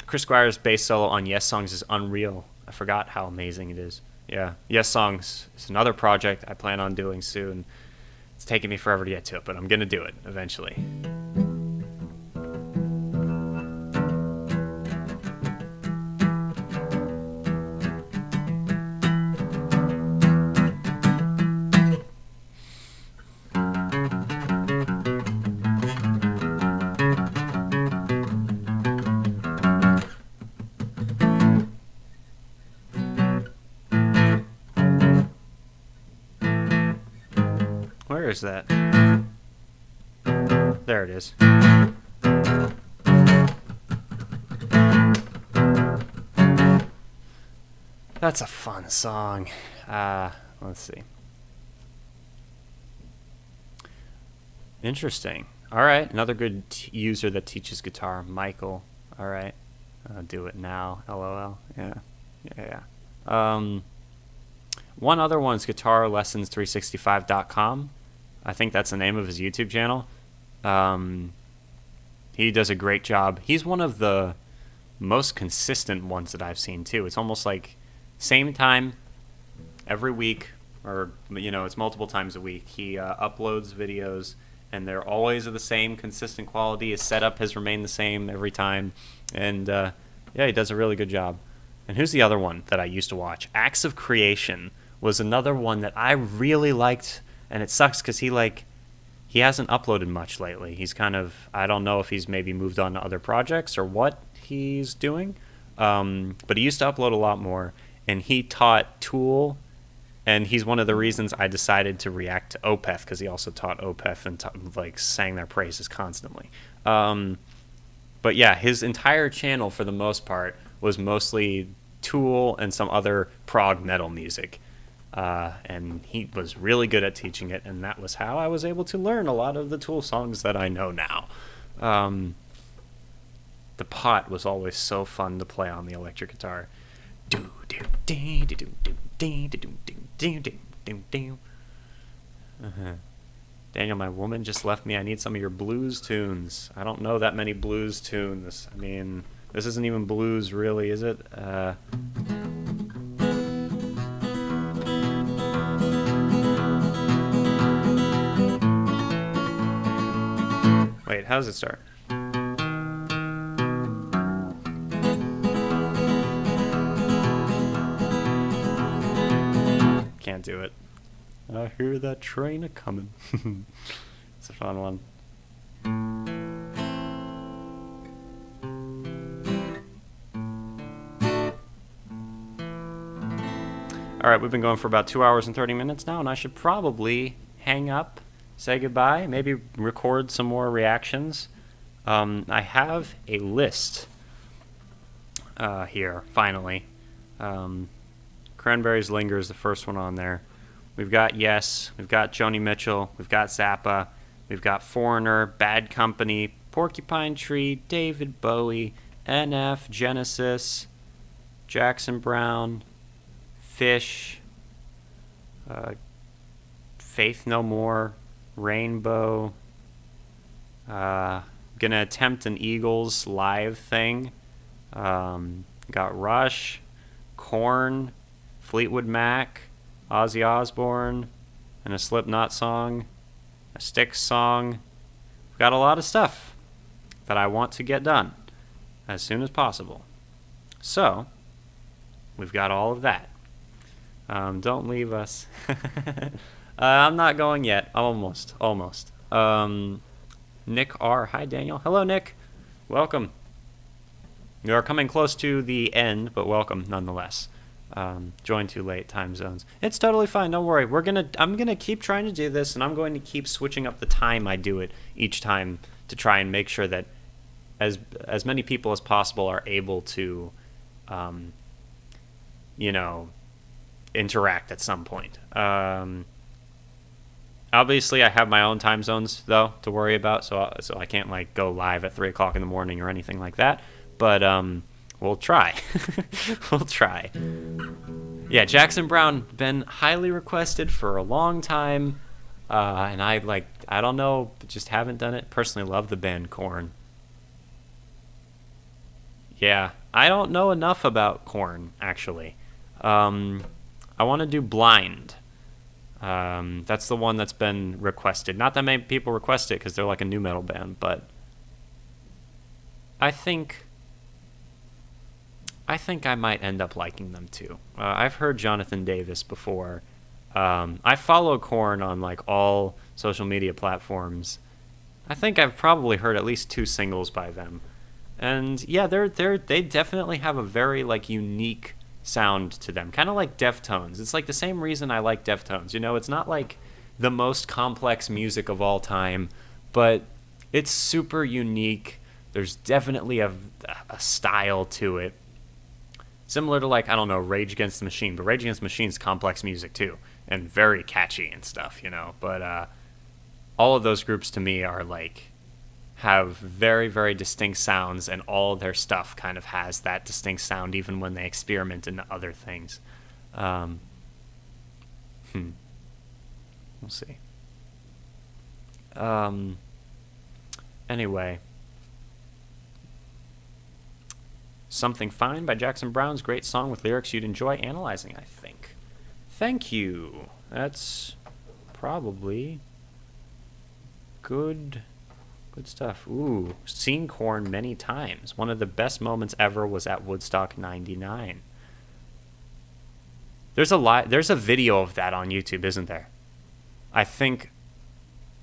Chris Squire's bass solo on Yes Songs is unreal. I forgot how amazing it is. Yeah, Yes Songs is another project I plan on doing soon. It's taking me forever to get to it, but I'm going to do it eventually. Where is that? There it is. That's a fun song. Let's see. Interesting. All right, another good user that teaches guitar, Michael. All right, do it now. LOL. Yeah. One other one is guitarlessons365.com. I think that's the name of his YouTube channel. He does a great job. He's one of the most consistent ones that I've seen too. It's almost like same time every week, or it's multiple times a week. He uploads videos, and they're always of the same consistent quality. His setup has remained the same every time, and yeah, he does a really good job. And who's the other one that I used to watch? Acts of Creation was another one that I really liked. And it sucks because he hasn't uploaded much lately. He's kind of, I don't know if he's maybe moved on to other projects or what he's doing. But he used to upload a lot more. And he taught Tool And he's one of the reasons I decided to react to Opeth, because he also taught Opeth and like sang their praises constantly. But yeah, his entire channel for the most part was mostly Tool and some other prog metal music. And he was really good at teaching it, and that was how I was able to learn a lot of the Tool songs that I know now. The Pot was always so fun to play on the electric guitar. Daniel, my woman just left me. I need some of your blues tunes. I don't know that many blues tunes. I mean, this isn't even blues, really, is it? Wait, how does it start? Can't do it. I hear that train a coming. It's a fun one. Alright, we've been going for about 2 hours and 30 minutes now, and I should probably hang up, say goodbye, maybe record some more reactions. I have a list here, finally. Cranberries Linger is the first one on there. We've got Yes, we've got Joni Mitchell, we've got Zappa, we've got Foreigner, Bad Company, Porcupine Tree, David Bowie, NF, Genesis, Jackson Browne, Fish, Faith No More, Rainbow. Gonna attempt an Eagles live thing. Got Rush, Korn, Fleetwood Mac, Ozzy Osbourne, and a Slipknot song, a Styx song. We've got a lot of stuff that I want to get done as soon as possible. So, we've got all of that. Don't leave us. I'm not going yet. Almost. Nick R. Hi, Daniel. Hello, Nick. Welcome. You are coming close to the end, but welcome nonetheless. Joined too late, time zones. It's totally fine. Don't worry. I'm gonna keep trying to do this, and I'm going to keep switching up the time I do it each time to try and make sure that as many people as possible are able to, interact at some point. Obviously, I have my own time zones though to worry about, so I can't like go live at 3 o'clock in the morning or anything like that. But we'll try. We'll try. Yeah, Jackson Browne been highly requested for a long time, and I don't know, just haven't done it. Personally, love the band Korn. Yeah, I don't know enough about Korn actually. I want to do Blind. That's the one that's been requested. Not that many people request it because they're like a new metal band, but I think I might end up liking them too. I've heard Jonathan Davis before. I follow Korn on like all social media platforms. I think I've probably heard at least 2 singles by them, and yeah, they definitely have a very like unique sound to them, kind of like Deftones. It's like the same reason I like Deftones. It's not like the most complex music of all time, but it's super unique. There's definitely a style to it. Similar to like, I don't know, Rage Against the Machine, but Rage Against the Machine's complex music too, and very catchy and stuff, but all of those groups to me are like, have very, very distinct sounds, and all their stuff kind of has that distinct sound even when they experiment into other things. We'll see. Anyway. Something Fine by Jackson Browne's great song with lyrics you'd enjoy analyzing, I think. Thank you. That's probably good stuff. Ooh, seen Korn many times. One of the best moments ever was at Woodstock 99. There's a video of that on YouTube, isn't there? I think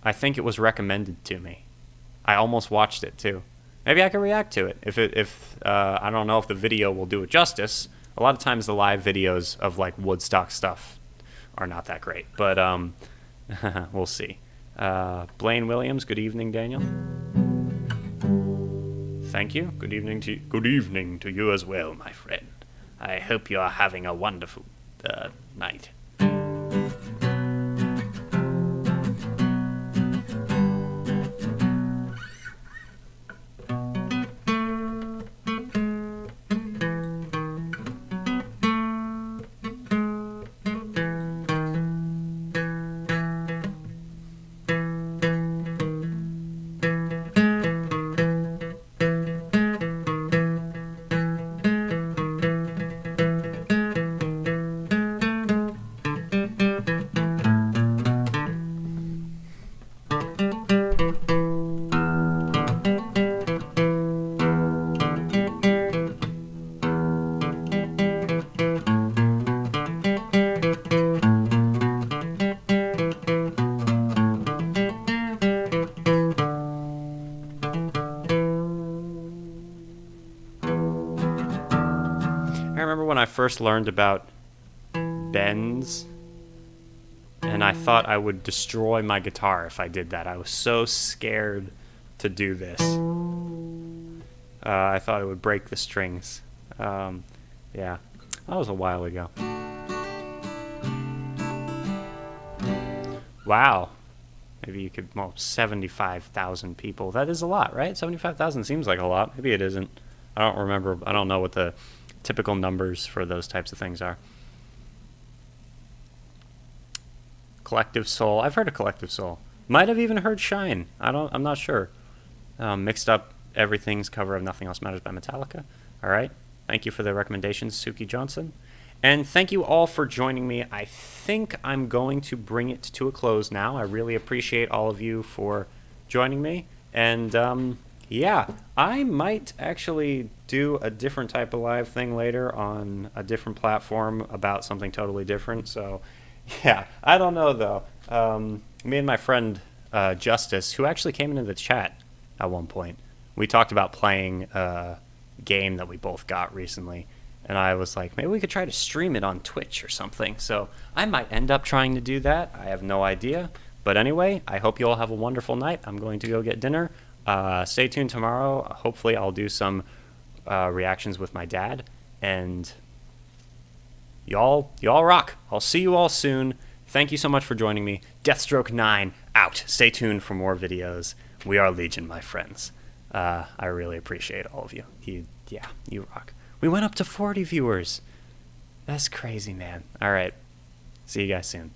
it was recommended to me. I almost watched it too. Maybe I could react to it. If I don't know if the video will do it justice. A lot of times the live videos of like Woodstock stuff are not that great. But we'll see. Blaine Williams, good evening, Daniel. Thank you. Good evening to you as well, my friend. I hope you are having a wonderful night. When I first learned about bends, and I thought I would destroy my guitar if I did that. I was so scared to do this. I thought it would break the strings. Yeah, that was a while ago. Wow. Maybe you could, 75,000 people. That is a lot, right? 75,000 seems like a lot. Maybe it isn't. I don't remember. I don't know what the typical numbers for those types of things are. Collective Soul. I've heard of Collective Soul. Might have even heard Shine. I'm not sure. Mixed Up Everything's cover of Nothing Else Matters by Metallica. All right. Thank you for the recommendations, Suki Johnson. And thank you all for joining me. I think I'm going to bring it to a close now. I really appreciate all of you for joining me. And yeah, I might actually do a different type of live thing later on a different platform about something totally different. So, yeah, I don't know, though. Me and my friend Justice, who actually came into the chat at one point, we talked about playing a game that we both got recently. And I was like, maybe we could try to stream it on Twitch or something. So I might end up trying to do that. I have no idea. But anyway, I hope you all have a wonderful night. I'm going to go get dinner. Stay tuned tomorrow. Hopefully I'll do some reactions with my dad. And y'all rock. I'll see you all soon. Thank you so much for joining me. Deathstroke 9 out. Stay tuned for more videos. We are Legion, my friends. I really appreciate all of you. You rock. We went up to 40 viewers. That's crazy, man. All right. See you guys soon.